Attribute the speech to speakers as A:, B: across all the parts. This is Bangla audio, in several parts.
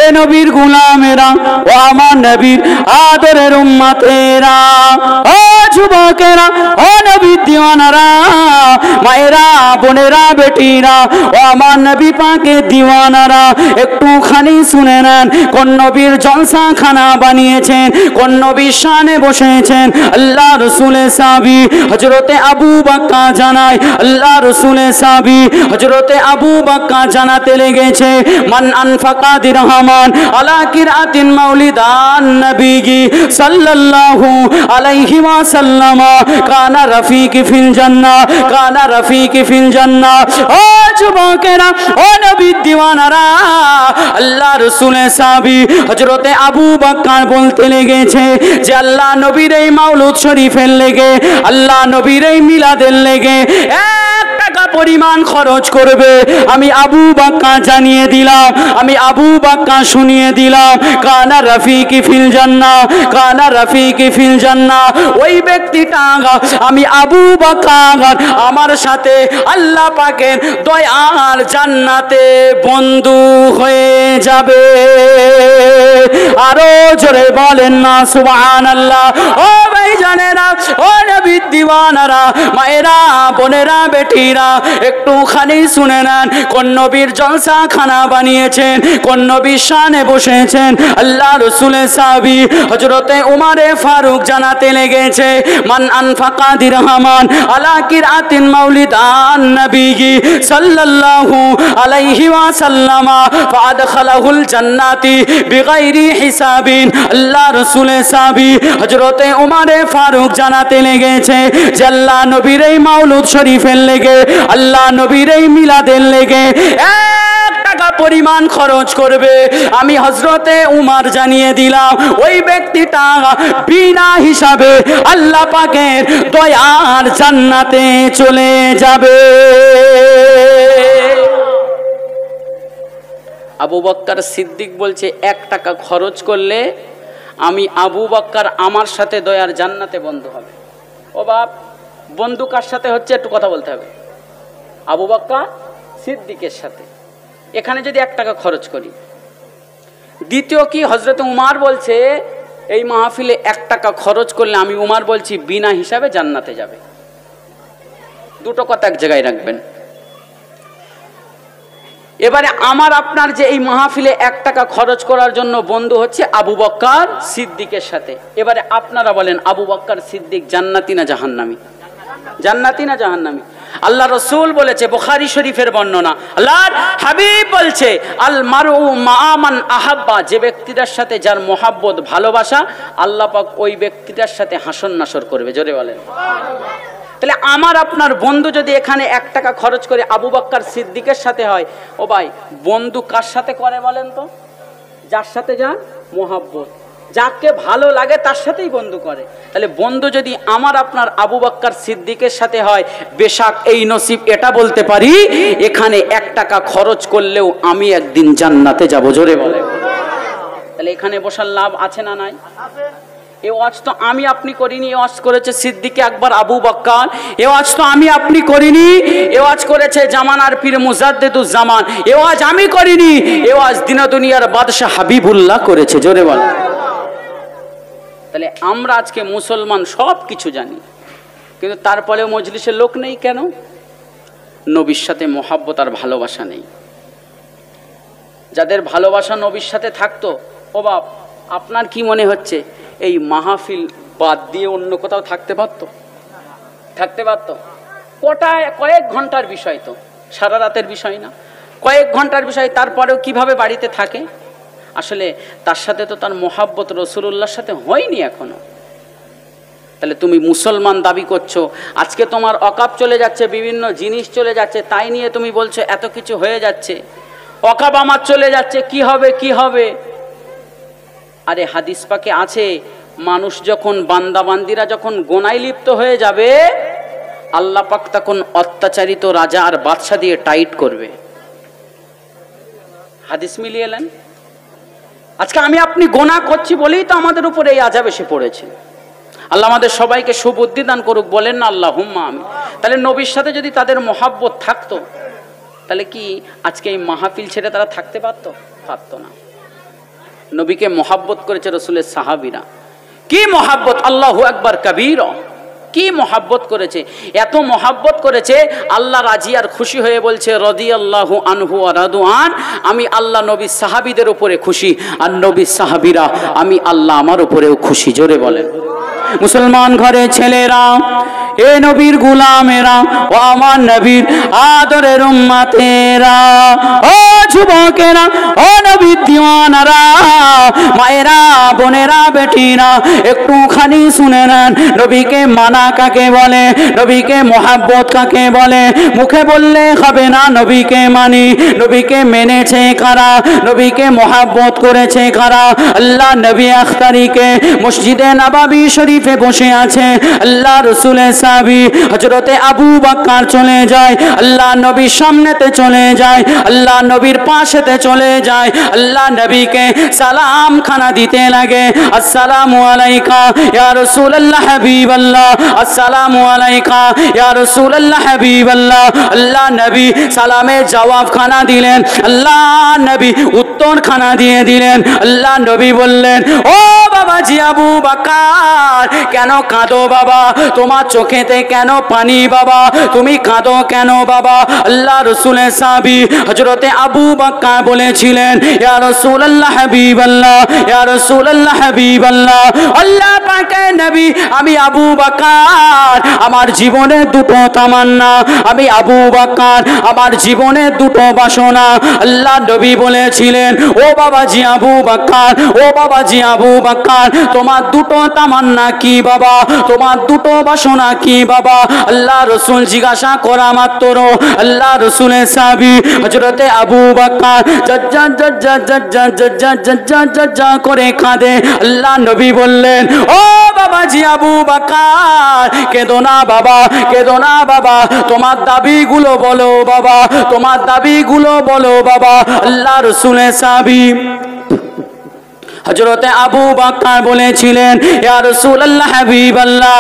A: এ নবীর গোলামেরা ও আমার নবীর আদরের উম্মতেরা, ও যুবকেরা, ও নবীর দিওয়ানারা, মায়েরা, বোনেরা, বেটিরা, ও আমার নবী পাকের দিওয়ানারা, একটুখানি শুনে নেন কোন নবীর জলসা খানা বানিয়েছেন, কোন নবীর শানে বসেছেন। আল্লাহ রসুলের সাহাবী হযরতে আবু বকর জানায়, আল্লাহ রসুলের সাহাবী হযরতে আবু বকর জানাতে লেগেছে, মান আনফাকা দিরহামান আলা কিরাতিন মাউলিদান নবীজি সাল্লাল্লাহু আলাইহি ওয়াসাল্লাম কানা রফিকি ফিল জান্নাহ, কানা রফিকি ফিল জান্নাহ। ও যুবকেরা, ও নবীর দিওয়ানারা, আল্লাহ রসুলের সাহাবী হযরতে আবু বকর বলতে লেগেছে যে আল্লাহ নবীর এই মাওলুদ শরীফের লেগে, আল্লাহ নবীর এই মিলাদের লেগে 1 টাকা পরিমাণ খরচ করবে। আমি আবু বকর জানিয়ে দিলাম, আমি আবু বকর শুনিয়ে দিলাম, কানা রফিকি ফিল জান্নাহ, কানা রফিকি ফিল জান্নাহ। ওই ব্যক্তিটা আমি আবু বকর আমার সাথে আল্লাহ পাকের দয়ার জান্নাতে বন্ধু হয়ে যাবে। আরো জোরে বলেন না সুবহানাল্লাহ। ও ভাইজানেরা, ও নবীর দিওয়ানারা, মায়েরা, বোনেরা, বেটিরা, একটুখানি শুনে নেন কোন নবীর জলসা খানা বানিয়েছেন, কোন নবীর শানে বসেছেন। আল্লাহ রসুলের সাহাবী হযরতে উমারে ফারুক জানাতে লেগেছে, মান আনফাকা দিরহামান আলা কিরাতিন মাউলিদান নবীজি সাল্লাল্লাহু আলাইহি ওয়াসাল্লাম ফাদখালাহুল জান্নাতি বিগাইরি হিসাবিন। আল্লাহ রসুলের সাহাবী হযরতে উমারে ফারুক জানাতে লেগেছে যে আল্লাহ নবীর এই মাওলুদ শরীফের লেগে, আল্লাহ নবীর এই মিলাদের লেগে 1 টাকা পরিমাণ খরচ করবে। আমি হযরতে উমার জানিয়ে দিলাম, ওই ব্যক্তিটা বিনা হিসাবে আল্লাহ পাকের দয়ার জান্নাতে চলে যাবে। আবু বকর সিদ্দিক বলছে 1 টাকা খরচ করলে আমি আবু বকর আমার সাথে দয়ার জান্নাতে বন্ধু হবে। ও বাপ, বন্ধু কার সাথে হচ্ছে একটু কথা বলতে হবে। আবু বকর সিদ্দিকের সাথে। এখানে যদি 1 টাকা খরচ করি। দ্বিতীয় কি, হযরত উমার বলছে এই মাহফিলে 1 টাকা খরচ করলে আমি উমার বলছি বিনা হিসাবে জান্নাতে যাবে। দুটো কথা এক জায়গায় রাখবেন। এবারে আমার আপনার যে এই মাহফিলে 1 টাকা খরচ করার জন্য বন্ধু হচ্ছে আবু বকর সিদ্দিকের সাথে। এবারে আপনারা বলেন আবু বকর সিদ্দিক জান্নাতি না জাহান্নামী? জান্নাতি না জাহান্নামী? আল্লাহ রসুল বলেছে, বুখারী শরীফের বর্ণনা, আল্লাহর হাবিব বলছে, আল মারউ মা মান আহাব্বা, যে ব্যক্তিটার সাথে যার মহাব্বত ভালোবাসা, আল্লাহ পাক ওই ব্যক্তিটার সাথে হাসর নাসর করবে। জোরে বলেন সুবহানাল্লাহ। তাহলে আমার আপনার বন্ধু যদি এখানে 1 টাকা খরচ করে আবু বকর সিদ্দিকের সাথে হয়, ও ভাই বন্ধু কার সাথে করে বলেন তো? যার সাথে যার মহাব্বত, যাকে ভালো লাগে তার সাথেই বন্ধু করে। তাহলে বন্ধু যদি আমার আপনার আবু বকর সিদ্দিকের সাথে হয়, বেশক এই নসিব এটা বলতে পারি এখানে 1 টাকা খরচ করলেও আমি একদিন জান্নাতে যাব। জোরে বলে। তাহলে এখানে বসার লাভ আছে না নাই? এ ওয়াজ তো আমি আপনি করিনি, এ ওয়াজ করেছে সিদ্দিকে আকবর আবু বকর। এ ওয়াজ তো আমি আপনি করিনি, এ ওয়াজ করেছে জামানার পীর মুজাদ্দিদুজ জামান। এ ওয়াজ আমি করিনি, এ ওয়াজ দিন দুনিয়ার বাদশাহ হাবিবুল্লাহ করেছে। জোরে বল। তাহলে আমরা আজকে মুসলমান সব কিছু জানি, কিন্তু তারপরেও মজলিসের লোক নেই কেন? নবীর সাথে মহাব্বত আর ভালোবাসা নেই। যাদের ভালোবাসা নবীর সাথে থাকতো, ও বাপ, আপনার কি মনে হচ্ছে এই মাহফিল বাদ দিয়ে অন্য কোথাও থাকতে পারতো? থাকতে পারতো? কয়েক ঘন্টার বিষয় তো, সারা রাতের বিষয় না, কয়েক ঘন্টার বিষয়। তারপরেও কিভাবে বাড়িতে থাকে? আসলে তার সাথে তো তার মহাব্বত রাসূলুল্লাহর সাথে হয়নি এখনো। তাহলে তুমি মুসলমান দাবি করছো, আজকে তোমার অকাপ চলে যাচ্ছে, বিভিন্ন জিনিস চলে যাচ্ছে, তাই নিয়ে তুমি বলছো এত কিছু হয়ে যাচ্ছে, অকাপ আমার চলে যাচ্ছে, কি হবে কি হবে? আরে হাদিস পাকে আছে, মানুষ যখন বান্দাবান্দিরা যখন গোনায় লিপ্ত হয়ে যাবে, আল্লাহ পাক তখন অত্যাচারিত রাজা আর বাদশা দিয়ে টাইট করবে। হাদিস মিলিয়ে এলেন। আজকে আমি আপনি গোনা করছি বলেই তো আমাদের উপরে এই আযাব এসে পড়েছে। আল্লাহ আমাদের সবাইকে সুবুদ্ধি দান করুক, বলেন না আল্লাহুম্মা আমিন। তাহলে নবীর সাথে যদি তাদের মহাব্বত থাকতো, তাহলে কি আজকে এই মাহফিল ছেড়ে তারা থাকতে পারতো? পারতো না। নবীকে মোহাব্বত করেছে রসুলের সাহাবীরা। কি মোহাব্বত, আল্লাহু আকবার কবীর, কি মোহাব্বত করেছে, এত মোহাব্বত করেছে আল্লাহ রাজি আর খুশি হয়ে বলছে রাদিয়াল্লাহু আনহু ওয়া রাদু আন, আমি আল্লাহ নবীর সাহাবীদের উপরে খুশি, আর নবীর সাহাবীরা আমি আল্লাহ আমার উপরেও খুশি। জোরে বলেন। মুসলমান ঘরে ছেলেরা, এ নবীর গুলামেরা, ও আমার নবীর আদরের উম্মতেরা, ও যুবকেরা, ও নবীর দিওয়ানারা, মায়েরা, বোনেরা, বেটিরা, একটুখানি শুনে নেন নবীকে মানা কাকে বলে, নবীকে মোহাব্বত কাকে বলে। মুখে বললে হবে না নবীকে মানি, নবীকে মেনেছে কারা, নবীকে মোহাব্বত করেছে কারা। আল্লাহ নবী আখতারিকে মসজিদে নববী শরীফে বসে আছে, আল্লাহ রসুলের সাহাবী হযরতে আবু বকর চলে যায়, আল্লাহ নবীর সামনেতে চলে যায়, আল্লাহ নবীর পাশেতে চলে যায়, আল্লাহ নবীকে সালাম খানা দিতে লাগে, আসসালামু আলাইকা ইয়া রাসূলুল্লাহ হাবিবাল্লাহ, আসসালামু আলাইকা ইয়া রাসূলুল্লাহ হাবিবাল্লাহ। আল্লাহ নবী সালামের জবাব খানা দিলেন, আল্লাহ নবী উত্তর খানা দিয়ে দিলেন। আল্লাহ নবী বললেন, ও বাবাজি আবু বকর, কেন কাঁদো বাবা, তোমার চোখেতে কেন পানি বাবা, তুমি কাঁদো কেন বাবা। আল্লাহ রসুলের সাহাবী হযরতে আবু বকর বলেছিলেন, ইয়া রাসূলুল্লাহ হাবিবাল্লাহ, ইয়া রাসূলুল্লাহ হাবিবাল্লাহ, আল্লাহ পাকের নবী আমি আবু বকর, আমার জীবনে দুটো তামান্না, আমি আবু বকর, আমার জীবনে দুটো বাসনা। আল্লাহ নবী বলেছিলেন, ও বাবাজি আবু বকর, ও বাবাজি আবু বকর, তোমার দুটো তামান্না কি বাবা, তোমার দুটো বাসনা কি বাবা। আল্লাহ রসুল জিজ্ঞাসা করা মাত্র আল্লাহ রসুলের সাহাবী হযরতে আবু বকর জজ্জা করে কাঁদে। আল্লাহ নবী বললেন, ও বাবাজি আবু বকর, কেঁদো না বাবা, কেঁদো না বাবা, তোমার দাবিগুলো বলো বাবা, তোমার দাবিগুলো বলো বাবা। আল্লাহ রসুলের সাহাবী হযরতে আবু বকর বলেছিলেন, ইয়া রাসূলুল্লাহ হাবিবাল্লাহ,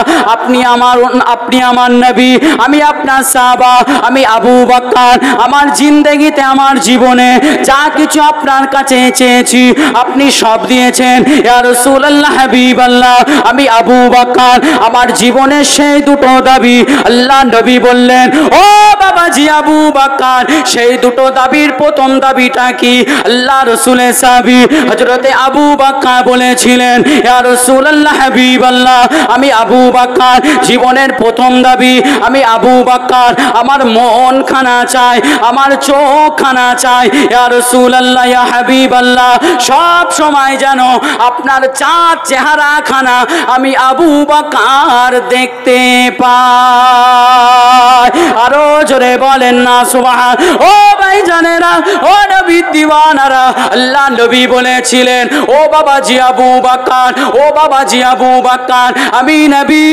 A: আপনি আমার নবী, আমি আপনার সাহাবা, আমি আবু বকর, আমার জিন্দেগিতে আমার জীবনে যা কিছু আপনার কাছে চেয়েছি আপনি সব দিয়েছেন। ইয়া রাসূলুল্লাহ হাবিবাল্লাহ, আমি আবু বকর, আমার জীবনের সেই দুটো দাবি। আল্লাহ নবী বললেন, ও বাবাজি আবু বকর, সেই দুটো দাবির প্রথম দাবিটা কি? আল্লাহ রাসূলের সাহাবী হযরতে আবু বকর বলেছিলেন, ইয়া রাসূলুল্লাহ হাবিবাল্লাহ, আমি আবু বকর, জীবনের প্রথম দাবি আমি আবু বকর, আমার মন খানা চাই, আমার চোখ খানা চাই, ইয়া রাসূলুল্লাহ ইয়া হাবিবাল্লাহ, সব সময় যেন আপনার চাঁদ চেহারা খানা আমি আবু বকর দেখতে পাই। আরো জোরে বলেন না সুবহান। ও ভাইজানেরা, ও নবীর দিওয়ানারা, আল্লাহ নবী বলেছিলেন, ও বাবাজি আবু বকর, ও বাবাজি আবু বকর, আমি নবী,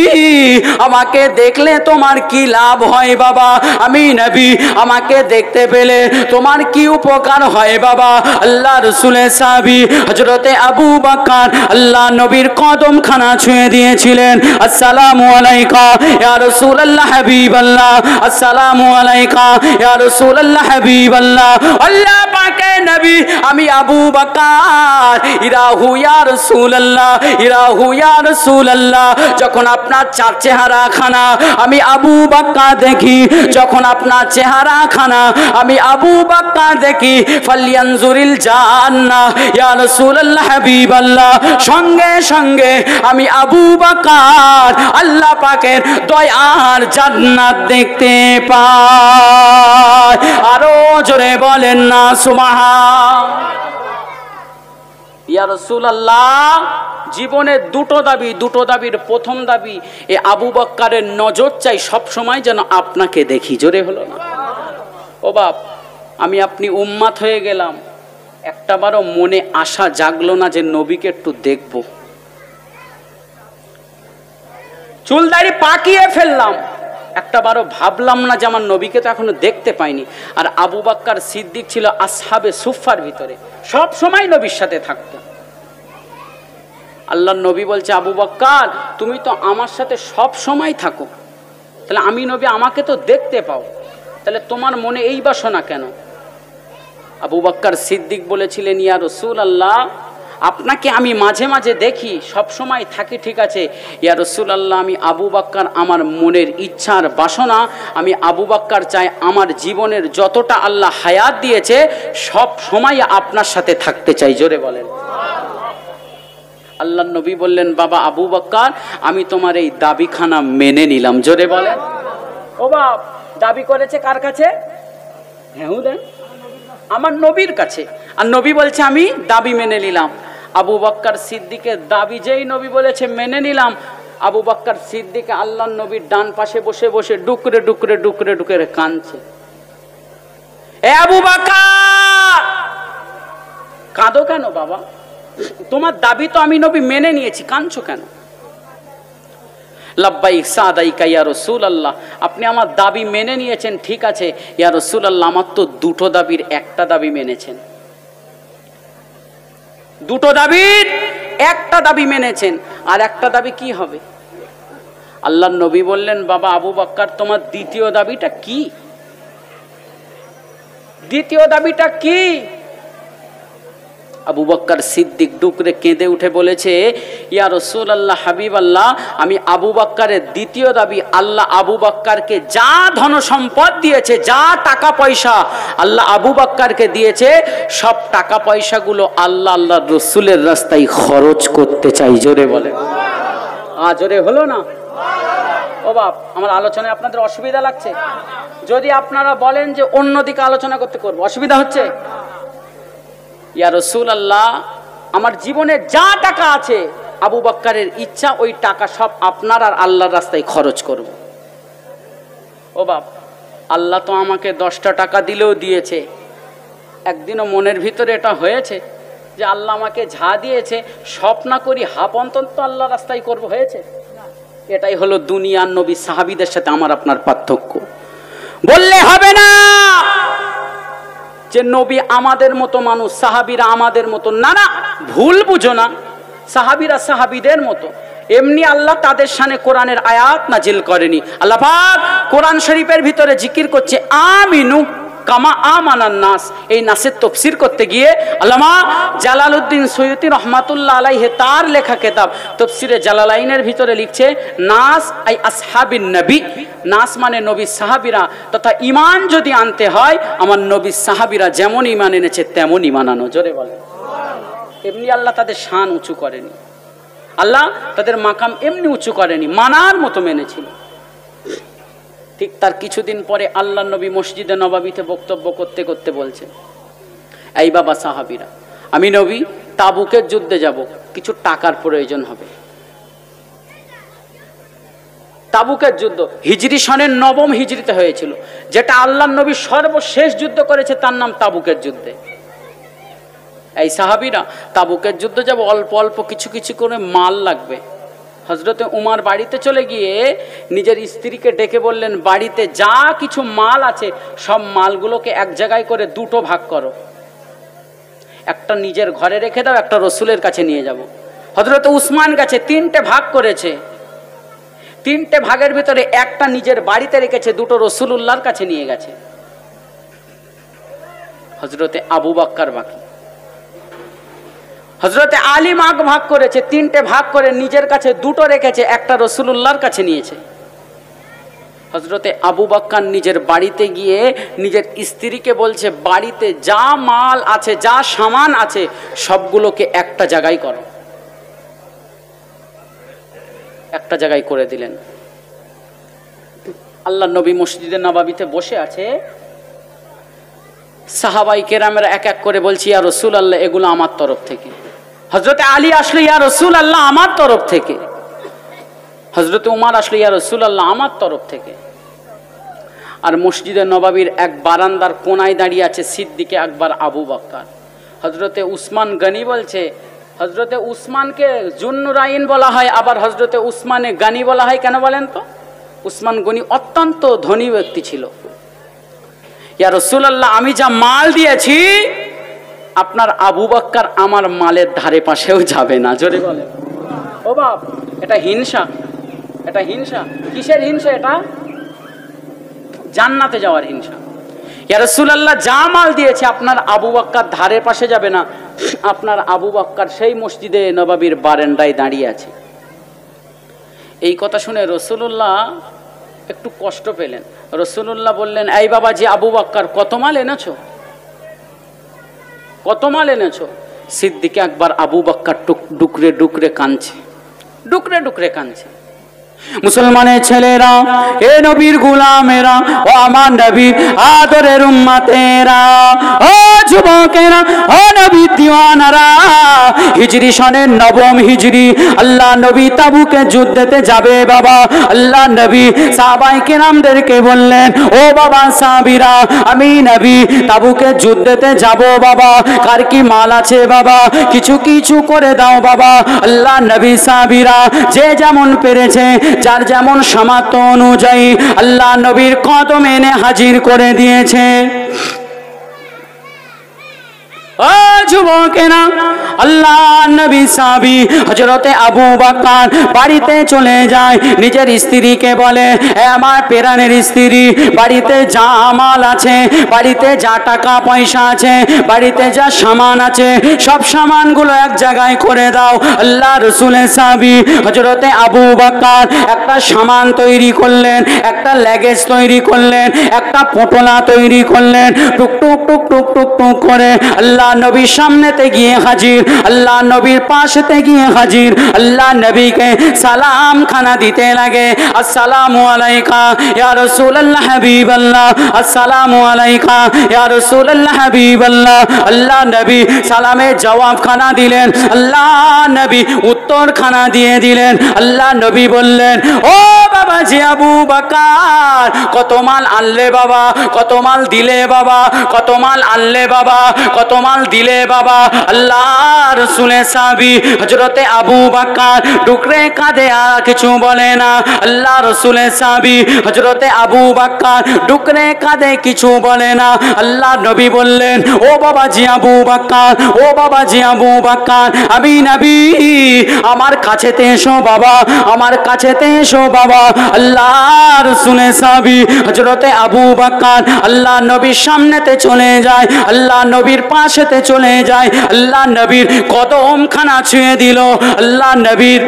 A: আমাকে দেখলে তোমার কি লাভ হয় বাবা, আমি নবী, আমাকে দেখতে পেলে তোমার কি উপকার হয় বাবা। আল্লাহ রসুলের সাহাবী হযরতে আবু বকর আল্লাহ নবীর কদম খানা ছুঁয়ে দিয়েছিলেন, আসসালামু আলাইকা ইয়া রাসূলুল্লাহ হাবিবাল্লাহ, আসসালামু আলাইকা ইয়া রাসূলুল্লাহ হাবিবাল্লাহ। আল্লাহ পাকের নবী আমি আবু বকর, ইরাহু ইয়া রাসূলুল্লাহ, ইরাহু ইয়া রাসূলুল্লাহ, যখন আপনার চার চেহারা খানা আমি আবু বকর দেখি, যখন আপনার চেহারা খানা আমি আবু বকর দেখি, ফালিয়ানজুরিল জান্নাহ ইয়া রাসূলুল্লাহ হাবিবাল্লাহ, সঙ্গে সঙ্গে আমি আবু বকর আল্লাহ পাকের দয়ার জান্নাত দেখতে পাই। আরো জোরে বলেন না সুবহান। ইয়া রাসূলুল্লাহ, জীবনের দুটো দাবি, দুটো দাবির প্রথম দাবি এ আবু বকরের নজর চাই সব সময় যেন আপনাকে দেখি। জোরে হলো না? ও বাপ, আমি আপনি উম্মাত হয়ে গেলাম, একটাবারও মনে আশা জাগলো না যে নবীকে একটু দেখব। চুলদাড়ি পাকিয়ে ফেললাম, একটাবারও ভাবলাম না যে আমার নবীকে তো এখনো দেখতে পাইনি। আর আবু বকর সিদ্দিক ছিল আসহাবে সুফার ভিতরে, সব সময় নবীর সাথে থাকতো। আল্লাহর নবী বলছে, আবু বকর তুমি তো আমার সাথে সব সময় থাকো, তাহলে আমি নবী, আমাকে তো দেখতে পাও, তাহলে তোমার মনে এই বাসনা কেন? আবু বকর সিদ্দিক বলেছিলেন, ইয়া রাসূলুল্লাহ, আপনাকে আমি মাঝে মাঝে দেখি, সব সময় থাকি, ঠিক আছে, ইয়া রাসূলুল্লাহ, আমি আবু বকর, আমার মনের ইচ্ছার বাসনা, আমি আবু বকর চাই আমার জীবনের যতটা আল্লাহ হায়াত দিয়েছে সব সময় আপনার সাথে থাকতে চাই। জোরে বলেন। আল্লাহ নবী বললেন, বাবা আবু বকর, আমি তোমার এই দাবিখানা মেনে নিলাম। জোরে বলেন। ও বাপ, দাবি করেছে কার কাছে? হ্যাঁ দেন, আমার নবীর কাছে। আর নবী বলছে আমি দাবি মেনে নিলাম। আবু বকর সিদ্দিকের দাবি যেই নবী বলেছে মেনে নিলাম, আবু বকর সিদ্দিক আল্লাহ নবীর ডান পাশে বসে বসে ডুকরে ডুকরে ডুকরে ডুকরে কাঁদছে। এ আবু বকর, কাঁদো কেন বাবা? তোমার দাবি তো আমি নবী মেনে নিয়েছি, কাঁদছো কেন? লাব্বাইক সাদাইকা ইয়া রাসূলুল্লাহ, আপনি আমার দাবি মেনে নিয়েছেন, ঠিক আছে ইয়া রাসূলুল্লাহ, আমার তো দুটো দাবির একটা দাবি মেনেছেন, দুটো দাবির একটা দাবি মেনেছেন, আর একটা দাবি কি হবে? আল্লাহর নবী বললেন, বাবা আবু বকর, তোমার দ্বিতীয় দাবিটা কি? দ্বিতীয় দাবিটা কি? আবু বকর সিদ্দিক ডুকরে কেঁদে উঠে বলেছে, ইয়া রাসূলুল্লাহ, হাবিব আল্লাহ, আমি আবু বকরের দ্বিতীয় দাবি, আল্লাহ আবু বকরকে যা ধন সম্পদ দিয়েছে, যা টাকা পয়সা আল্লাহ আবু বকরকে দিয়েছে, সব টাকা পয়সাগুলো আল্লাহ আল্লাহর রাসূলের রাস্তায় খরচ করতে চাই। জোরে বলে। জোরে হলো না? ও বাপ, আমার আলোচনায় আপনাদের অসুবিধা লাগছে? যদি আপনারা বলেন যে অন্যদিকে আলোচনা করতে করবো, অসুবিধা হচ্ছে? ইয়া রাসূলুল্লাহ, আমার জীবনে যা টাকা আছে আবু বকরের ইচ্ছা ওই টাকা সব আপনার আর আল্লাহর রাস্তায় খরচ করব। ও বাপ, আল্লাহ তো আমাকে 10টা টাকা দিলেও দিয়েছে, একদিনও মনের ভিতরে এটা হয়েছে যে আল্লাহ আমাকে যা দিয়েছে সব না করি হাফ অন্তত আল্লাহ রাস্তায় করব, হয়েছে? এটাই হলো দুনিয়ার নবী সাহাবীদের সাথে আমার আপনার পার্থক্য। বললে হবে না যে নবী আমাদের মতো মানুষ, সাহাবীরা আমাদের মতো, না না, ভুল বুঝো না, সাহাবীরা সাহাবীদের মতো। এমনি আল্লাহ তাদের শানে কোরআনের আয়াত নাজিল করেনি। আল্লাহ পাক কোরআন শরীফের ভিতরে জিকির করছে আমিনু কামা আমানান নাস। এই নাসের তাফসীর করতে গিয়ে আল্লামা জালালউদ্দিন সৈয়দী রহমাতুল্লাহ আলাইহি তার লেখা কিতাব তাফসীরে জালালাইনের ভিতরে লিখছে, নাস আই আসহাবিন নবী, নাস মানে নবী সাহাবীরা, তথা ঈমান যদি আনতে হয় আমার নবী সাহাবীরা যেমন ঈমান এনেছে তেমন ঈমান আনো। জোরে বলে। এমনি আল্লাহ তাদের শান উঁচু করেনি, আল্লাহ তাদের মাকাম এমনি উঁচু করেনি, মানার মতো মেনেছিল। ঠিক তার কিছুদিন পরে আল্লাহ নবী মসজিদে নববীতে বক্তব্য করতে করতে বলছে, এই বাবা সাহাবীরা, আমি নবী তাবুকের যুদ্ধে যাব, কিছু টাকার প্রয়োজন হবে। তাবুকের যুদ্ধ হিজরি সনের 9ম হিজরিতে হয়েছিল, যেটা আল্লাহ নবী সর্বশেষ যুদ্ধ করেছে তার নাম তাবুকের যুদ্ধে। এই সাহাবীরা তাবুকের যুদ্ধে যাব, অল্প অল্প কিছু কিছু করে মাল লাগবে। হযরতে উমর বাড়িতে চলে গিয়ে নিজের স্ত্রীকে ডেকে বললেন, বাড়িতে যা কিছু মাল আছে সব মালগুলোকে এক জায়গায় করে দুটো ভাগ করো, একটা নিজের ঘরে রেখে দাও, একটা রসুলের কাছে নিয়ে যাব। হযরতে উসমান গেছে 3টে ভাগ করেছে, 3টে ভাগের ভিতরে একটা নিজের বাড়িতে রেখেছে, দুটো রসুলুল্লাহর কাছে নিয়ে গেছে। হযরতে আবু বকর বাকি, হযরতে আলী ভাগ করেছে, 3টে ভাগ করে নিজের কাছে দুটো রেখেছে, একটা রসুলুল্লাহর কাছে নিয়েছে। হযরতে আবু বকর নিজের বাড়িতে গিয়ে নিজের স্ত্রীকে বলছে, বাড়িতে যা মাল আছে, যা সামান আছে সবগুলোকে একটা জায়গায় করো। একটা জায়গায় করে দিলেন। আল্লাহ নবী মসজিদে নববীতে বসে আছে, সাহাবাই কেরামেরা এক এক করে বলছি, ইয়া রাসূলুল্লাহ এগুলো আমার তরফ থেকে। হযরতে আলী আসলো, ইয়া রাসূলুল্লাহ আমার তরফ থেকে। হযরতে উমর আসলো, ইয়া রাসূলুল্লাহ আমার তরফ থেকে। আর মসজিদে নববীর এক বারান্দার কোনায় দাঁড়িয়ে আছে সিদ্দিকে আকবর আবু বকর। হযরতে উসমান গনি বলছে, হযরতে উসমানকে জুন্নুরাইন বলা হয়, আবার হযরতে উসমানে গনি বলা হয় কেন বলেন তো? উসমান গনি অত্যন্ত ধনী ব্যক্তি ছিল। ইয়া রাসূলুল্লাহ আমি যা মাল দিয়েছি আপনার আবু বকর আমার মালের ধারে পাশেও যাবে না। জোরে বলে। ও বাপ, এটা হিংসা, এটা হিংসা। কিসের হিংসা? এটা জান্নাতে যাওয়ার হিংসা। ইয়া রাসূলুল্লাহ যা মাল দিয়েছে আপনার আবু বকর ধারে পাশে যাবে না, আপনার আবু বকর সেই মসজিদে নববীর বারান্দায় দাঁড়িয়ে আছে। এই কথা শুনে রাসূলুল্লাহ একটু কষ্ট পেলেন। রাসূলুল্লাহ বললেন, এই বাবা জি আবু বকর, কত মাল এনেছো, কত মাল এনেছো? সিদ্দিক আকবর আবু বকর ডুকরে ডুকরে কাঁদছে, ডুকরে ডুকরে কাঁদছে। মুসলমানের ছেলেরা, এ নবীর গোলামেরা, ও আমার নবী আদরের উম্মতেরা, ও যুবকেরা, ও নবীর দিওয়ানারা, হিজরি সনের নবম হিজরি, আল্লাহ নবী তাবুকে যুদ্ধেতে যাবে বাবা। আল্লাহ নবী সাহাবায়ে কেরামদেরকে বললেন, ও বাবা সাহাবীরা, আমি নবী তাবুকে যুদ্ধেতে যাব বাবা, কার কি মাল আছে বাবা, কিছু কিছু করে দাও বাবা। আল্লাহ নবী সাহাবীরা যে যেমন পেরেছে, যার যেমন সামর্থ্য অনুযায়ী আল্লাহ নবীর কদমে এনে হাজির করে দিয়েছে। ও যুবকেরা, আল্লাহ নবী সাহাবী হযরতে আবু বকর বাড়িতে চলে যায়, নিজের স্ত্রীকে বলে, হে আমার প্রাণের স্ত্রী, বাড়িতে যা মাল আছে, বাড়িতে যা টাকা পয়সা আছে, বাড়িতে যা সামান আছে, সব সামানগুলো এক জায়গায় করে দাও। আল্লাহ রাসূলের সাহাবী হযরতে আবু বকর একটা সামান তৈরি করলেন, একটা ল্যাগেজ তৈরি করলেন, একটা পটোলা তৈরি করলেন, টুক টুক টুক টুক টুক টুক করে আল্লাহ নবীর সামনেতে গিয়ে হাজির, আল্লাহ নবীর পাশেতে গিয়ে হাজির। আল্লাহ নবীকে সালাম খানা দিতে লাগে, আসসালামু আলাইকা ইয়া রাসূলুল্লাহ হাবিবাল্লাহ, আসসালামু আলাইকা ইয়া রাসূলুল্লাহ হাবিবাল্লাহ। আল্লাহ নবী সালামের জবাব খানা দিলেন, আল্লাহ নবী উত্তর খানা দিয়ে দিলেন। আল্লাহ নবী বললেন, ও বাবা জি আবু বকর, কত মাল আনলে বাবা, কত মাল দিলে বাবা, কত মাল আনলে বাবা, কত মাল দিলে বাবা। আল্লাহ রাসূলের সাহাবী হযরতে আবু বকর ডুকরে কাঁদে, আর কিছু বলে না। আল্লাহ রাসূলের সাহাবী হযরতে আবু বকর ডুকরে কাঁদে, কিছু বলে না। আল্লাহ নবী বললেন, ও বাবা জি আবু বকর, ও বাবা জি আবু বকর, আমি নবী, আমার কাছেতে এসো বাবা, আমার কাছেতে এসো বাবা। আল্লাহ রাসূলের সাহাবী হযরতে আবু বকর আল্লাহ নবীর সামনেতে চলে যায়, আল্লাহ নবীর পাশেতে চলে যায়, আল্লাহ নবীর কদম খানা ছুঁয়ে দিল। আল্লাহ নবীর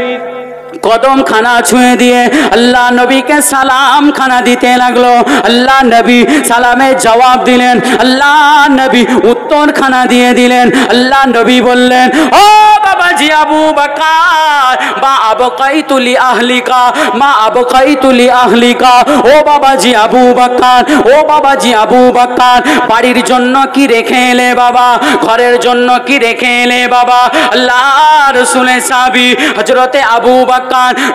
A: কদম খানা ছুঁয়ে দিয়ে আল্লাহ নবীকে সালাম খানা দিতে লাগলো। আল্লাহ নবী সালামের জবাব দিলেন, আল্লাহ নবী উত্তর খানা দিয়ে দিলেন। আল্লাহ নবী বললেন, ও বাবা জি আবু বকর, মা আবকাইতু লি আহলিকা, মা আবকাইতু লি আহলিকা, ও বাবা জি আবু বকর, ও বাবা জি আবু বকর, বাড়ির জন্য কি রেখে এলে বাবা, ঘরের জন্য কি রেখে এলে বাবা। আল্লাহ রাসূলের সাহাবী হযরতে আবু বকর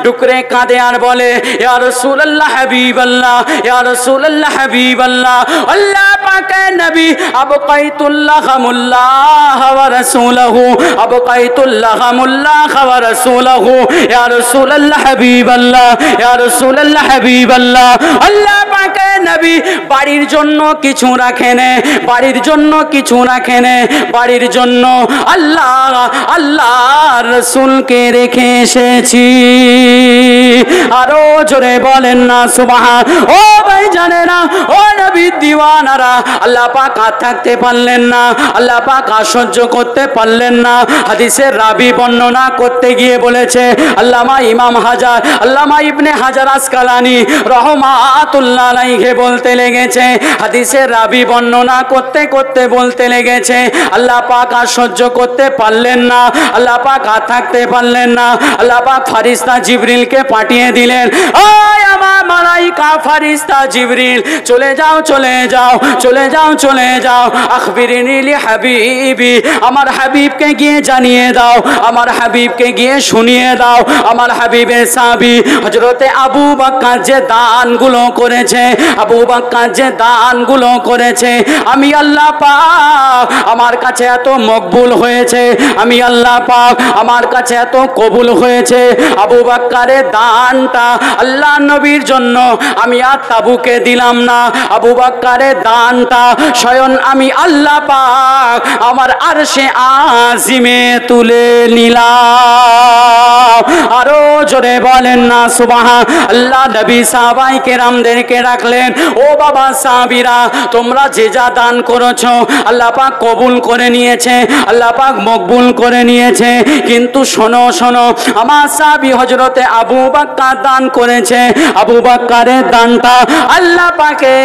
A: ডুকরে কাঁদে আর বলে, ইয়া রাসূলুল্লাহ হাবিবাল্লাহ, ইয়া রাসূলুল্লাহ হাবিবাল্লাহ, আল্লাহ পাকের নবী আবকাইতুল্লাহমুল্লাহ ওয়া রাসূলুহু, আবকাইতুল্লাহমুল্লাহ ওয়া রাসূলুহু, ইয়া রাসূলুল্লাহ হাবিবাল্লাহ, ইয়া রাসূলুল্লাহ হাবিবাল্লাহ। আল্লাহ পাকের নবী বাড়ির জন্য কিছু রাখেন, বাড়ির জন্য কিছু রাখেন, বাড়ির জন্য আল্লাহ আল্লাহর রাসূলকে রেখে এসেছি। আরো জোরে বলেন না সুবহান। ও ভাই জানেরা, ও নবীর দিওয়ানারা, আল্লাহ পাক আর থাকতে পারলেন না, আল্লাহ পাক আর সহ্য করতে পারলেন না। হাদিসের রাবি বর্ণনা করতে গিয়ে বলেছে, আল্লামা ইমাম হাজার, আল্লামা ইবনে হাজার আসকালানি রহমাতুল্লাহ আলাইহি বলতে লেগেছে, হাদিসের রাবি বর্ণনা করতে করতে বলতে লেগেছে, আল্লাহ পাক আর সহ্য করতে পারলেন না, আল্লাহ পাক আর থাকতে পারলেন না। আল্লাহ পাক ফারিস্তা জিবরিলকে পাঠিয়ে দিলেন, ওই আমার মালাইকা ফারিস্তা জিবরিল, চলে যাও চলে যাও চলে যাও চলে যাও, আখবিরিনি লি হাবিবি, আমার হাবিবকে গিয়ে জানিয়ে দাও, আমার হাবিবকে গিয়ে শুনিয়ে দাও, আমার হাবিবের সাহাবী হযরতে আবু বকর যে দানগুলো করেছে, আবু বকর যে দানগুলো করেছে, আমি আল্লাহ পাক আমার কাছে এত মকবুল হয়েছে, আমি আল্লাহ পাক আমার কাছে এত কবুল হয়েছে। আবু বকরের দানটা আল্লাহ নবীর জন্য আমি আর তাবুকে দিলাম না, আবু বকরের দানটা স্বয়ং আমি আল্লাহ পাক আমার আরশে আরশে আজিমে তুলে নিলাম। আরো জোরে বলেন না সুবহান আল্লাহ। নবী সাহাবায়ে কেরামদেরকে রাখলেন, ও বাবা সাহাবীরা, তোমরা যে যা দান করেছো আল্লাহ পাক কবুল করে নিয়েছে, আল্লাহ পাক মকবুল করে নিয়েছে। কিন্তু শোনো শোনো, আমার সাহাবী হযরতে আবু বকর দান করেছে। আবু বকরের দানটা আল্লাহ পাকে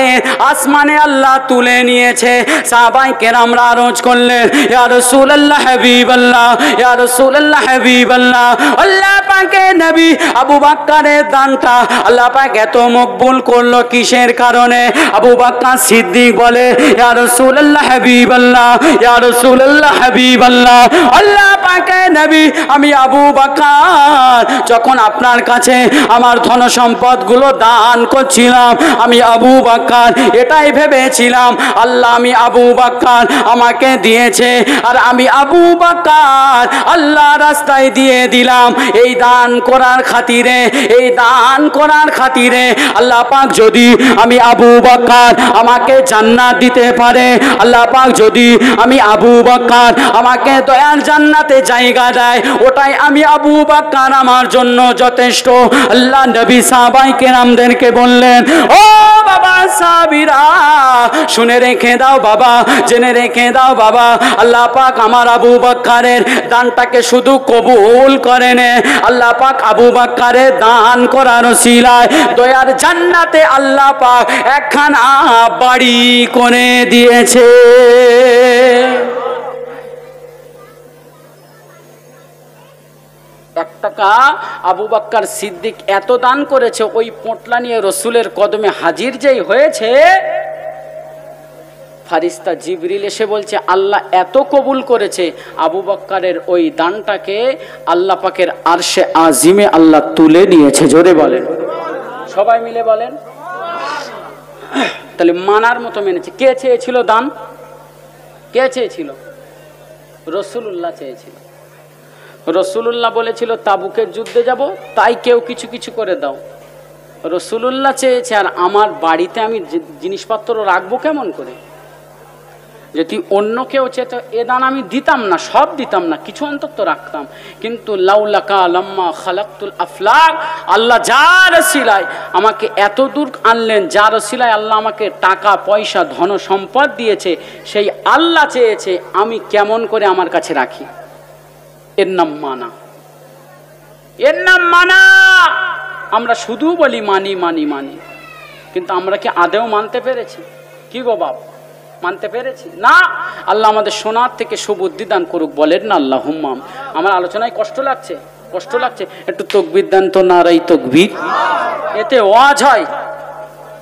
A: আসমানে আল্লাহ তুলে নিয়েছে। সাহাবায়ে কেরামরা আরজ করলেন, ইয়া রাসূলুল্লাহ হাবিবাল্লাহ, ইয়া রাসূলুল্লাহ হাবিবাল্লাহ, আল্লাহ পাকে নবী আবু বকরের দানটা আল্লাহ পাক এত মকবুল করলো কিসের কারণে? আবু বকর সিদ্দিক বলে, ইয়া রাসূলুল্লাহ হাবিবাল্লাহ, ইয়া রাসূলুল্লাহ হাবিবাল্লাহ, আল্লাহ পাকে নবী আমি আবু বকর যখন আপনার কাছে আমার ধন সম্পদগুলো দান করছিলাম, আমি আবু বকর এটাই ভেবেছিলাম আল্লাহ আমি আবু বকর আমাকে দিয়েছে, আর আমি আবু বকর আল্লাহ রাস্তায় দিয়ে দিলাম। এই দান করার খাতিরে, এই দান করার খাতিরে আল্লাহ পাক যদি আমি আবু বকর আমাকে জান্নাত দিতে পারে, আল্লাহ পাক যদি আমি আবু বকর আমাকে দয়ার জান্নাতে জায়গা দেয়, ওটাই আমি আবু বকর আমার জন্য যথেষ্ট। আল্লাহ নবী সাহাবায়ে কেরামদেরকে বললেন, ও বাবা সাহাবীরা, শুনে রেখে দাও বাবা, জেনে রেখে দাও বাবা, আল্লাহ পাক আমার আবু বকরের দানটাকে শুধু কবুল করেন, আল্লাহ পাক আবু বকরের দান করার ওসিলায় দয়ার জান্নাতে আল্লাহ পাক একখানা বাড়ি করে দিয়েছে। এক টাকা আবু বকর সিদ্দিক এত দান করেছে, ওই পোটলা নিয়ে রসুলের কদমে হাজির যেই হয়েছে, ফারিস্তা জিবরিল এসে বলছে আল্লাহ এত কবুল করেছে, আবু বকরের ওই দানটাকে আল্লাহ পাকের আরশে আজিমে আল্লাহ তুলে নিয়েছে। জোরে বলেন, সবাই মিলে বলেন। তাহলে মানার মতো মেনেছে। কে চেয়েছিল দান? কে চেয়েছিল? রসুলুল্লাহ চেয়েছিল। রসুলুল্লাহ বলেছিল তাবুকের যুদ্ধে যাব, তাই কেউ কিছু কিছু করে দাও। রসুলুল্লাহ চেয়েছে, আর আমার বাড়িতে আমি জিনিসপত্র রাখবো কেমন করে? যদি অন্য কেউ চেত এ দান আমি দিতাম না, সব দিতাম না, কিছু অন্তত রাখতাম। কিন্তু লাউলাকা লাম্মা খালাকতুল আফলাক, আল্লাহ যার ওসিলায় আমাকে এত দূর আনলেন, যার ওসিলায় আল্লাহ আমাকে টাকা পয়সা ধন সম্পদ দিয়েছে, সেই আল্লাহ চেয়েছে আমি কেমন করে আমার কাছে রাখি। এর নাম মানা, এর নাম মানা। আমরা শুধু বলি মানি মানি মানি, কিন্তু আমরা কি আদেও মানতে পেরেছি? কি গো বাপ, মানতে পেরেছি না? আল্লাহ আমাদের সোনার থেকে সুবুদ্ধি দান করুক, বলেন না আল্লাহুম্মা। আমার আলোচনায় কষ্ট লাগছে, কষ্ট লাগছে, একটু তকবীর দেন তো, নারাই তকবীর। এতে ওয়াজ হয়।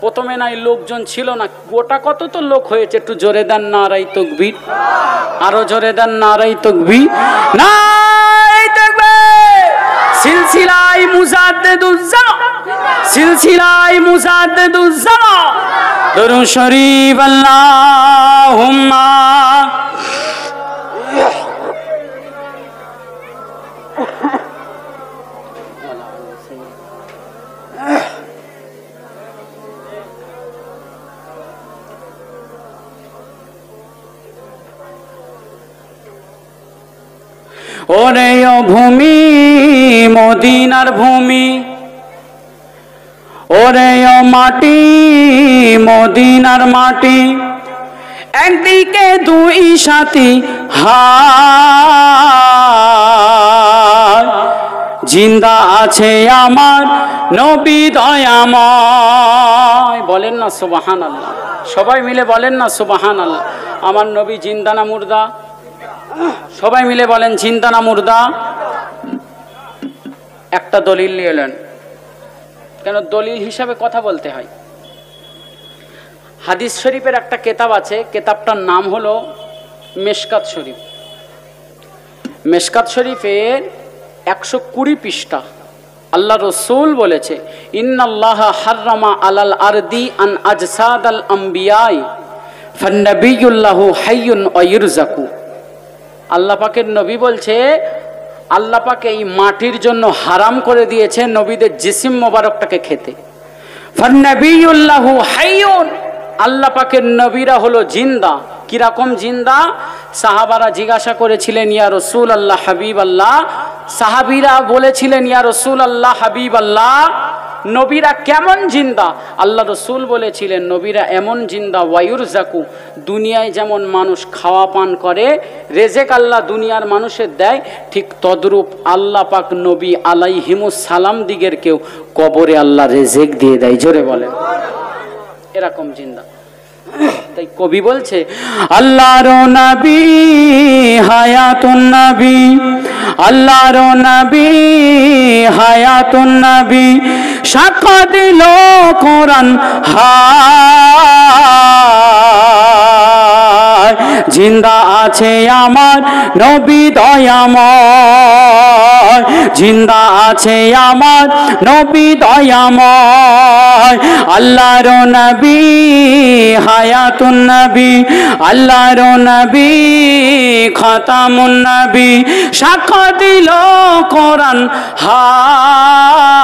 A: প্রথমে নাই লোকজন ছিল না, গোটা কত তো লোক হয়েছে, একটু জোরে দেন নারাই তকবীর, আরো জোরে দেন নারাই তকবীর, নারাই তকবীর। সিলসিলায় মুজাদ্দিদুজ জামান, সিলসিলায় মুজাদ্দিদুজ জামান, দরুদ শরীফ আল্লাহুম্মা। ওরে ও ভূমি মদিনার ভূমি, ওরে ও মাটি মদিনার মাটি, একদিকে দুই সাথী হায়, জিন্দা আছে আমার নবী দয়াময়। বলেন না সুবহানাল্লাহ, সবাই মিলে বলেন না সুবহানাল্লাহ। আমার নবী জিন্দা না মুর্দা? সবাই মিলে বলেন জিন্দা না মুর্দা? একটা দলিল নিয়ে এলেন, কেন দলিল হিসাবে কথা বলতে হয়। হাদিস শরীফের একটা কেতাব আছে, কেতাবটার নাম হলো মেশকাত শরীফ। মেশকাত শরীফের 120 পৃষ্ঠা। আল্লাহ রসুল বলেছে, ইন্নাল্লাহা হাররামা আলাল আরদি আন আজসাদাল আম্বিয়াই ফান্নাবিয়ুল্লাহু হাইয়ুন ওয়া ইরযাকু। আল্লাহ পাকের নবী বলছে, আল্লাহ পাক এই মাটির জন্য হারাম করে দিয়েছে নবীদের জিসিম মোবারকটাকে খেতে। ফান্নাবিয়ুল্লাহু হাইয়ুন, আল্লাহ পাকের নবীরা হলো জিন্দা। কিরকম জিন্দা? সাহাবারা জিজ্ঞাসা করেছিলেন ইয়া রাসূল আল্লাহ হাবিব আল্লাহ, সাহাবীরা বলেছিলেন ইয়া রাসূল আল্লাহ হাবিব আল্লাহ, নবীরা কেমন জিন্দা? আল্লাহ রসুল বলেছিলেন নবীরা এমন জিন্দা ওয়ায়ুরজাকু, দুনিয়ায় যেমন মানুষ খাওয়া পান করে রেজেক আল্লাহ দুনিয়ার মানুষের দেয়, ঠিক তদ্রূপ আল্লাহ পাক নবী আলাইহিমুস সালাম দিগের কেউ কবরে আল্লাহ রেজেক দিয়ে দেয়। জোরে বলেন, এরকম জিন্দা। তাই কবি বলছে আল্লাহর নবী হায়াতুন নবী, আল্লাহর নবী হায়াতুন নবী, সাক্ষ্য দিল কোরআন হায়, জিন্দা আছে আমার নবী দয়াময়, জিন্দা আছে আমার নবী দয়াময়, আল্লাহর নবী হায়াতুন নবী, আল্লাহর নবী খাতামুন নবী, সাক্ষ্য দিল কোরআন হায়,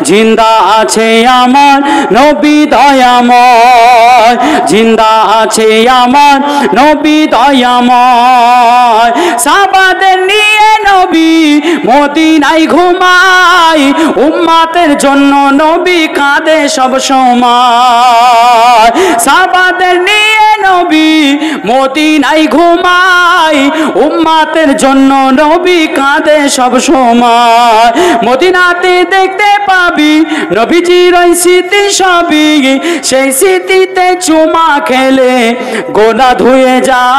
A: জিন্দা আছে আমার নবী দয়াময়, জিন্দা আছে আমার নবী দয়াময়, সাহাবাদের নিয়ে নবী মদিনায় ঘুমায়, উম্মতের জন্য নবী কাঁদে সব সময়, সাহাবাদের নিয়ে নবী মদিনায় ঘুমায়, উম্মতের জন্য নবী কাঁদে সব সময়, মদিনাতে দেখতে পাবি নবীজির ওই স্মৃতি সবই, সেই স্মৃতিতে চুমা খেলে গোনা ধুয়ে যায়,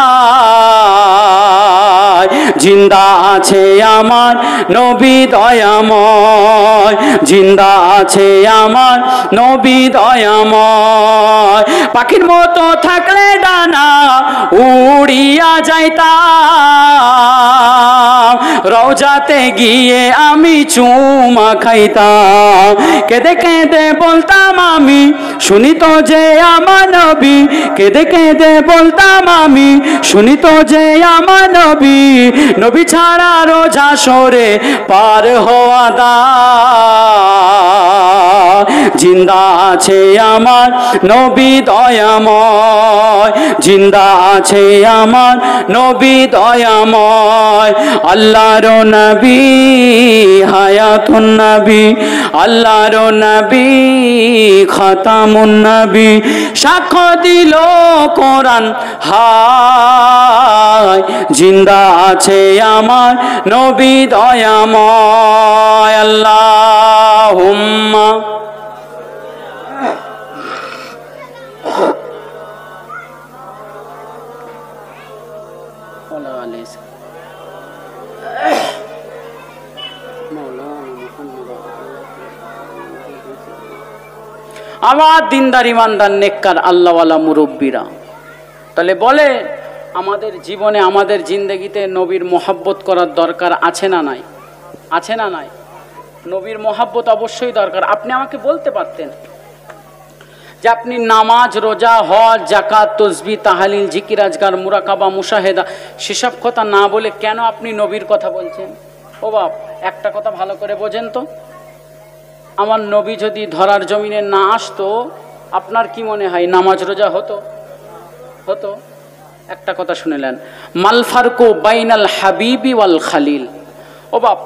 A: জিন্দা আছে আমার নবী দয়াময়, জিন্দা আছে আমার নবী দয়াময়, পাখির মতো থাকলে ডানা উড়িয়া যাইতাম, রওজাতে গিয়ে আমি চুমা খাইতাম, কেঁদে কেঁদে বলতাম আমি শুনি তো যে আমার নবী, কেঁদে কেঁদে বলতাম আমি শুনি তো যে আমার নবী, নবী ছাড়া রোজা সরে পার হওয়া দায়, জিন্দা আছে আমার নবী দয়াময়, জিন্দা আছে আমার নবী দয়াময়, আল্লাহর নবী হায়াতুন নবী, আল্লাহর নবী খাতামুন নবী, সাক্ষ্য দিল কোরআন হায়, জিন্দা আছে আমার নবী দয়াময়, আল্লাহুম্মা আমার দিনদার ইমানদার নেককার আল্লাহওয়ালা মুরব্বীরা, তাহলে বলে আমাদের জীবনে আমাদের জিন্দেগিতে নবীর মোহাব্বত করার দরকার আছে না নাই? আছে না নাই? নবীর মোহাব্বত অবশ্যই দরকার। আপনি আমাকে বলতে পারতেন যে আপনি নামাজ, রোজা, হজ, জাকাত, তসবি, তাহালিল, জিকির, আজকার, মুরাকাবা, মুশাহেদা সেসব কথা না বলে কেন আপনি নবীর কথা বলছেন? ও বাপ, একটা কথা ভালো করে বোঝেন তো, আমার নবী যদি ধরার জমিনে না আসতো আপনার কি মনে হয় নামাজ রোজা হতো? হতো? একটা কথা শুনেলেন, মাল ফারকু বাইনাল হাবিবি ওয়াল খালিল। ও বাপ,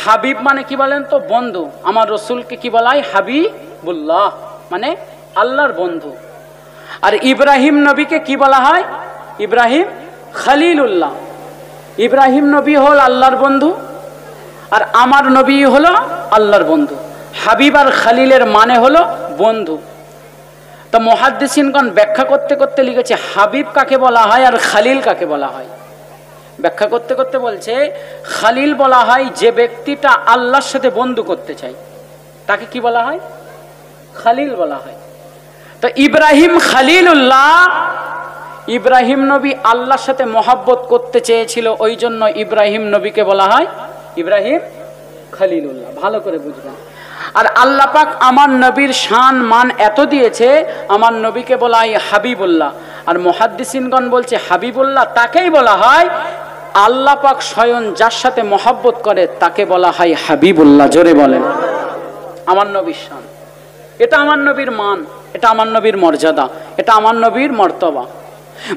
A: হাবিব মানে কি বলেন তো? বন্ধু। আমার রসুলকে কি বলা হয়? হাবিবুল্লাহ, মানে আল্লাহর বন্ধু। আর ইব্রাহিম নবীকে কি বলা হয়? ইব্রাহিম খলিলুল্লাহ। ইব্রাহিম নবী হল আল্লাহর বন্ধু, আর আমার নবী হলো আল্লাহর বন্ধু। হাবিব আর খালিলের মানে হলো বন্ধু। তো মুহাদ্দিসিনগণ ব্যাখ্যা করতে করতে লিখেছে হাবিব কাকে বলা হয় আর খালিল কাকে বলা হয়। ব্যাখ্যা করতে করতে বলছে খালিল বলা হয় যে ব্যক্তিটা আল্লাহর সাথে বন্ধু করতে চায়, তাকে কি বলা হয়? খালিল বলা হয়। তো ইব্রাহিম খলিলুল্লাহ, ইব্রাহিম নবী আল্লাহর সাথে মহব্বত করতে চেয়েছিল, ওই জন্য ইব্রাহিম নবীকে বলা হয় ইব্রাহিম খলিলুল্লাহ। ভালো করে বুঝবেন। আর আল্লাহ পাক আমার নবীর শান মান এত দিয়েছে, আমার নবীকে বলা হয় হাবিবুল্লাহ। আর মুহাদ্দিসিনগণ বলছে হাবিবুল্লাহ তাকেই বলা হয় আল্লাহ পাক স্বয়ং যার সাথে মহব্বত করে তাকে বলা হয় হাবিবুল্লাহ। জোরে বলেন। আমার নবীর শান, এটা আমার নবীর মান, এটা আমার নবীর মর্যাদা, এটা আমার নবীর মর্তবা।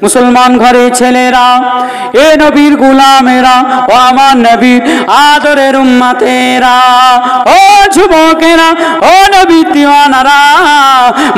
A: মুসলমান ঘরে ছেলেরা, এ নবীর গোলামেরা, ও আমার নবীর আদরের উম্মতেরা, ও যুবকেরা, ও নবীর দিওয়ানারা,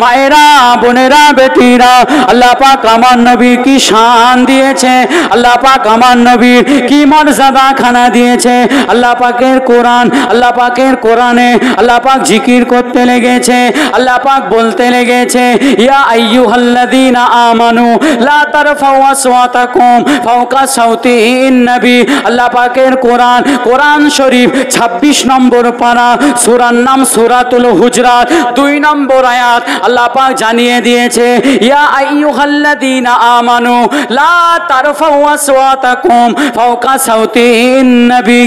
A: মায়েরা, বোনেরা, বেটিরা, আল্লাহ পাক আমার নবীর কি শান দিয়েছে, আল্লাহ পাক আমার নবীর কি মর্যাদা খানা দিয়েছে। আল্লাহ পাকের কোরআন, আল্লাহ পাকের কোরআনে আল্লাহ পাক জিকির করতে লেগেছে, আল্লাহ পাক বলতে লেগেছে, ইয়া আইয়ুহাল্লাযীনা আমানু লা তারফাউ আসওয়াতাকুম ফাওকা সাওতিন নবী। আল্লাহ পাকের কোরআন, কোরআন শরীফ 26 নম্বর পারা, সূরার নাম সূরাতুল হুজরাত, 2 নম্বর আয়াত। আল্লাহ পাক জানিয়ে দিয়েছে, ইয়া আইয়ুহাল্লাযীনা আমানু লা তারফাউ আসওয়াতাকুম ফাওকা সাওতিন নবী।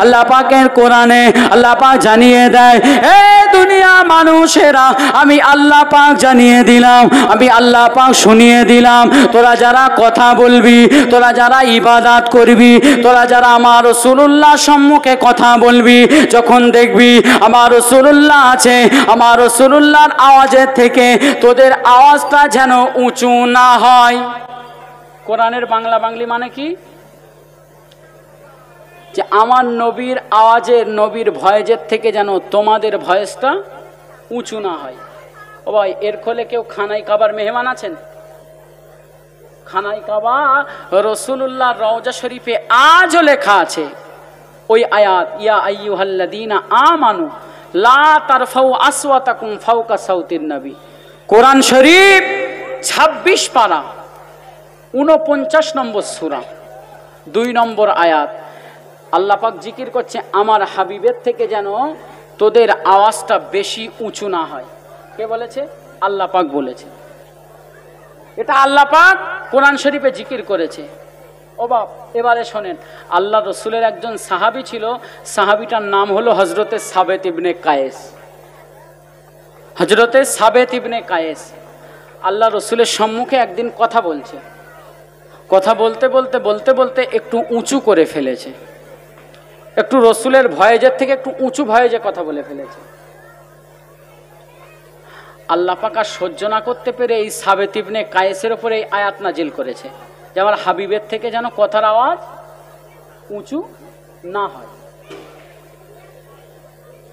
A: আল্লাহ পাকের কোরআনে আল্লাহ পাক জানিয়ে দেয়, এ দুনিয়া মানুষেরা, আমি আল্লাহ পাক জানিয়ে দিলাম, আমি আল্লাহ পাক শুনিয়ে দিলাম, তোরা যারা কথা বলবি, তোরা যারা ইবাদত করবি, তোরা যারা আমার রাসূলুল্লাহ সম্মুখে কথা বলবি, যখন দেখবি আমার রাসূলুল্লাহ আছে, আমার রাসূলুল্লাহর আওয়াজের থেকে তোদের আওয়াজটা যেন উঁচু না হয়। কোরআনের বাংলা বাংলি মানে কি? যে আমার নবীর আওয়াজের, নবীর ভয়েসের থেকে যেন তোমাদের ভয়েসটা উঁচু না হয়। ও ভাই, এর ফলে কেউ খানাই কাবার মেহমান আছেন? খানাই কাবা রাসূলুল্লাহর রওজা শরীফে আজও লেখা আছে ওই আয়াত, ইয়া আইয়ুহাল্লাযীনা আমানু লা তারফাউ আসওয়াতাকুম ফাওকা সাওতিন নবী। কোরআন শরীফ 26 পারা, 49 নম্বর সূরা, 2 নম্বর আয়াত। আল্লাহ পাক জিকির করছে, আমার হাবিবের থেকে যেন তোদের আওয়াজটা বেশি উঁচু না হয়। কে বলেছে? আল্লাহ পাক বলেছে। এটা আল্লাহ পাক কোরআন শরীফে জিকির করেছে। ও বাপ, এবারে শোনেন, আল্লাহ রসুলের একজন সাহাবী ছিল, সাহাবীটার নাম হলো হযরতে সাবেত ইবনে কায়েস। হযরতে সাবেত ইবনে কায়েস আল্লাহ রসুলের সম্মুখে একদিন কথা বলছে, কথা বলতে বলতে বলতে বলতে একটু উঁচু করে ফেলেছে, একটু রসুলের ভয়েজের থেকে একটু উঁচু ভয়েজে কথা বলে ফেলেছে। আল্লাহ পাক আর সহ্য না করতে পেরে এই সাবেত ইবনে কায়েসের উপরে এই আয়াত নাজিল করেছে, যে আমার হাবিবের থেকে যেন কথার আওয়াজ উঁচু না হয়।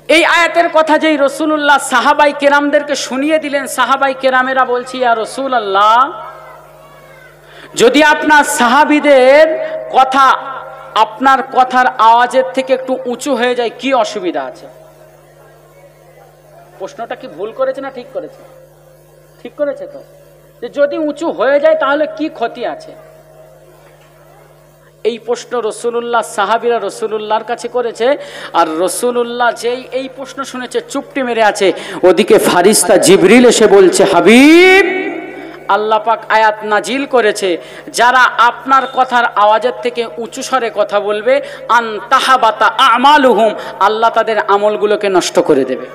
A: এই আয়াতের কথা যেই রাসূলুল্লাহ সাহাবাই কেরামদেরকে শুনিয়ে দিলেন, সাহাবাই কেরামেরা বলছি, ইয়া রাসূলুল্লাহ, যদি আপনার সাহাবীদের কথা আপনার কথার আওয়াজের থেকে একটু উঁচু হয়ে যায়, কি অসুবিধা আছে? প্রশ্নটা কি ভুল করেছে না ঠিক করেছে? ঠিক করেছে তো, যে যদি উঁচু হয়ে যায় তাহলে কি ক্ষতি আছে? এই প্রশ্ন রাসূলুল্লাহ সাহাবীরা রাসূলুল্লাহর কাছে করেছে, আর রাসূলুল্লাহ যেই এই প্রশ্ন শুনেছে চুপটি মেরে আছে, ওদিকে ফারিস্তা জিবরিল এসে বলছে, হাবিব, আল্লাহ পাক আয়াত নাজিল করেছে, যারা আপনার কথার আওয়াজের থেকে উঁচু স্বরে কথা বলবে, আন তাহাবাতা আমালুহুম, আল্লাহ তাদের আমলগুলোকে নষ্ট করে দেবে।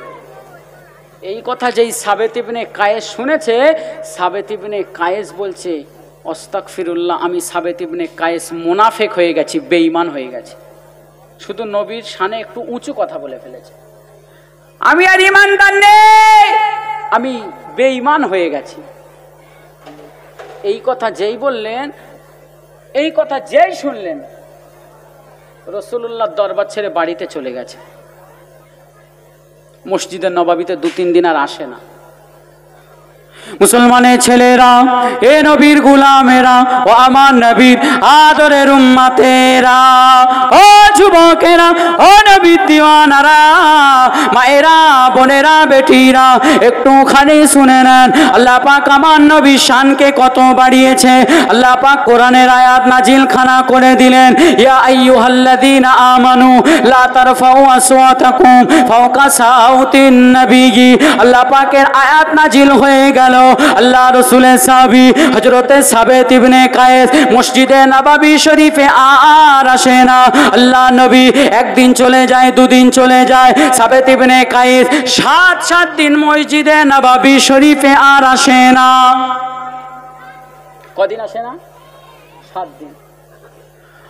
A: এই কথা যেই সাবেত ইবনে কায়েস শুনেছে, সাবেত ইবনে কায়েস বলছে, আস্তাগফিরুল্লাহ, আমি সাবেত ইবনে কায়েস মুনাফিক হয়ে গেছি, বেঈমান হয়ে গেছি, শুধু নবীর শানে একটু উঁচু কথা বলে ফেলেছে, আমি আর ঈমানদার নেই, আমি বেঈমান হয়ে গেছি। এই কথা যেই বললেন, এই কথা যেই শুনলেন, রাসূলুল্লাহ দরবার ছেড়ে বাড়িতে চলে গেছে। মসজিদের নববীতে 2-3 দিন আর আসে না। মুসলমানের ছেলেরা, এ নবীর গোলামেরা, ও আমার নবীর আদরের উম্মতেরা, ও যুবকেরা, ও নবীর দিওয়ানারা, মায়েরা, বোনেরা, বেটিরা, একটুখানি শুনে নেন, আল্লাহ পাক আমার নবীর শানকে কত বাড়িয়েছে। আল্লাহ পাক কোরআনের আয়াত নাজিল খানা করে দিলেন, ইয়া আইয়ুহাল্লাযীনা আমানু লা তারফাউ আসওয়াতাকুম ফাওকা সাওতিন নবী। আল্লাহ পাকের আয়াত নাজিল হয়ে গেল। আল্লাহ রসুলের সাহাবী হযরতে সাবেত ইবনে কায়েস মসজিদে নববী শরীফে আর আসে না। আল্লাহ নবী একদিন চলে যায়, 2 দিন চলে যায়, সাবেত ইবনে কায়েস 7 দিন মসজিদে নববী শরীফে আর আসে না। কদিন আসে না? 7 দিন।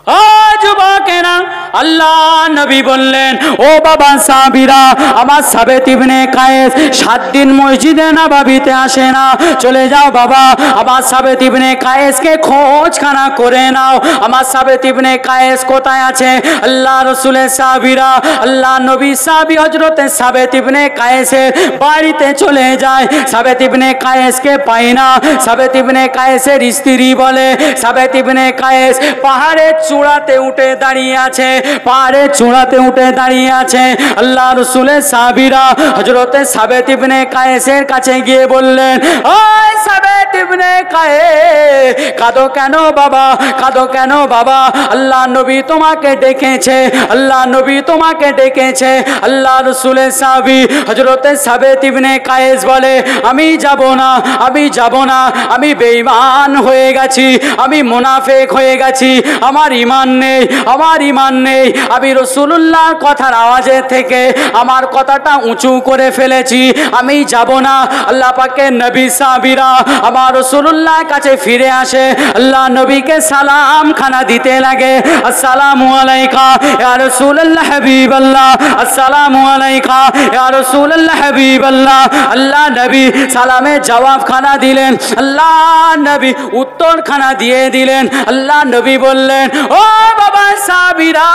A: ও যুবকেরা, আল্লাহ নবী বললেন, ও বাবা সাহাবীরা, আমার সাবেত ইবনে কায়েস 7 দিন মসজিদে নববীতে আসে না, চলে যাও বাবা, আমার সাবেত ইবনে কায়েসকে খোঁজখানা করে নাও, আমার সাবেত ইবনে কায়েস কোথায় আছে। আল্লাহ রাসূলের সাহাবীরা, আল্লাহ নবী সাহাবী হযরতে সাবেত ইবনে কায়েসের বাড়িতে চলে যায়। সাবেত ইবনে কায়েসকে পায় না। সাবেত ইবনে কায়েসের স্ত্রী বলে, সাবেত ইবনে কায়েস পাহাড়ের চূড়াতে উঠে দাঁড়িয়ে আছে, পাহাড়ের চূড়াতে উঠে দাঁড়িয়ে আছে। আল্লাহ রাসূলের সাহাবীরা হযরতে সাবেত ইবনে কায়েসের কাছে গিয়ে বললেন, ওই সাবেত ইবনে কায়েস, কাঁদো কেন বাবা, কাঁদো কেন বাবা, আল্লাহ নবী তোমাকে ডেকেছে, আল্লাহ নবী তোমাকে ডেকেছে। আল্লাহ রাসূলের সাহাবী হযরতে সাবেত ইবনে কায়েস বলে, আমি যাব না, আমি যাব না, আমি বেঈমান হয়ে গেছি, আমি মুনাফিক হয়ে গেছি, আমার ঈমান নেই, আমার ঈমান নেই, আমি রাসূলুল্লাহর কথার আওয়াজে থেকে আমার কথাটা উঁচু করে ফেলেছি, আমি যাব না। আল্লাহ পাকের নবী সাহাবীরা আমার রাসূলুল্লাহর কাছে ফিরে আসে, আল্লাহ নবীকে সালাম খানা দিতে লাগে, আসসালামু আলাইকা ইয়া রাসূলুল্লাহ হাবিবাল্লাহ, আসসালামু আলাইকা ইয়া রাসূলুল্লাহ হাবিবাল্লাহ। আল্লাহ নবী সালামে জবাব খানা দিলেন, আল্লাহ নবী উত্তর খানা দিয়ে দিলেন। আল্লাহ নবী বললেন, ও বাবা সাহাবীরা,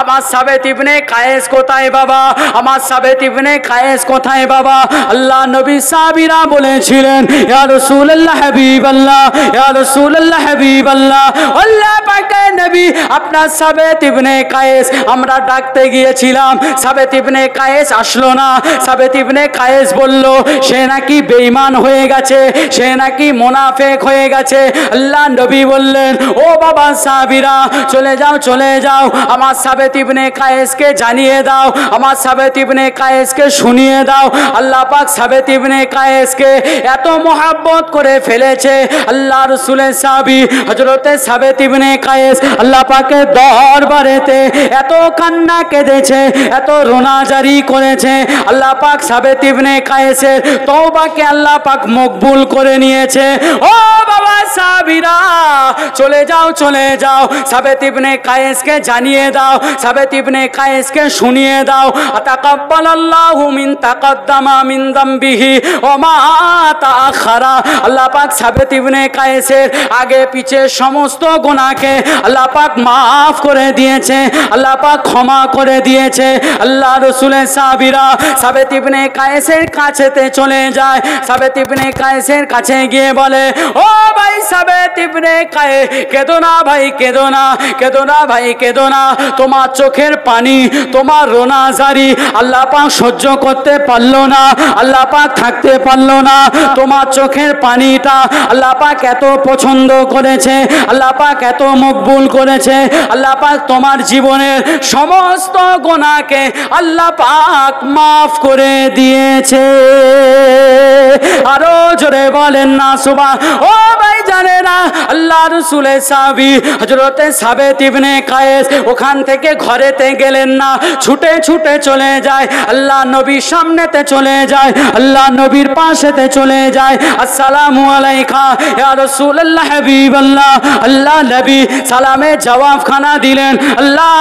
A: আমার সাবেত ইবনে কায়েস কোথায় বাবা, আমার সাবেত ইবনে কায়েস কোথায় বাবা। আল্লাহ নবী সাহাবীরা বলেছিলেন, ইয়া রাসূলুল্লাহ হাবিবাল্লাহ, ইয়া রাসূলুল্লাহ হাবিবাল্লাহ, আল্লাহ পাকের নবী আপনার সাবেত ইবনে কায়েস আমরা ডাকতে গিয়েছিলাম, সাবেত ইবনে কায়েস আসলো না। সাবেত ইবনে কায়েস বলল, সে নাকি বেঈমান হয়ে গেছে, সে নাকি মুনাফিক হয়ে গেছে। আল্লাহ নবী বললেন, ও বাবা সাহাবীরা, চলে যাও, চলে যাও, আমার সাবেত ইবনে কায়েসকে জানিয়ে দাও, আমার সাবেত ইবনে কায়েসকে শুনিয়ে দাও। আল্লাহ পাক সাবেত ইবনে কায়েসকে এত মহব্বত করে ফেলেছে। আল্লাহ রাসূলের সাহাবী হযরতে সাবেত ইবনে কায়েস আল্লাহ পাকের দরবারেতে এত কান্না কেঁদেছে, এত রোনাজারি করেছে। আল্লাহ পাক সাবেত ইবনে কায়েসের তওবাকে আল্লাহ পাক মকবুল করে নিয়েছে। ও বাবা সাহাবীরা, চলে যাও, চলে যাও, সাবেত ইবনে কায়েসকে জানিয়ে দাও, সাবেত ইবনে কায়েসকে শুনিয়ে দাও, তাকাব্বালাল্লাহু মিন তাকাদ্দামা মিন যামবিহি ওয়া মা তাআখারা। আল্লাহ পাক সাবেত ইবনে কায়েসের আগে পিছে সমস্ত গুনাহকে আল্লাহ পাক মাফ করে দিয়েছে, আল্লাহ পাক ক্ষমা করে দিয়েছে। আল্লাহ রাসূলের সাহাবীরা সাবেত ইবনে কায়েসের কাছেতে চলে যায়। সাবেত ইবনে কায়েসের কাছে গিয়ে বলে, ও ভাই সাবেত ইবনে কায়েস, কেঁদো না ভাই, কেঁদো না, কেঁদো না ভাই, কেঁদো না, তোমার চোখের পানি, তোমার রোনাজারি আল্লাহ পাক সহ্য করতে পারলো না, আল্লাহ পাক থাকতে পারলো না। তোমার চোখের পানিটা আল্লাহ পাক এত পছন্দ করেছে, আল্লাহ পাক এত মকবুল করেছে, আল্লাহ পাক তোমার জীবনের সমস্ত গুনাহকে আল্লাহ পাক মাফ করে দিয়েছে। আরো জোরে বলেন না সুবহান। ও ভাই জানে না, আল্লাহ রাসূলের সাহাবী হযরতে সাবেত ইবনে কায়েস ওখান থেকে ঘরেতে গেলেন না, ছুটে ছুটে চলে যায়, আল্লাহ নবীর সামনেতে চলে যায়, আল্লাহ নবীর পাশেতে চলে যায়, আসসালামু আলাইকা ইয়া রাসূলুল্লাহ হাবিবাল্লাহ। আল্লাহ নবী সালামে জবাব খানা দিলেন, আল্লাহ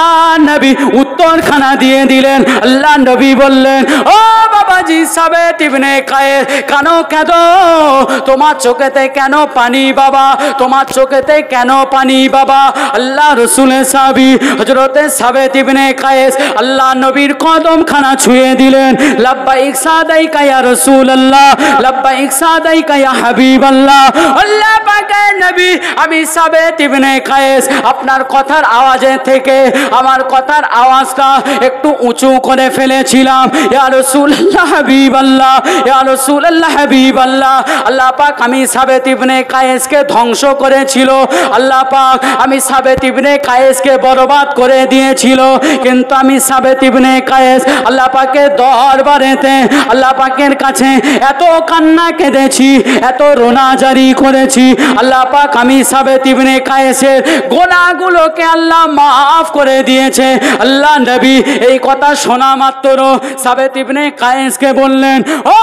A: নবী উত্তর খানা দিয়ে দিলেন। আল্লাহ নবী বললেন, ও বাবাজি সাবেত ইবনে কায়েস, কেন কেঁদো, তোমার চোখেতে কেন পানি বাবা, তোমার চোখেতে কেন পানি বাবা। আল্লাহ রাসূলের সাহাবী হযরতে সাবেত ইবনে কায়েস আল্লাহ নবীর কদম খানা ছুঁয়ে দিলেন, লাব্বাইক সাদাইকা ইয়া রাসূলুল্লাহ, লাব্বাইক সাদাইকা ইয়া হাবিবাল্লাহ। আল্লাহ পাকের নবী, আমি সাবেত ইবনে কায়েস আপনার কথার আওয়াজে থেকে আমার কথার আওয়াজটা একটু উঁচু করে ফেলেছিলাম, ইয়া রাসূলুল্লাহ হাবিবাল্লাহ, ইয়া রাসূলুল্লাহ হাবিবাল্লাহ। আল্লাহ পাক আমি সাবেত ইবনে কায়েসকে ধ্বংস করেছিল, আল্লাহ পাক আমি সাবেত ইবনে কায়েসকে বরবাদ করে দিয়েছিল, কিন্তু আমি সাবেত ইবনে কায়েস আল্লাহ পাকের দরবারেতে আল্লাহ পাকের কাছে এত কান্না কেঁদেছি, এত রোনাজারি করেছি, আল্লাহ পাক আমি সাবেত ইবনে কায়েসের গুনাহগুলোকে আল্লাহ মাফ করে দিয়েছে। আল্লাহ নবী এই কথা শোনা মাত্র সাবেত ইবনে কায়েসকে বললেন, ও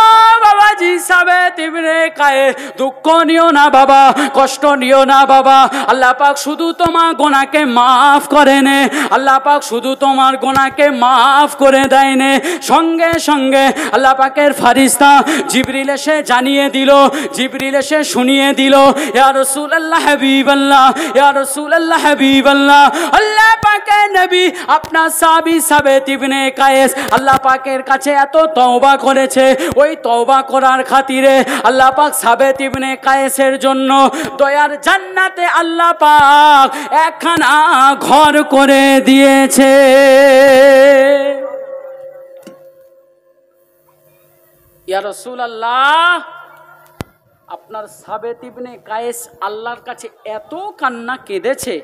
A: বাবা হাজী সাবেত ইবনে কায়েস, দুঃখ নিও না বাবা, কষ্ট নিও না বাবা, আল্লাহ পাক শুধু তোমার গুনাহকে মাফ করে নে, আল্লাহ পাক শুধু তোমার গুনাহকে মাফ করে দেয় নে। সঙ্গে সঙ্গে আল্লাহ পাকের ফারিস্তা জিবরিল এসে জানিয়ে দিল, জিবরিল এসে শুনিয়ে দিল, ইয়া রাসূলুল্লাহ হাবিবাল্লাহ, ইয়া রাসূলুল্লাহ হাবিবাল্লাহ, আল্লাহ পাকের নবী আপনার সাহাবী সাবেত ইবনে কায়েস আল্লাহ পাকের কাছে এত তওবা করেছে, ওই তওবা করার খাতিরে আল্লাহ পাক সাবেত ইবনে কায়েসের জন্য দয়ার জান্নাতে আল্লাহ পাক একখানা ঘর করে দিয়েছে। ইয়া রাসূলুল্লাহ, আপনার সাবেত ইবনে কায়েস আল্লাহর কাছে এত কান্না কেঁদেছে,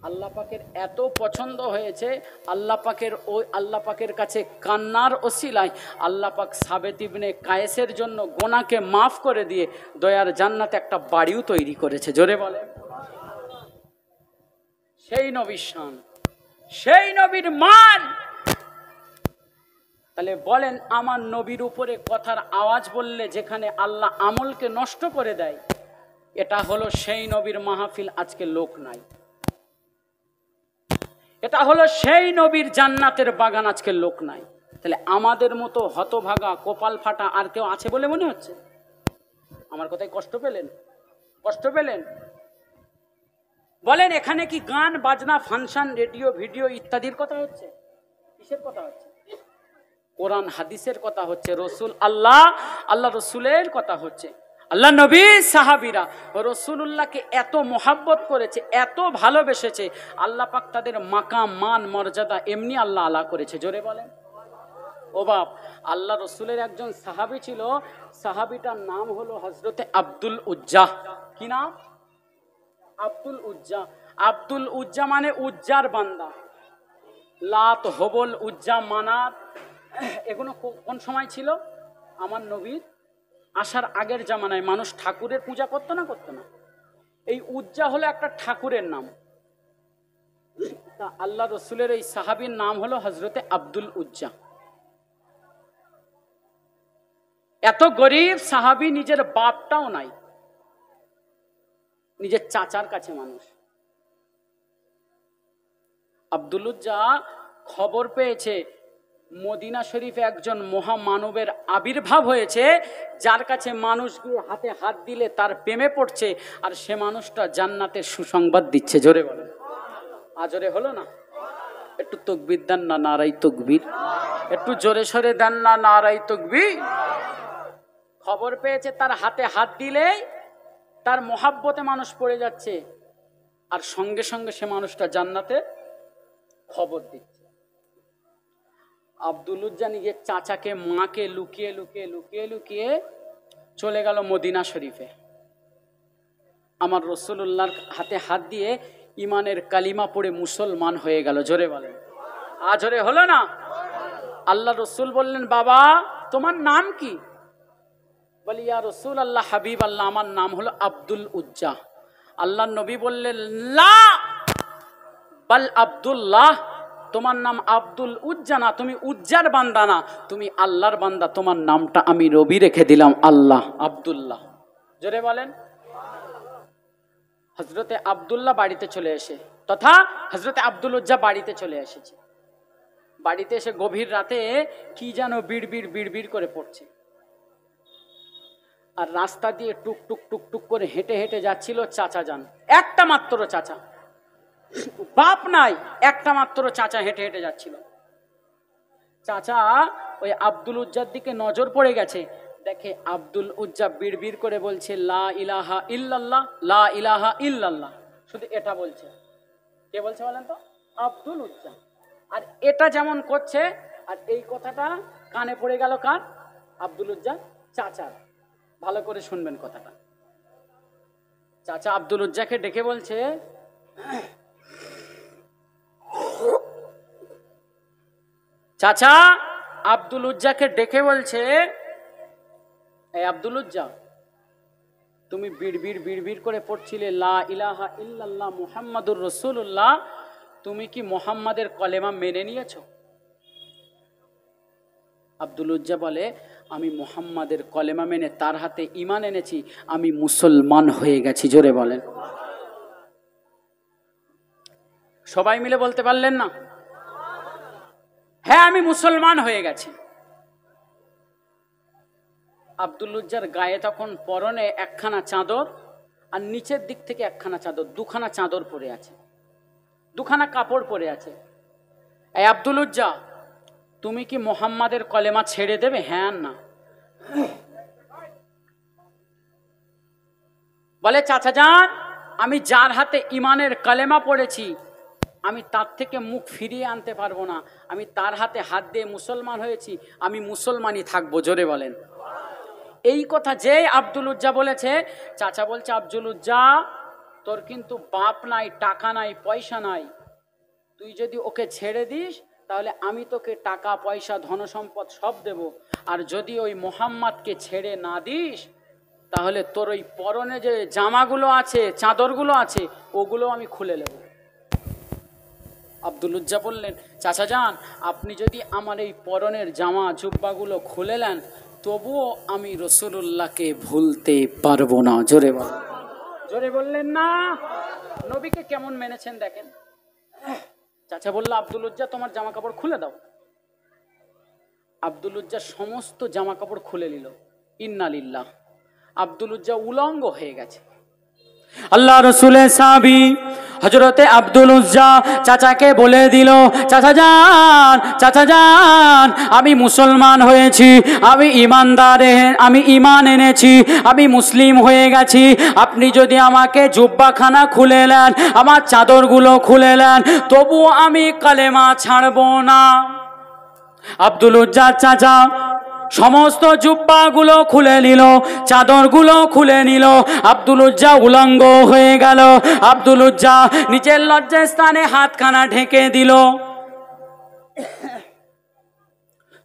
A: আল্লাহ পাকের এত পছন্দ হয়েছে, আল্লাহ পাকের কাছে কান্নার ওসিলায় আল্লাহ পাক সাবেত ইবনে কায়েসের জন্য গোনাকে মাফ করে দিয়ে দয়ার জান্নাতে একটা বাড়িও তৈরি করেছে। জোরে বলে, সেই নবীর শান, সেই নবীর মান। তাহলে বলেন, আমার নবীর উপরে কথার আওয়াজ বললে যেখানে আল্লাহ আমলকে নষ্ট করে দেয়, এটা হলো সেই নবীর মাহফিল, আজকে লোক নাই। এটা হলো সেই নবীর জান্নাতের বাগান, আজকে লোক নাই। তাহলে আমাদের মতো হতভাগা কপাল ফাটা আর কেউ আছে বলে মনে হচ্ছে? আমার কথায় কষ্ট পেলেন? কষ্ট পেলেন? বলেন, এখানে কি গান বাজনা ফাংশন রেডিও ভিডিও ইত্যাদির কথা হচ্ছে? কিসের কথা হচ্ছে? কোরআন হাদিসের কথা হচ্ছে, রসুল আল্লাহ রসুলের কথা হচ্ছে। আল্লাহ নবী সাহাবীরা রসুলুল্লাহকে এত মোহাব্বত করেছে, এত ভালোবেসেছে, আল্লাহ পাক তাদের মাকাম মান মর্যাদা এমনি আল্লাহ আলা করেছে। জোরে বলেন। ও বাপ, আল্লাহ রসুলের একজন সাহাবী ছিল, সাহাবীটার নাম হলো হযরতে আব্দুল উজ্জা। কি নাম? আব্দুল উজ্জা। আব্দুল উজ্জা মানে উজ্জার বান্দা। লাত, হবল, উজ্জা, মানাত, এগুলো কোন সময় ছিল? আমার নবীর আসার আগের জামানায় মানুষ ঠাকুরের পূজা করতো না, করতো না? এই উজ্জা হলো একটা ঠাকুরের নাম। তা আল্লাহ রসুলের এই সাহাবীর নাম হলো হযরতে আব্দুল উজ্জা। এত গরিব সাহাবী, নিজের বাপটাও নাই, নিজের চাচার কাছে মানুষ। আব্দুল উজ্জা খবর পেয়েছে মদিনা শরীফে একজন মহামানবের আবির্ভাব হয়েছে, যার কাছে মানুষ গিয়ে হাতে হাত দিলে তার প্রেমে পড়ছে, আর সে মানুষটা জান্নাতের সুসংবাদ দিচ্ছে। জোরে বলেন। আজরে হলো না? একটু তকবীর দেন না, নারাই তকবীর। একটু জোরে সরে দেন না, নারাই তকবীর। খবর পেয়েছে তার হাতে হাত দিলেই তার মহাব্বতে মানুষ পড়ে যাচ্ছে, আর সঙ্গে সঙ্গে সে মানুষটা জান্নাতে খবর দিচ্ছে। আব্দুল উজ্জা নিজের চাচাকে, মাকে লুকিয়ে লুকিয়ে লুকিয়ে লুকিয়ে চলে গেল মদিনা শরীফে। আমার রসুলুল্লাহর হাতে হাত দিয়ে ইমানের কালিমা পড়ে মুসলমান হয়ে গেল। জোরে বলেন। আজরে হলো না? আল্লাহ রসুল বললেন, বাবা তোমার নাম কি? বলি, ইয়া রসুল আল্লাহ, হাবিব আল্লাহ, আমার নাম হলো আব্দুল উজ্জা। আল্লাহ নবী বললেন, লা বাল আব্দুল্লাহ, তোমার নাম আব্দুল উজ্জা না, তুমি উজ্জার বান্দা না, তুমি আল্লাহর বান্দা, তোমার নামটা আমি নবী রেখে দিলাম, আল্লাহ, আব্দুল্লাহ। জোরে বলেন। হযরতে আব্দুল্লাহ বাড়িতে চলে এসে, তথা হযরতে আব্দুল উজ্জা বাড়িতে চলে এসেছে। বাড়িতে এসে গভীর রাতে কি যেন বিড়বিড় বিড়বিড় করে পড়ছে, আর রাস্তা দিয়ে টুক টুক টুক টুক করে হেঁটে হেঁটে যাচ্ছিল চাচা যান, একটা মাত্র চাচা, বাপ নাই, একটা মাত্র চাচা হেঁটে হেঁটে যাচ্ছিল। চাচা ওই আব্দুল উজ্জার দিকে নজর পড়ে গেছে, দেখে আব্দুল উজ্জা বিড়বিড় করে বলছে, লা ইলাহা ইল্লাল্লাহ, লা ইলাহা ইল্লাল্লাহ, শুধু এটা বলছে। কে বলছে বলেন তো? আব্দুল উজ্জা। আর এটা যেমন করছে, আর এই কথাটা কানে পড়ে গেল কার? আব্দুল উজ্জা চাচার। ভালো করে শুনবেন কথাটা। চাচা আব্দুল উজ্জাকে ডেকে বলছে, চাচা আব্দুল উজ্জাকে ডেকে বলছে, এই আব্দুল উজ্জা, তুমি বিড়বিড় বিড়বিড় করে পড়ছিলে লা ইলাহা ইল্লাল্লাহ মুহাম্মাদুর রাসূলুল্লাহ, তুমি কি মুহাম্মাদের কলেমা মেনে নিয়েছো? আব্দুল উজ্জা বলে, আমি মুহাম্মাদের কলেমা মেনে তার হাতে ঈমান এনেছি, আমি মুসলমান হয়ে গেছি। জোরে বলেন। সবাই মিলে বলতে পারলেন না? হ্যাঁ, আমি মুসলমান হয়ে গেছি। আব্দুল-উজ্জার গায়ে তখন পরনে একখানা চাদর, আর নিচের দিক থেকে একখানা চাদর, দুখানা চাদর পরে আছে, দুখানা কাপড় পরে আছে। এই আব্দুল-উজ্জা, তুমি কি মুহাম্মাদের কলেমা ছেড়ে দেবে? হ্যাঁ না? বলে, চাচা যান, আমি যার হাতে ইমানের কলেমা পড়েছি আমি তার থেকে মুখ ফিরিয়ে আনতে পারবো না। আমি তার হাতে হাত দিয়ে মুসলমান হয়েছি, আমি মুসলমানই থাকবো। জোরে বলেন। এই কথা যে আব্দুল-উজ্জা বলেছে, চাচা বলছে, আব্দুল-উজ্জা, তোর কিন্তু বাপ নাই, টাকা নাই, পয়সা নাই, তুই যদি ওকে ছেড়ে দিস তাহলে আমি তোকে টাকা পয়সা ধনসম্পদ সব দেব, আর যদি ওই মুহাম্মাদকে ছেড়ে না দিস তাহলে তোর ওই পরনে যে জামাগুলো আছে, চাদরগুলো আছে, ওগুলো আমি খুলে নেব। আব্দুল-উজ্জা বললেন, চাচা যান, আপনি যদি আমার এই পরনের জামা জুব্বাগুলো খুলে নেন তবুও আমি রাসূলুল্লাহকে ভুলতে পারবো না। জোরে বলেন। জোরে বললেন না? নবীকে কেমন মেনেছেন দেখেন। চাচা বলল, আব্দুল-উজ্জা, তোমার জামা কাপড় খুলে দাও। আব্দুল-উজ্জা সমস্ত জামা কাপড় খুলে নিল। ইন্না লিল্লাহ। আব্দুল-উজ্জা উলঙ্গ হয়ে গেছে। আল্লাহ রসুলের সাহাবী হযরতে আব্দুল-উজ্জা চাচাকে বলে দিল, চাচা যান, চাচা যান, আমি মুসলমান হয়েছি, আমি আমি ঈমান এনেছি, আমি মুসলিম হয়ে গেছি। আপনি যদি আমাকে জুব্বাখানা খুলে নেন, আমার চাদরগুলো খুলে নেন, তবু আমি কালেমা ছাড়ব না। আব্দুল-উজ্জার চাচা সমস্ত জুব্বাগুলো খুলে নিল, চাদরগুলো খুলে নিল। আব্দুল-উজ্জা উলঙ্গ হয়ে গেল। আব্দুল-উজ্জা নিচের লজ্জাস্থানে হাতখানা ঢেকে দিল,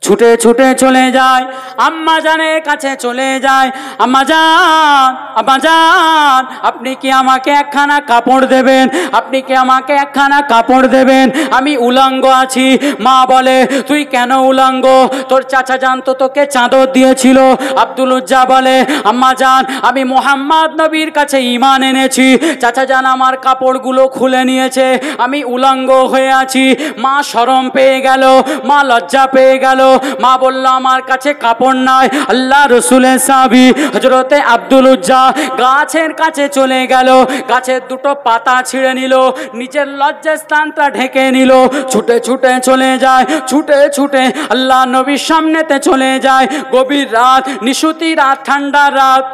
A: ছুটে ছুটে চলে যায় আম্মা জানের কাছে চলে যায়। আম্মা জান, আম্মা জান, আপনি কি আমাকে একখানা কাপড় দেবেন? আপনি কি আমাকে একখানা কাপড় দেবেন? আমি উলঙ্গ আছি। মা বলে, তুই কেন উলঙ্গ? তোর চাচা জান তো তোকে চাদর দিয়েছিল। আব্দুল-উজ্জা বলে, আম্মা জান, আমি মুহাম্মদ নবীর কাছে ঈমান এনেছি, চাচা জান আমার কাপড়গুলো খুলে নিয়েছে, আমি উলঙ্গ হয়ে আছি। মা শরম পেয়ে গেল, মা লজ্জা পেয়ে গেল। মা বলল, আমার কাছে কাপড় নাই। আল্লাহ রসুলের সাহাবী হযরতে আব্দুল-উজ্জা গাছের কাছে চলে গেল, গাছের দুটো পাতা ছিঁড়ে নিল, নিজের লজ্জাস্থানটা ঢেকে নিল, ছুটে ছুটে চলে যায়, ছুটে ছুটে আল্লাহ নবীর সামনেতে চলে যায়। গভীর রাত, নিশুতি রাত, ঠান্ডা রাত।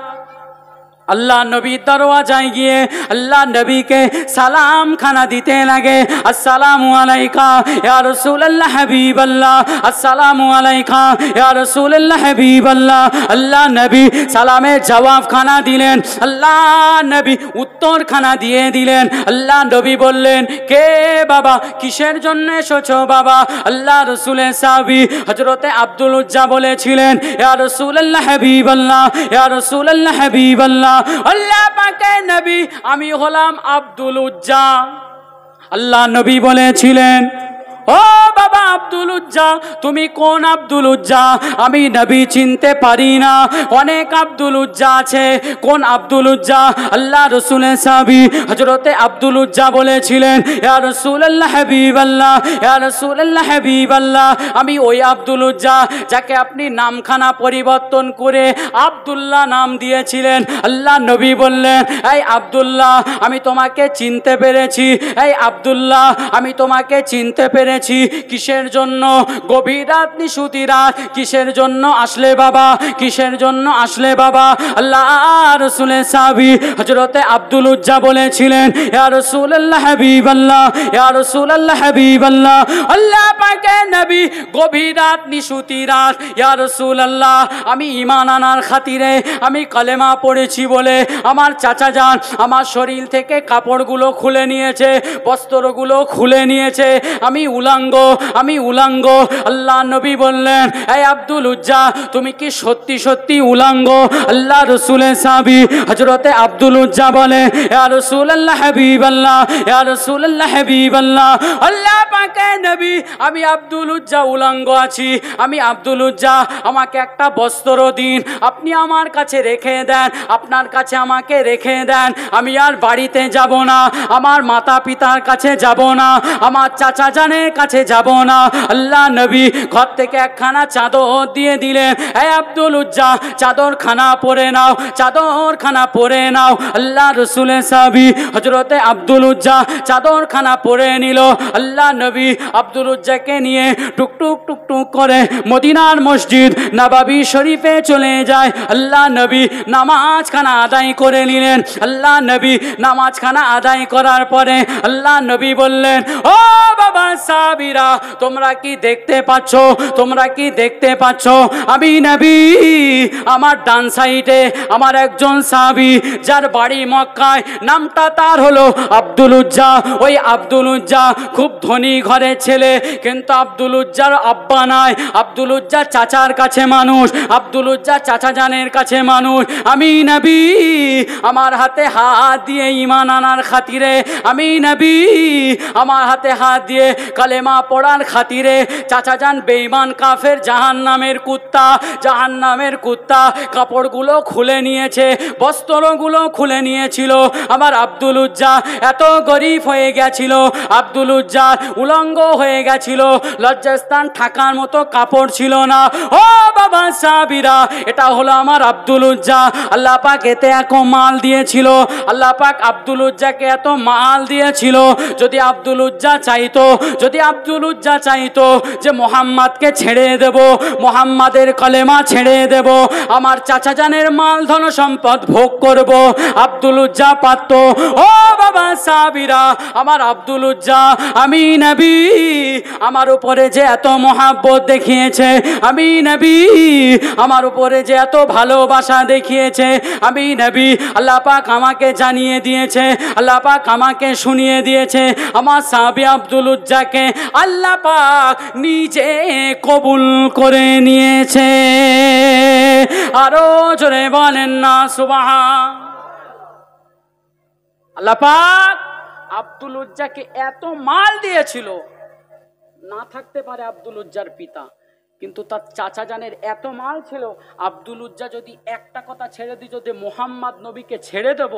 A: আল্লাহ নবীর দরওয়াজায় গিয়ে আল্লাহ নবীকে সালাম খানা দিতে লাগে। আসসালামু আলাইকা ইয়া রাসূলুল্লাহ হাবিবাল্লাহ, আসসালামু আলাইকা ইয়া রাসূলুল্লাহ হাবিবাল্লাহ। আল্লাহ নবী সালামের জবাব খানা দিলেন, আল্লাহ নবী উত্তর খানা দিয়ে দিলেন। আল্লাহ নবী বললেন, কে বাবা, কিসের জন্য এসেছো বাবা? আল্লাহ রসুলের সাহাবী হযরতে আব্দুল-উজ্জা বলেছিলেন, ইয়া রাসূলুল্লাহ হাবিবাল্লাহ, ইয়া রাসূলুল্লাহ হাবিবাল্লাহ, আল্লাহ পাকের নবী, আমি হলাম আব্দুল-উজ্জা। আল্লাহ নবী বলেছিলেন, ও বাবা আব্দুল-উজ্জা, তুমি কোন আব্দুল-উজ্জা? আমি নবী চিনতে পারি না, অনেক আব্দুল-উজ্জা আছে, কোন আব্দুল-উজ্জা? আল্লাহ রসুলের সাহাবী হযরতে আব্দুল-উজ্জা বলেছিলেন, ইয়া রাসূলুল্লাহ হাবিবাল্লাহ, ইয়া রাসূলুল্লাহ হাবিবাল্লাহ, আমি ওই আব্দুল-উজ্জা যাকে আপনি নামখানা পরিবর্তন করে আব্দুল্লাহ নাম দিয়েছিলেন। আল্লাহ নবী বললেন, এই আব্দুল্লাহ, আমি তোমাকে চিনতে পেরেছি, এই আব্দুল্লাহ, আমি তোমাকে চিনতে পেরেছি। কিসের জন্য? গভীর রাত, নিশুতি রাত, কিসের জন্য আসলে বাবা? কিসের জন্য আসলে বাবা? আল্লাহ রাসূলের সাহাবী হযরতে আব্দুল-উজ্জা বলেছিলেন, ইয়া রাসূলুল্লাহ হাবিবাল্লাহ, ইয়া রাসূলুল্লাহ হাবিবাল্লাহ, আল্লাহ পাকের নবী, গভীর রাত, নিশুতি রাত, ইয়া রাসূলুল্লাহ, আমি ঈমান আনার খাতিরে আমি কালেমা পড়েছি বলে আমার চাচা যান আমার শরীর থেকে কাপড়গুলো খুলে নিয়েছে, বস্ত্রগুলো খুলে নিয়েছে, আমি উলাঙ্গ, আমি উলাঙ্গ। আল্লাহ নবী বললেন, এই আব্দুল উজ্জা তুমি কি সত্যি সত্যি উলাঙ্গ? আল্লাহ রসুলের সাহাবী হযরতে আব্দুল উজ্জা বলে, ইয়া রাসূলুল্লাহ হাবিবাল্লাহ, ইয়া রাসূলুল্লাহ হাবিবাল্লাহ, আল্লাহ পাকের নবী আমি আব্দুল উজ্জা উলাঙ্গ আছি, আমি আব্দুল উজ্জা, আমাকে একটা বস্ত্র দিন, আপনি আমার কাছে রেখে দেন, আপনার কাছে আমাকে রেখে দেন। আমি আর বাড়িতে যাব না, আমার মাতা পিতার কাছে যাব না, আমার চাচা জানের কাছে যাব না। আল্লাহ নবী ঘর থেকে একখানা চাদর দিয়ে দিলেন, এই আব্দুল উজ্জা চাদর খানা পরে নাও, চাদর খানা পরে নাও। আল্লাহ রসুলের সাহাবী হযরতে আব্দুল উজ্জা চাদর খানা পরে নিল। আল্লাহ নবী আব্দুল উজ্জাকে নিয়ে টুকটুক টুকটুক করে মদিনার মসজিদ নববী শরীফে চলে যায়। আল্লাহ নবী নামাজ খানা আদায় করে নিলেন। আল্লাহ নবী নামাজ খানা আদায় করার পরে আল্লাহ নবী বললেন, ও বাবা সাহাবীরা তোমরা কি দেখতে পাচ্ছ, তোমরা কি দেখতে পাচ্ছ? আমি নবী, আমার ডান সাইডে আমার একজন সাহাবী যার বাড়ি মক্কায়, নামটা তার হলো আব্দুল উজ্জা। ওই আব্দুল উজ্জা খুব ধনী ঘরের ছেলে, কিন্তু আব্দুল উজ্জার আব্বা নাই, আব্দুল উজ্জা চাচার কাছে মানুষ, আব্দুল উজ্জা চাচা জানের কাছে মানুষ। আমি নবী আমার হাতে হাত দিয়ে ঈমান আনার খাতিরে, আমি নবী আমার হাতে হাত দিয়ে কালেমা পড়ার খাতিরে চাচা জান বেঈমান কাফের জাহান্নামের কুত্তা, জাহান্নামের কুত্তা কাপড়গুলো খুলে নিয়েছে, বস্ত্রগুলো খুলে নিয়েছিল। আমার আব্দুল উজ্জা এত গরিব হয়ে গেছিল, আব্দুল উজ্জা উলঙ্গ হয়ে গেছিল, লজ্জাস্থান ঢাকার মতো কাপড় ছিল না। ও বাবা সাহাবীরা, এটা হলো আমার আব্দুল উজ্জা। আল্লাহ পাক এতে এত মাল দিয়েছিল, আল্লাহ পাক আব্দুল উজ্জাকে এত মাল দিয়েছিল। যদি আব্দুল উজ্জা চাইতো, যদি আব্দুল উজ্জা চাইতো যে মোহাম্মদকে ছেড়ে দেব, মোহাম্মদের কলেমা ছেড়ে দেব, আমার চাচা জানের মাল ধন সম্পদ ভোগ করব, আব্দুল উজ্জা পারত। ও বাবা সাহাবীরা, আমার আব্দুল উজ্জা, আমি নবী আমার উপরে যে এত মহাব্বত দেখিয়েছে, আমি নবী আমার উপরে যে এত ভালোবাসা দেখিয়েছে, আমি নবী আল্লাহ পাক আমাকে জানিয়ে দিয়েছে, আল্লাহ পাক আমাকে শুনিয়ে দিয়েছে, আমার সাহাবী আব্দুল উজ্জাকে আল্লাহ পাক নিজে কবুল করে নিয়েছে। আরো জোরে বলেন না সুবহান। আল্লাহ পাক আব্দুল উজ্জাকে এত মাল দিয়েছিল, না থাকতে পারে আব্দুল উজ্জার পিতা, কিন্তু তার চাচা জানের এত মাল ছিল। আব্দুল উজ্জা যদি একটা কথা ছেড়ে দিত যে মোহাম্মদ নবীকে ছেড়ে দেব,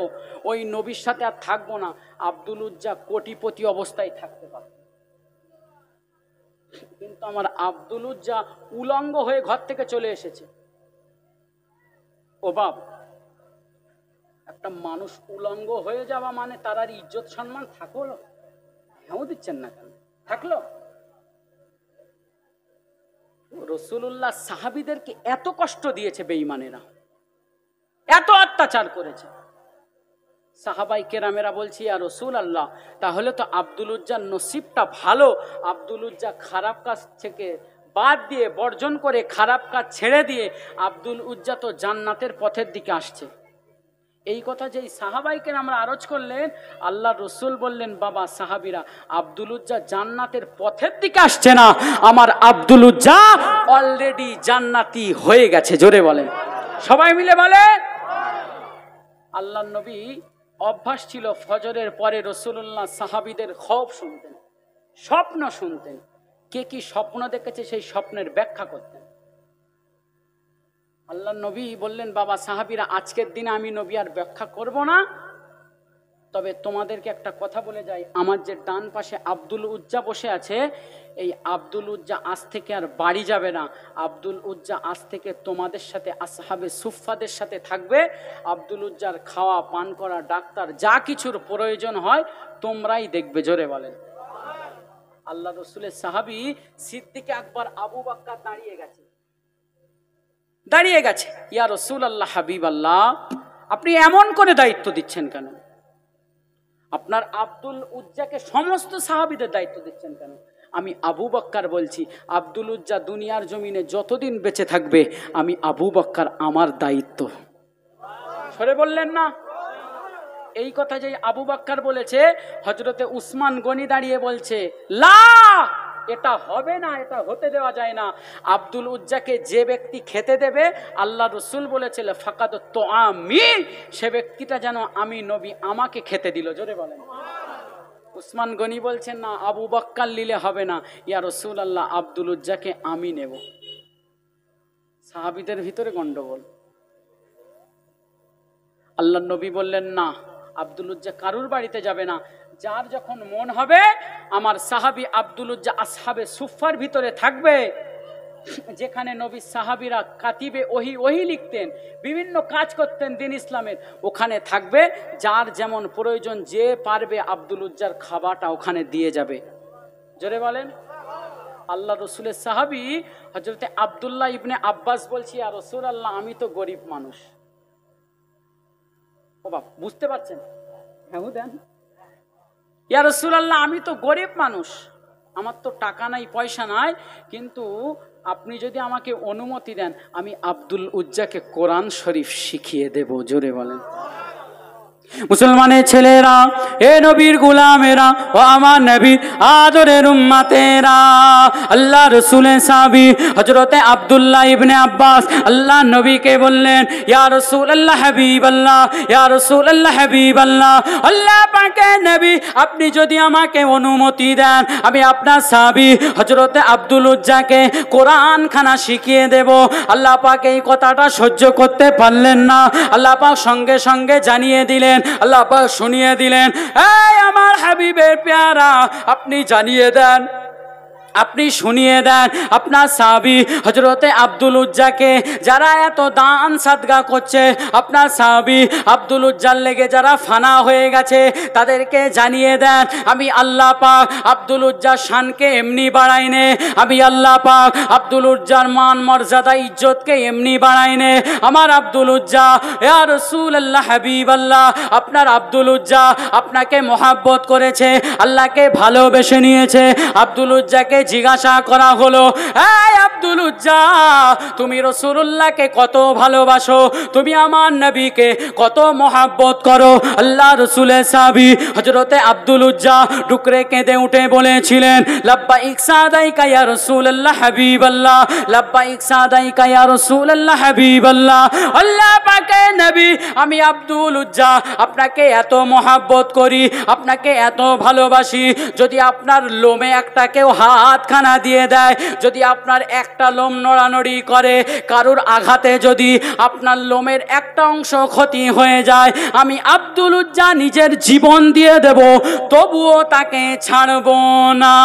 A: ওই নবীর সাথে আর থাকবো না, আব্দুল উজ্জা কোটিপতি অবস্থায় থাকতে পারত। কিন্তু আমার আব্দুল উজ্জা উলঙ্গ হয়ে ঘর থেকে চলে এসেছে। ও বাপ, একটা মানুষ উলঙ্গ হয়ে যাওয়া মানে তার আর ইজ্জত সম্মান থাকলো? হ্যাঁ দিচ্ছেন না কেন? থাকলো? রাসূলুল্লাহ সাহাবীদেরকে এত কষ্ট দিয়েছে বেঈমানেরা, এত অত্যাচার করেছে। সাহাবাই কেরামেরা বলছি, ইয়া রাসূলুল্লাহ, তাহলে তো আব্দুল উজ্জার নসিবটা ভালো, আব্দুল উজ্জা খারাপ কাজ থেকে বাদ দিয়ে, বর্জন করে, খারাপ কাজ ছেড়ে দিয়ে আব্দুল উজ্জা তো জান্নাতের পথের দিকে আসছে। এই কথা যেই সাহাবাইকে আমরা আরজ করলেন, আল্লাহ রসুল বললেন, বাবা সাহাবীরা, আব্দুল উজ্জা জান্নাতের পথের দিকে আসছে না, আমার আব্দুল উজ্জা অলরেডি জান্নাতি হয়ে গেছে। জোরে বলেন, সবাই মিলে বলে। আল্লাহ নবী অভ্যাস ছিল ফজরের পরে রাসূলুল্লাহ সাহাবীদের খৌফ শুনতেন, স্বপ্ন শুনতেন, কে কি স্বপ্ন দেখেছে সেই স্বপ্নের ব্যাখ্যা করতেন। আল্লাহ নবী বললেন, বাবা সাহাবীরা, আজকের দিনে আমি নবী আর ব্যাখ্যা করব না, তবে তোমাদেরকে একটা কথা বলে যাই, আমার যে ডান পাশে আব্দুল উজ্জা বসে আছে, এই আব্দুল উজ্জা আজ থেকে আর বাড়ি যাবে না, আব্দুল উজ্জা আজ থেকে তোমাদের সাথে আসহাবে সুফফাদের সাথে থাকবে। আব্দুল উজ্জার খাওয়া, পান করা, ডাক্তার যা কিছুর প্রয়োজন হয় তোমরাই দেখবে। জোরে বলেন। আল্লাহ রসুলের সাহাবী সিদ্দিক আকবর আবু বকর দাঁড়িয়ে গেছে, ইয়া রাসূলুল্লাহ, হাবিব আল্লাহ, আপনি এমন করে দায়িত্ব দিচ্ছেন কেন? আপনার আব্দুল উজ্জাকে সমস্ত সাহাবীদের দায়িত্ব দিচ্ছেন কেন? আমি আবু বকর বলছি, আব্দুল উজ্জা দুনিয়ার জমিনে যতদিন বেঁচে থাকবে, আমি আবু বকর আমার দায়িত্ব। সরে বললেন না? এই কথা যে আবু বকর বলেছে, হযরতে উসমান গনি দাঁড়িয়ে বলছে, লা এটা হবে না, এটা হতে দেওয়া যায় না। আব্দুল উজ্জাকে যে ব্যক্তি খেতে দেবে, আল্লাহ রসুল বলেছিল ফাকাদ তো আমি, সে ব্যক্তিটা যেন আমি নবী আমাকে খেতে দিল। জোরে বলেন। উসমান গনি বলছেন না, আবু বক্কর নিলে হবে না, ইয়া রসুল আল্লাহ আব্দুল উজ্জাকে আমি নেব। সাহাবীদের ভিতরে গন্ডগোল। আল্লাহ নবী বললেন না, আব্দুল উজ্জা কারুর বাড়িতে যাবে না, যার যখন মন হবে আমার সাহাবী আব্দুল উজ্জা আসহাবে সুফার ভিতরে থাকবে, যেখানে নবী সাহাবীরা কাতিবে ওহি লিখতেন, বিভিন্ন কাজ করতেন দিন ইসলামের, ওখানে থাকবে। যার যেমন প্রয়োজন, যে পারবে আব্দুল উজ্জার খাবারটা ওখানে দিয়ে যাবে। জোরে বলেন। আল্লাহ রসুলের সাহাবী হযরতে আব্দুল্লাহ ইবনে আব্বাস বলছি, আর রসুল আল্লাহ আমি তো গরিব মানুষ। ও বাপ, বুঝতে পারছেন? হ্যাঁ দেন। ইয়া রাসূলুল্লাহ আমি তো গরিব মানুষ, আমার তো টাকা নাই পয়সা নাই, কিন্তু আপনি যদি আমাকে অনুমতি দেন আমি আব্দুল উজ্জাকে কোরআন শরীফ শিখিয়ে দেব। জোরে বলেন। মুসলমানের ছেলেরা, এ নবীর গোলামেরা, ও আমার নবী আদরের উম্মতেরা, আল্লাহ রসুলের সাহাবী হযরতে আব্দুল্লাহ ইবনে আব্বাস আল্লাহ নবীকে বললেন, ইয়া রাসূলুল্লাহ হাবিবাল্লাহ, ইয়া রাসূলুল্লাহ হাবিবাল্লাহ, আল্লাহ পাকের নবী আপনি যদি আমাকে অনুমতি দেন আমি আপনার সাহাবী হযরতে আব্দুল উজ্জাকে কোরআন খানা শিখিয়ে দেব। আল্লাহ পাক এই কথাটা সহ্য করতে পারলেন না, আল্লাহ পাক সঙ্গে সঙ্গে জানিয়ে দিলেন, আল্লাহ পাক শুনিয়ে দিলেন, এই আমার হাবিবের পেয়ারা আপনি জানিয়ে দেন, আপনি শুনিয়ে দেন আপনার সাহাবী হযরতে আব্দুল উজ্জাকে, যারা এত দান সাদগা করছে, আপনার সাহাবী আব্দুল উজ্জার লেগে যারা ফানা হয়ে গেছে, তাদেরকে জানিয়ে দেন আমি আল্লাহ পাক আব্দুল উজ্জার শানকে এমনি বাড়াই নে, আমি আল্লাহ পাক আব্দুল উজ্জার মান মর্যাদা ইজ্জতকে এমনি বাড়াই নে। আমার আব্দুল উজ্জা, ইয়া রাসূলুল্লাহ হাবিবাল্লাহ, আপনার আব্দুল উজ্জা আপনাকে মহাব্বত করেছে, আল্লাহকে ভালোবেসে নিয়েছে। আব্দুল উজ্জাকে জিজ্ঞাসা করা হলো, এই আব্দুল উজ্জা তুমি রাসূলুল্লাহকে কত ভালোবাসো, তুমি আমার নবীকে কত মহাব্বত করো? আল্লাহ রাসূলের সাহাবী হযরতে আব্দুল উজ্জা ডুকরে কেঁদে উঠে বলেছিলেন, লাব্বাইক সাদাইকা ইয়া রাসূলুল্লাহ হাবিবাল্লাহ, লাব্বাইক সাদাইকা ইয়া রাসূলুল্লাহ হাবিবাল্লাহ। আল্লাহ পাকের নবী আমি আব্দুল উজ্জা আপনাকে এত মহাব্বত করি, আপনাকে এত ভালোবাসি, যদি আপনার লোমে একটা কেউ হাত খানা দিয়ে দেয়, যদি আপনার একটা লোম নড়ানড়ি করে, কারুর আঘাতে যদি আপনার লোমের একটা অংশ ক্ষতি হয়ে যায়, আমি আব্দুল উজ্জা নিজের জীবন দিয়ে দেব, তবুও তাকে ছাড়ব না।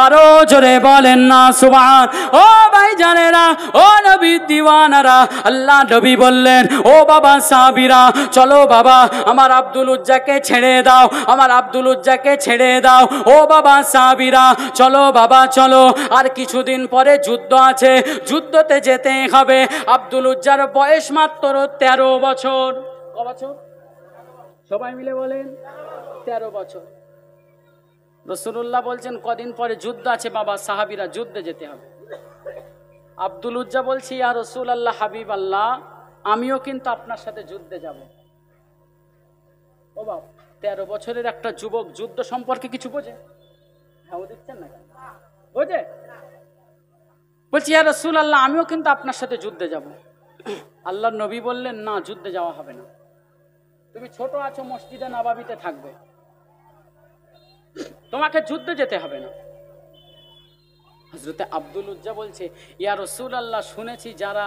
A: আরো জোরে বলেন না সুবহান। ও ভাইজানেরা, ও নবীর দিওয়ানারা, আল্লাহ নবী বললেন, ও বাবা সাহাবীরা চলো বাবা আমার আব্দুল উজ্জাকে ছেড়ে দাও, আমার আব্দুল উজ্জাকে ছেড়ে দাও। ও বাবা সাহাবীরা চলো বাবা চলো, আর কিছুদিন পরে যুদ্ধ আছে, যুদ্ধতে যেতে হবে। আব্দুল উজ্জার বয়স মাত্র 13 বছর। ক বছর? সবাই মিলে বলেন 13 বছর। রাসূলুল্লাহ বলছেন কদিন পরে যুদ্ধ আছে বাবা, সাহাবীরা যুদ্ধে যেতে হবে। আব্দুল উজ্জা বলছি, ইয়া রাসূলুল্লাহ হাবিব আল্লাহ আমিও কিন্তু আপনার সাথে যুদ্ধে যাব। ও বাবা, 13 বছরের একটা যুবক যুদ্ধ সম্পর্কে কিছু বোঝে? হ্যাঁ দিচ্ছেন না, বোঝে? বলছি ইয়া রাসূলুল্লাহ আমিও কিন্তু আপনার সাথে যুদ্ধে যাব। আল্লাহর নবী বললেন, না যুদ্ধে যাওয়া হবে না, তুমি ছোট আছো, মসজিদে নববীতে থাকবে, তোমাকে যুদ্ধে যেতে হবে না। হযরতে আব্দুল উজ্জা বলছে, ইয়া রাসূলুল্লাহ শুনেছি যারা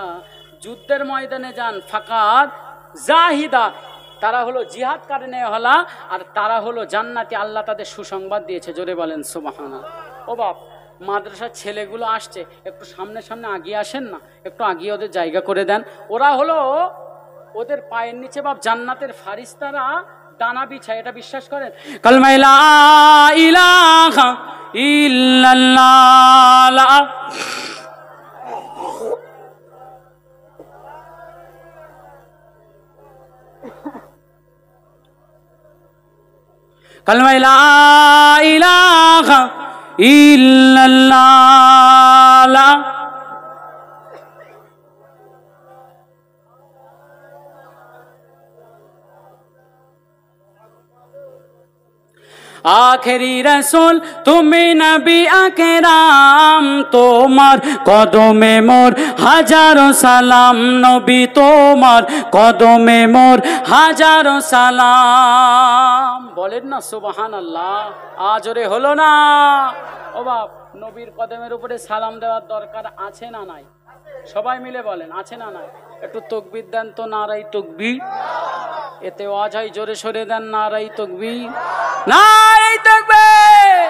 A: যুদ্ধের ময়দানে যান ফাকাত জাহিদা, তারা হলো জিহাদ কারণে হলা, আর তারা হলো জান্নাতি, আল্লাহ তাদের সুসংবাদ দিয়েছে। জোরে বলেন সুবহানাল্লাহ। ও বাপ, মাদ্রাসার ছেলেগুলো আসছে, একটু সামনে সামনে আগিয়ে আসেন না, একটু আগিয়ে ওদের জায়গা করে দেন। ওরা হলো ওদের পায়ের নিচে বাপ জান্নাতের ফারিস্তারা দানা বিছায়, এটা বিশ্বাস করেন? কালমা লা ইলাহা ইল্লাল্লাহ, কালমা লা ইলাহা ইল্লাল্লাহ। আখেরি রাসূল তুমি নবী আকরাম, তোমার কদমে মোর হাজারো সালাম, নবী তোমার কদমে মোর হাজারো সালাম। বলেন না সুবহানাল্লাহ। আজরে হলো না? ও বাপ, নবীর কদমের উপরে সালাম দেওয়ার দরকার আছে না নাই? সবাই মিলে বলেন, আছে না নাই? একটু তকবীর দেন তো, নারাই তকবীর। এতে আওয়াজ হয়, জোরে সরে দেন, নারাই তকবীর, নারাই তকবীর।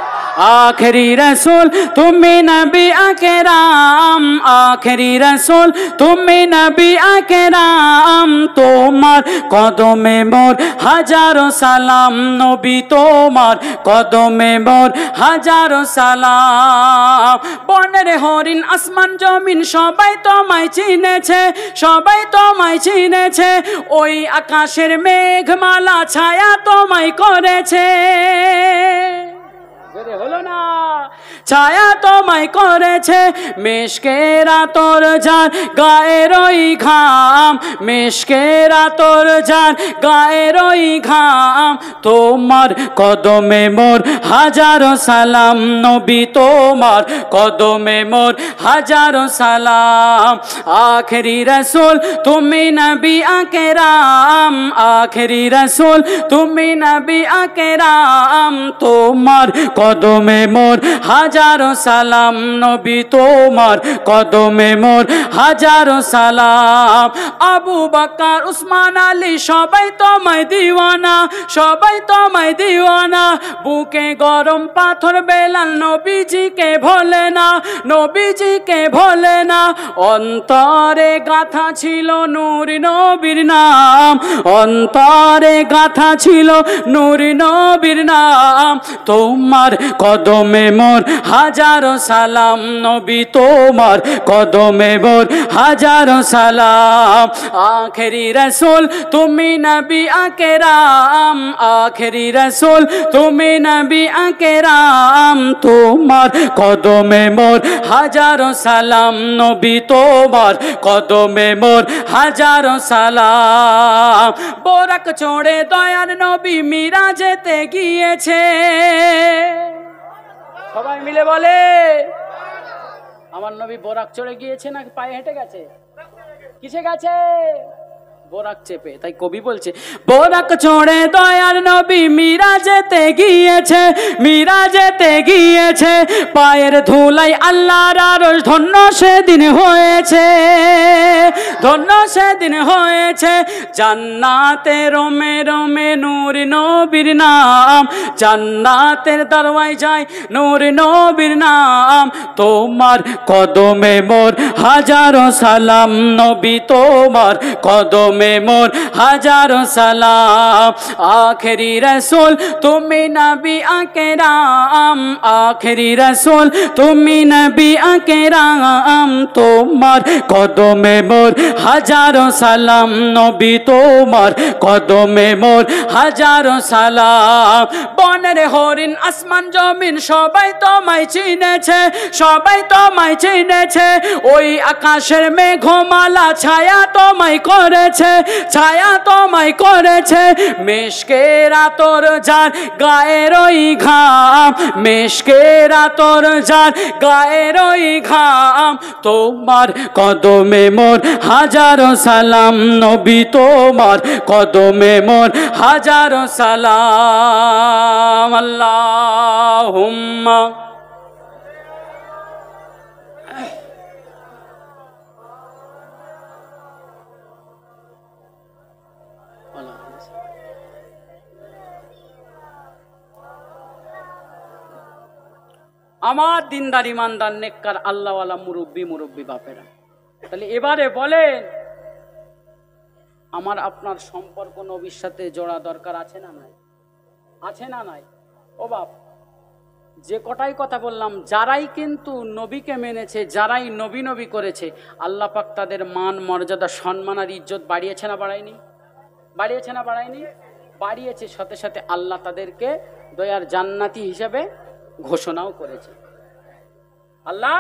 A: আখেরি রাসূল তুমি নবী আকরাম, আখেরি রাসূল তুমি নবী আকরাম, তোমার কদমে মোর হাজারো সালাম, নবী তোমার কদমে মোর হাজারো সালাম। বনের হরিণ আসমান জমিন সবাই তোমায় চিনেছে, সবাই তোমায় চিনেছে, ওই আকাশের মেঘমালা ছায়া তোমায় করেছে। হলো না? ছায়া তোমায় করেছে, মেশকেরা তোর যার গায়ের ওই ঘাম, মেশকেরা তোর যার গায়ের ওই ঘাম, তোমার কদমে মোর হাজারো সালাম, নবী তোমার কদমে মোর হাজারো সালাম। আখেরি রাসূল তুমি নবী আকরাম, আখেরি রাসূল তুমি নবী আকরাম, তোমার কদমে মোর হাজারো সালাম, নবী তোমার কদমে মোর হাজারো সালাম। আবু বকর উসমান আলী সবাই তোমায় দিওয়ানা, সবাই তোমায় দিওয়ানা, বুকে গরম পাথর বেলাল নবীজিকে ভোলে না, নবীজিকে ভোলে না, অন্তরে গাথা ছিল নূর নবীর নাম, অন্তরে গাথা ছিল নূর নবীর নাম, তোমার কদমে মোর হাজারো সালাম, নবী তোমার কদমে মোর হাজারো সালাম। আখেরি রাসূল তুমি নবী আকরাম, আখেরি রাসূল তুমি নবী আকরাম, তোমার কদমে মোর হাজারো সালাম, নবী তোমার কদমে মোর হাজারো সালাম। বোরাক চড়ে দয়ার নবী মিরাজেতে গিয়েছে, সবাই মিলে বলে, আমার নবী বোরাক চড়ে গিয়েছে না পায়ে হেঁটে গেছে? কিসে গেছে? বোরাক চেপে। তাই কবি বলছে, বোরাক চড়ে দয়ার নবী মিরাজেতে গিয়েছে, মিরাজেতে গিয়েছে, পায়ের ধুলাই আল্লাহর আরশ ধন্য সেদিন হয়েছে, ধন্য সেদিন হয়েছে। জান্নাতে রোমে রোমে নূর নবীর নাম, জান্নাতের দরওয়ায় যায় নূর নবীর নাম, তোমার কদমে মোর হাজারো সালাম, নবী তোমার কদমে মোর হাজারো সালাম। আখেরি রাসূল তুমি নবী আকরাম, আখেরি রাসূল তুমি নবী আকরাম, তোমার কদমে মোর হাজারো সালাম, নবী তোমার কদমে মোর হাজারো সালাম। বনের হরিণ আসমান জমিন সবাই তোমায় চিনেছে, সবাই তোমায় চিনেছে, ওই আকাশের মেঘমালা ছায়া তোমায় করেছে, ছায়া তোমায় করেছে, মেশকেরা তোর যার গায়ের ওই ঘাম, মেশকেরা তোর যার গায়ের ওই ঘাম, তোমার কদমে মোর হাজারো সালাম, নবী তোমার কদমে মোর হাজারো সালাম। আল্লাহুম্মা আমার দিনদার ইমানদার নেককার আল্লাহওয়ালা মুরব্বী মুরব্বী বাপেরা, তাহলে এবারে বলেন আমার আপনার সম্পর্ক নবীর সাথে জোড়া দরকার আছে না নাই? আছে না নাই? ও বাপ, যে কটাই কথা বললাম, যারাই কিন্তু নবীকে মেনেছে, যারাই নবী নবী করেছে, আল্লাহ পাক তাদের মান মর্যাদা সম্মান আর ইজ্জত বাড়িয়েছে না বাড়ায়নি? বাড়িয়েছে না বাড়ায়নি? বাড়িয়েছে। সাথে সাথে আল্লাহ তাদেরকে দয়ার জান্নাতি হিসেবে ঘোষণাও করেছে, আল্লাহ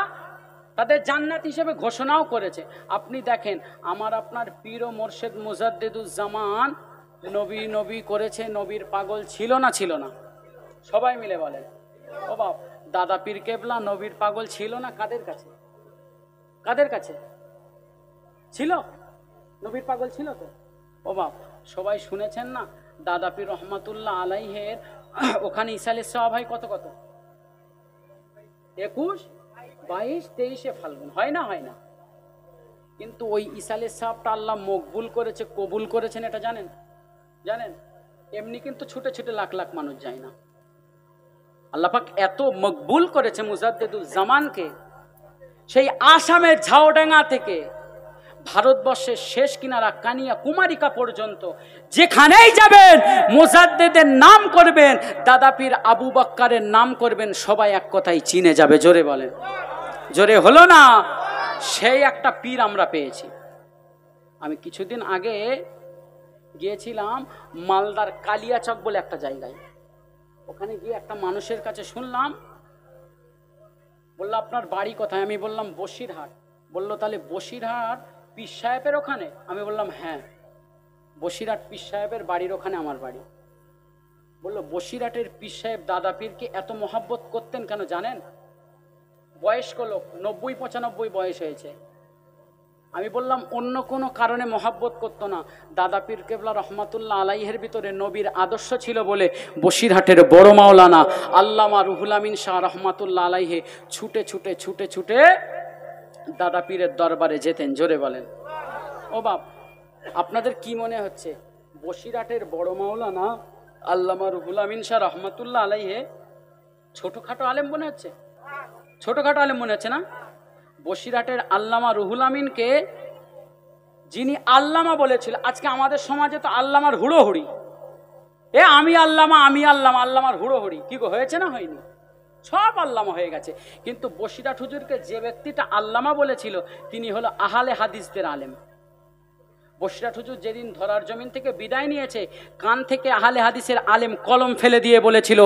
A: তাদের জান্নাত হিসেবে ঘোষণাও করেছে। আপনি দেখেন, আমার আপনার পীর ও মোর্শেদ মুজাদ্দিদুজ্জামান নবী নবী করেছে, নবীর পাগল ছিল না ছিল না? সবাই মিলে বলেন। ও বাপ, দাদা পীর কেবলা নবীর পাগল ছিল না? কাদের কাছে, কাদের কাছে ছিল? নবীর পাগল ছিল তো। ও বাপ, সবাই শুনেছেন না দাদা পীর রহমাতুল্লাহ আলাইহের ওখানে ইসালের সওয়াব হয় কত কত? 21, 22, 23 ফাল্গুন, হয় না? হয় না? কিন্তু ওই ইসালের সওয়াবটা আল্লাহ মকবুল করেছে, কবুল করেছেন, এটা জানেন? জানেন? এমনি কিন্তু ছুটে ছুটে লাখ লাখ মানুষ যায় না। আল্লাহ পাক এত মকবুল করেছে মুজাদ্দেদুল জামানকে, সেই আসামের ঝাউডাঙ্গা থেকে ভারতবর্ষের শেষ কিনারা কানিয়া কুমারিকা পর্যন্ত যেখানেই যাবেন মুজাদ্দেদের নাম করবেন, দাদা পীর আবু বক্করের নাম করবেন, সবাই এক কথাই চিনে যাবে। জোরে বলেন, জোরে হলো না? সেই একটা পীর আমরা পেয়েছি। আমি কিছুদিন আগে গিয়েছিলাম মালদার কালিয়াচক বলে একটা জায়গায়। ওখানে গিয়ে একটা মানুষের কাছে শুনলাম, বললো আপনার বাড়ি কোথায়? আমি বললাম বসিরহাট। বললো তাহলে বসিরহাট পীর সাহেবের ওখানে? আমি বললাম হ্যাঁ, বসিরহাট পীর সাহেবের বাড়ির ওখানে আমার বাড়ি। বললো বসিরহাটের পীর সাহেব দাদা পীরকে এত মহাব্বত করতেন কেন জানেন? বয়স্ক লোক, 90-95 বয়স হয়েছে। আমি বললাম অন্য কোনো কারণে মহাব্বত করতো না, দাদা পীর কেবলা রহমাতুল্লাহ আলাইহের ভিতরে নবীর আদর্শ ছিল বলে বসিরহাটের বড় মাওলানা আল্লামা রুহুল আমিন শাহ রহমাতুল্লাহ আলাইহে ছুটে ছুটে ছুটে ছুটে দাদা পীরের দরবারে যেতেন। জোরে বলেন। ও বাপ, আপনাদের কি মনে হচ্ছে বসিরহাটের বড় মাওলানা আল্লামা রুহুল আমিন শাহ রহমাতুল্লাহ আলাইহে ছোটখাটো আলেম মনে হচ্ছে? ছোটখাটো আলেম মনে হচ্ছে না? বসিরহাটের আল্লামা রুহুল আমিনকে যিনি আল্লামা বলেছিল, আজকে আমাদের সমাজে তো আল্লামার হুড়োহুড়ি, আমি আল্লামা, আমি আল্লামা, আল্লামার হুড়োহুড়ি। কি গো, হয়েছে না হয়নি? সব আল্লামা হয়ে গেছে। কিন্তু বসিরহাট হুজুরকে যে ব্যক্তিটা আল্লামা বলেছিল তিনি হলো আহলে হাদিসদের আলেম। বসিরহাট হুজুর যেদিন ধরার জমিন থেকে বিদায় নিয়েছে, কান থেকে আহলে হাদিসের আলেম কলম ফেলে দিয়ে বলেছিল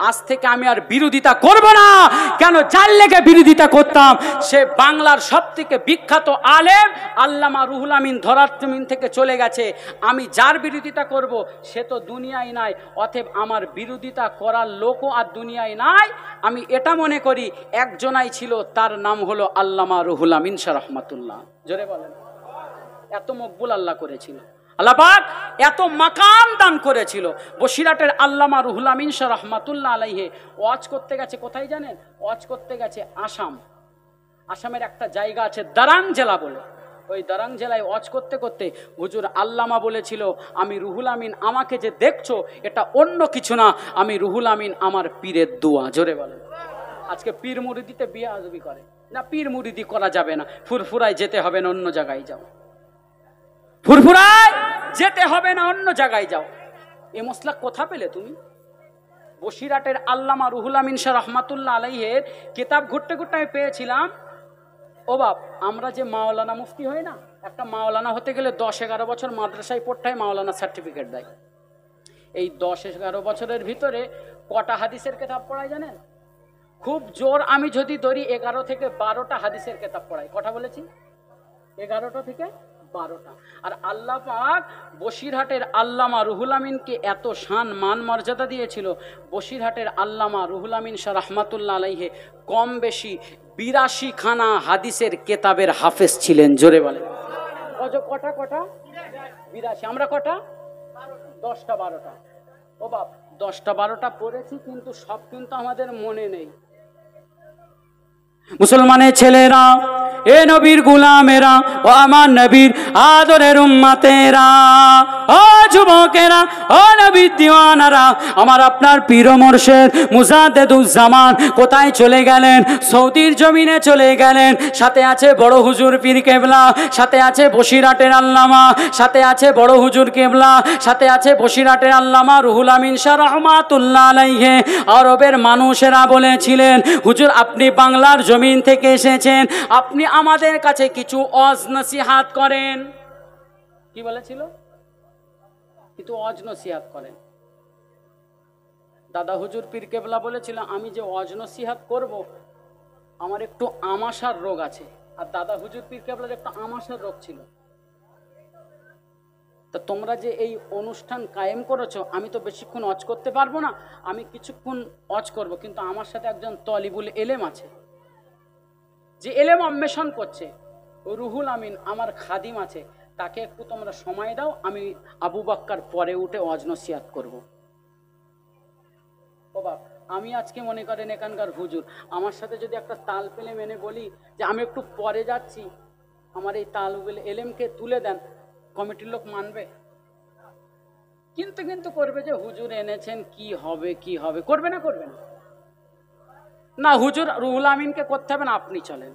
A: আজ থেকে আমি আর বিরোধিতা করব না। কেন? যার লেগে বিরোধিতা করতাম সে বাংলার সব থেকে বিখ্যাত আলেম আল্লামা রুহুল আমিন ধরার জমিন থেকে চলে গেছে। আমি যার বিরোধিতা করব সে তো দুনিয়ায় নাই, অতএব আমার বিরোধিতা করার লোকও আর দুনিয়ায় নাই। আমি এটা মনে করি একজনাই ছিল, তার নাম হলো আল্লামা রুহুল আমিন শাহ রহমাতুল্লাহ। জোরে বলেন। এত মকবুল আল্লাহ করেছিল, আল্লাহ পাক এত মাকাম দান করেছিল। বসিরহাটের আল্লামা রুহুল আমিন শাহ রহমাতুল্লাহ আলাইহে ওয়াজ করতে গেছে কোথায় জানেন? ওয়াজ করতে গেছে আসাম। আসামের একটা জায়গা আছে দারাং জেলা বলে, ওই দারাং জেলায় ওয়াজ করতে করতে হুজুর আল্লামা বলেছিল আমি রুহুল আমিন, আমাকে যে দেখছো এটা অন্য কিছু না, আমি রুহুল আমিন আমার পীরের দোয়া। জোরে বলেন। আজকে পীর মুরিদিতে বিয়ে আজবি করে না, পীর মুরিদি করা যাবে না, ফুরফুরায় যেতে হবে না, অন্য জায়গায় যাও। ফুরফুরায় যেতে হবে না, অন্য জায়গায় যাও। এ মশলা কোথা পেলে তুমি? বসিরহাটের আল্লামা রুহুল আমিন শাহ রহমাতুল্লাহ আলাইহের কিতাব ঘুরতে ঘুরতে আমি পেয়েছিলাম। ও বাপ, আমরা যে মাওলানা মুফতি হয় না, একটা মাওলানা হতে গেলে 10-11 বছর মাদ্রাসায় পড়তে হয়, মাওলানা সার্টিফিকেট দেয়। এই 10-11 বছরের ভিতরে কটা হাদিসের কিতাব পড়ায় জানেন? খুব জোর আমি যদি ধরি 11 থেকে 12টা হাদিসের কিতাব পড়াই। কটা বলেছি? 11টা থেকে 12টা। আর আল্লাহ পাক বসিরহাটের আল্লামা রুহুল আমিনকে এত শান মান মর্যাদা দিয়েছিল, বসিরহাটের আল্লামা রুহুল আমিন শাহ রহমাতুল্লাহ আলাইহে কম বেশি 82 খানা হাদিসের কেতাবের হাফেজ ছিলেন। জোরে বলেন। কটা? 82। আমরা কটা? 10টা 12টা। ও বাপ, 10টা 12টা পড়েছি, কিন্তু সব কিন্তু আমাদের মনে নেই। মুসলমানের ছেলেরা, এ নবীর গুলামেরা, ও আমার নবীর আদরের উম্মতেরা, ও যুবকেরা, ও নবীর দিওয়ানারা, আমার আপনার পীর মুর্শিদ মুজাদ্দেদুল জামান কোথায় চলে গেলেন? সৌদির জমিনে চলে গেলেন। সাথে আছে বড় হুজুর পীর কেবলা, সাথে আছে বসিরহাটের আল্লামা, সাথে আছে বড় হুজুর কেবলা, সাথে আছে বসিরহাটের আল্লামা রুহুল আমিন শাহ রহমাতুল্লাহ আলাইহি। আরবের মানুষেরা বলেছিলেন হুজুর আপনি বাংলার জমিন থেকে এসেছেন, আপনি আমাদের কাছে কিছু ওয়াজ নসিহাত করেন। কি বলেছিল? কিন্তু ওয়াজ নসিহাত করেন। দাদা হুজুর পীর কেবলা বলেছিল আমি যে ওয়াজ নসিহাত করব আমার একটু আমাশার রোগ আছে। আর দাদা হুজুর পীর কেবলার একটা আমাশার রোগ ছিল। তা তোমরা যে এই অনুষ্ঠান কায়েম করেছো, আমি তো বেশিক্ষণ অজ করতে পারবো না, আমি কিছুক্ষণ অজ করব, কিন্তু আমার সাথে একজন তলিবুল এলেম আছে, যে এলেম অন্বেষণ করছে, রুহুল আমিন আমার খাদিম আছে, তাকে একটু তোমরা সময় দাও, আমি আবু বক্কর পরে উঠে ওয়াজ নসিহত করব। ও বাপ, আমি আজকে মনে করেন এখানকার হুজুর, আমার সাথে যদি একটা তাল পেলে মেনে বলি যে আমি একটু পরে যাচ্ছি, আমার এই তাল এলেমকে তুলে দেন, কমিটির লোক মানবে? কিন্তু করবে যে হুজুর এনেছেন, কি হবে কি হবে, করবে না? করবে না? না, হুজুর রুহুল আমিনকে করতে হবে না, আপনি চলেন।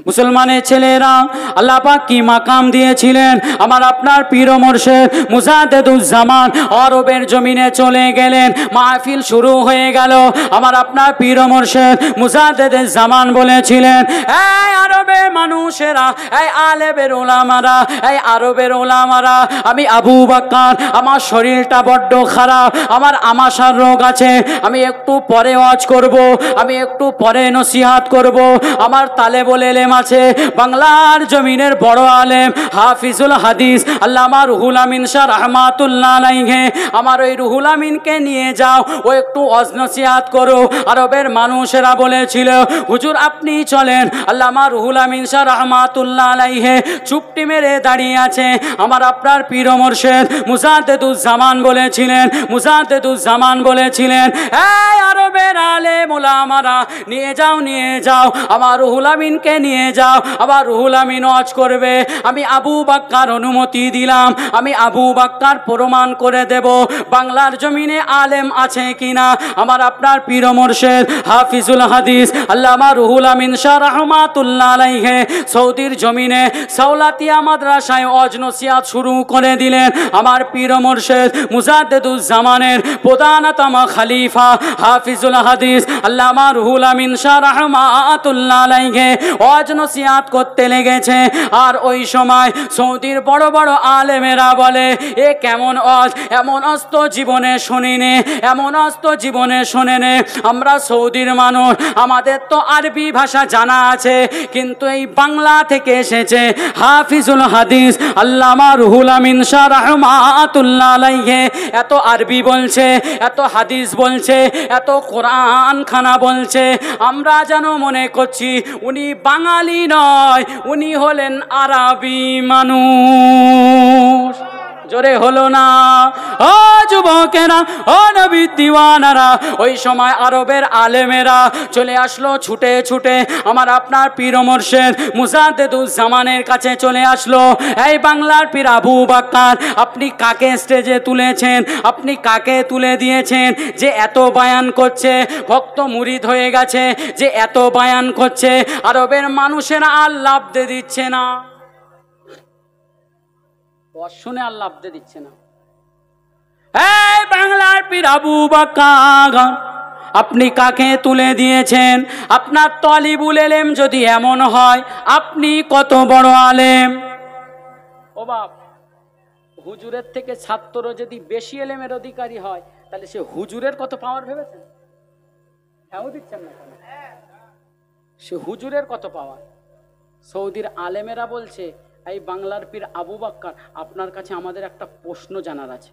A: মুসলমানের ছেলেরা, আল্লাহ পাক কি মাকাম দিয়েছিলেন, আমার আপনার পীর ও মুর্শিদ মুজাদ্দেদুজ্জামান আরবের জমিনে চলে গেলেন, মাহফিল শুরু হয়ে গেল। আমার আপনার পীর ও মুর্শিদ মুজাদ্দেদুজ্জামান বলেছিলেন, এই আরবের মানুষেরা, এই আলেমের ওলামারা, এই আরবের ওলামারা, আমি আবু বকর, আমার শরীরটা বড্ড খারাপ, আমার আমাশার রোগ আছে, আমি একটু পরে ওয়াজ করব, আমি একটু পরে নসিহত করব। আমার তালে বলে আছে বাংলার জমিনের বড় আলেম হাফিজুল হাদিস আল্লামা রুহুল আমিন শাহ রাহমাতুল্লাহ আলাইহি, আমার ওই রুহুল আমিনকে নিয়ে যাও, ও একটু ওয়াজ নসিহত করো। আরবের মানুষেরা বলেছিল, হুজুর আপনি চলেন। আল্লামা রুহুল আমিন শাহ রাহমাতুল্লাহ আলাইহি চুপটি মেরে দাঁড়িয়ে আছে। আমার আপনার পীর ও মুর্শিদ মুজাদ্দেদুজ্জামান বলেছিলেন, এই আরবের আলেম ওলামারা, নিয়ে যাও আমার রুহুল আমিনকে নিয়ে যাও, আবার রুহুল আমিন ওয়াজ করবে। আমি আবু বকর অনুমতি দিলাম, আমি আবু বকর প্রমাণ করে দেব বাংলার জমিনে আলেম আছে কিনা। আমার আপনার পীর ও মুর্শিদ হাফিজুল হাদিস আল্লামা রুহুল আমিন শাহ রাহমাতুল্লাহ আলাইহি সৌদির জমিনে সাওলাতিয়া মাদ্রাসায় ওয়াজ নসিহত শুরু করে দিলেন। আমার পীর ও মুর্শিদ মুজাদ্দেদুজ্জামানের প্রধানতম খলিফা হাফিজুল হাদিস আল্লামা রুহুল আমিন শাহ রাহমাতুল্লাহ আলাইহি ওয়াজ নসিহত করতে লেগেছে। আর ওই সময় সৌদির বড় বড় আলেমেরা বলে, এ কেমন ওয়াজ, এমন অস্ত জীবনে শুনিনি, এমন অস্ত জীবনে শোনেনি। আমরা সৌদির মানুষ, আমাদের তো আরবি ভাষা জানা আছে, কিন্তু এই বাংলা থেকে এসেছে হাফিজুল হাদিস আল্লামা রুহুল আমিন শাহ রাহমাতুল্লাহ আলাইহি, এত আরবি বলছে, এত হাদিস বলছে, এত কোরআন খানা বলছে, আমরা যেন মনে করছি উনি বাঙালি নয়, উনি হলেন আরবি মানুষ। জোরে হলো না? ও যুবকেরা, ও নবীর দিওয়ানারা, ওই সময় আরবের আলেমেরা চলে আসলো ছুটে ছুটে, আমার আপনার পীর ও মুর্শিদ মুজাদ্দেদুজ্জামানের কাছে চলে আসলো। এই বাংলার পীর আবু বকর, আপনি কাকে স্টেজে তুলেছেন, আপনি কাকে তুলে দিয়েছেন যে এত বায়ান করছে, ভক্ত মুরিদ হয়ে গেছে, যে এত বায়ান করছে, আরবের মানুষেরা আর লাভতে দিচ্ছে না, শুনে আর লাভতে দিচ্ছে না। এই বাংলার পীর আবু বকর, আপনি কাকে তুলে দিয়েছেন? আপনার তলিবুল এলেম যদি এমন হয়, আপনি কত বড় আলেম। ও বাপ, হুজুরের থেকে ছাত্র যদি বেশি এলেমের অধিকারী হয়, তাহলে সে হুজুরের কত পাওয়ার ভেবেছেন? হ্যাঁ দিচ্ছেন না কেন? সে হুজুরের কত পাওয়ার। সৌদির আলেমেরা বলছে, এই বাংলার পীর আবু বকর, আপনার কাছে আমাদের একটা প্রশ্ন জানার আছে।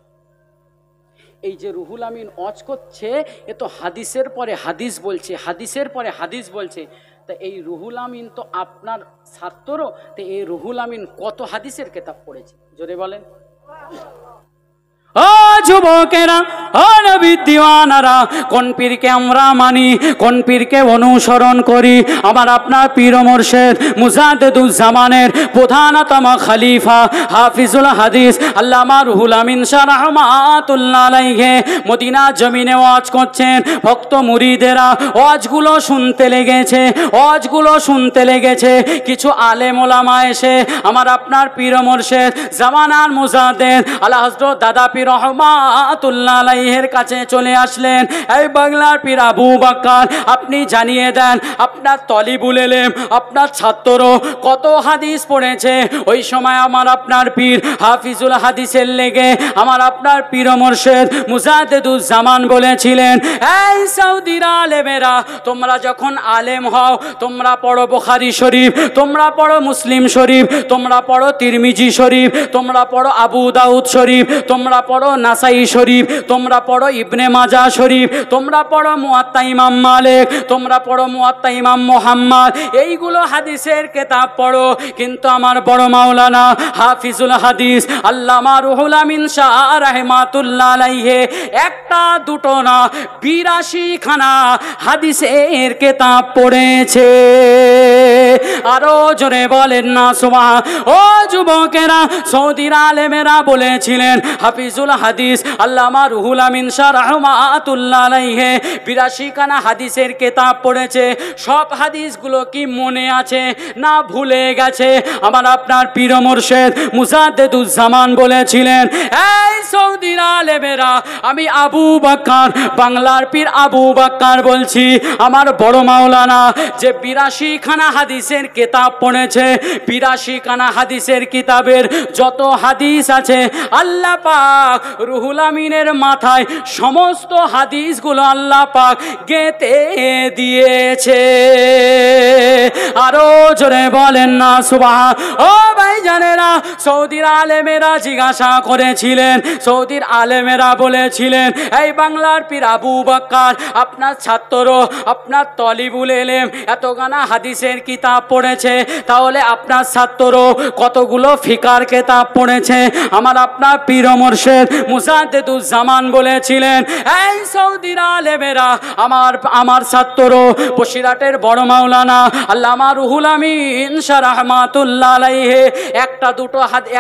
A: এই যে রুহুল আমিন ওয়াজ করছে, এ তো হাদিসের পরে হাদিস বলছে, হাদিসের পরে হাদিস বলছে, তা এই রুহুল আমিন তো আপনার ছাত্র, তো এই রুহুল আমিন কত হাদিসের কিতাব পড়েছে? জোরে বলেন। ও যুবকেরা, ও নবীর দিওয়ানারা, কোন পীরকে আমরা মানি, কোন পীরকে অনুসরণ করি? আমার আপনার পীর ও মুর্শিদ মুজাদ্দেদুজ্জামানের প্রধানতম খলিফা হাফিজুল হাদিস আল্লামা রুহুল আমিন শাহ রাহমাতুল্লাহ আলাইহি মদিনা জমিনে ওয়াজ করছেন। ভক্ত মুরিদেরা ওয়াজগুলো শুনতে লেগেছে। কিছু আলেম ওলামা এসে আমার আপনার পীর ও মুর্শিদ জামানার মুজাদ্দেদ আলা হযরত দাদা পীর রহমাতুল্লাহ আলাইহির কাছে চলে আসলেন। এই বাংলার পীর আবু বকর, আপনি জানিয়ে দেন আপনার তলিবুল ইলম, আপনার ছাত্র কত হাদিস পড়েছে। ওই সময় আমার আপনার পীর হাফিজুল হাদিসের লেগে আমার আপনার পীর মুর্শিদ মুজাদ্দিদুজ্জামান বলেছিলেন, এই সৌদির আলেমেরা, তোমরা যখন আলেম হও তোমরা পড়ো বুখারী শরীফ, তোমরা পড়ো মুসলিম শরীফ, তোমরা পড়ো তিরমিজি শরীফ, তোমরা পড়ো আবু দাউদ শরীফ, তোমরা পড়ো নাসাই শরীফ, তোমরা পড়ো ইবনে মাজাহ শরীফ, তোমরা পড়ো মুয়াত্তা ইমাম মালিক, তোমরা পড়ো মুয়াত্তা ইমাম মুহাম্মদ, এইগুলো হাদিসের কিতাব পড়ো। কিন্তু আমার বড় মাওলানা হাফিজুল হাদিস আল্লামা রুহুল আমিন শাহ রাহমাতুল্লাহ আলাইহি একটা দুটো না 82 খানা হাদিসের কিতাব পড়েছে। আরো জোরে বলেন না সুবহান। ও যুবকেরা, সৌদির আলেমেরা বলেছিলেন হাফিজুল হাদিস আল্লামা রুহুল আমিন শাহ রাহমাতুল্লাহ আলাইহি 82 খানা হাদিসের কিতাব পড়েছে। সব হাদিসগুলো কি মনে আছে না ভুলে গেছে? আমার আপনার পীর মুর্শিদ মুজাদ্দিদুজ্জামান বলেছিলেন, এই সৌদির আলেমেরা, আমি আবু বকর, বাংলার পীর আবু বকর বলছি, আমার বড় মাওলানা যে 82 খানা হাদিসের কিতাব পড়েছে, 82 খানা হাদিসের কিতাবের যত হাদিস আছে আল্লাহ পাক রুহুল আমিনের মাথায় সমস্ত হাদিসগুলো আল্লাহ পাক গেঁথে দিয়েছে। আরো জোরে বলেন না সুবহান। ও ভাইজানেরা, সৌদির আলেমেরা জিজ্ঞাসা করেছিলেন, সৌদির আলেমেরা বলেছিলেন, এই বাংলার পীর আবু বকর, আপনার ছাত্র, আপনার তলিবুল ইলম এতগানা হাদিসের কিতাব পড়েছে, তাহলে আপনার ছাত্র কতগুলো ফিকার কিতাব পড়েছে? আমার আপনার পীর মুর্শিদ মুজাদ্দিদুজ্জামান বলেছিলেন, এই সৌদির আলেমেরা, আমার ছাত্র বসিরহাটের বড় মাওলানা আল্লামা রুহুল আমিন শাহ রাহমাতুল্লাহ আলাইহি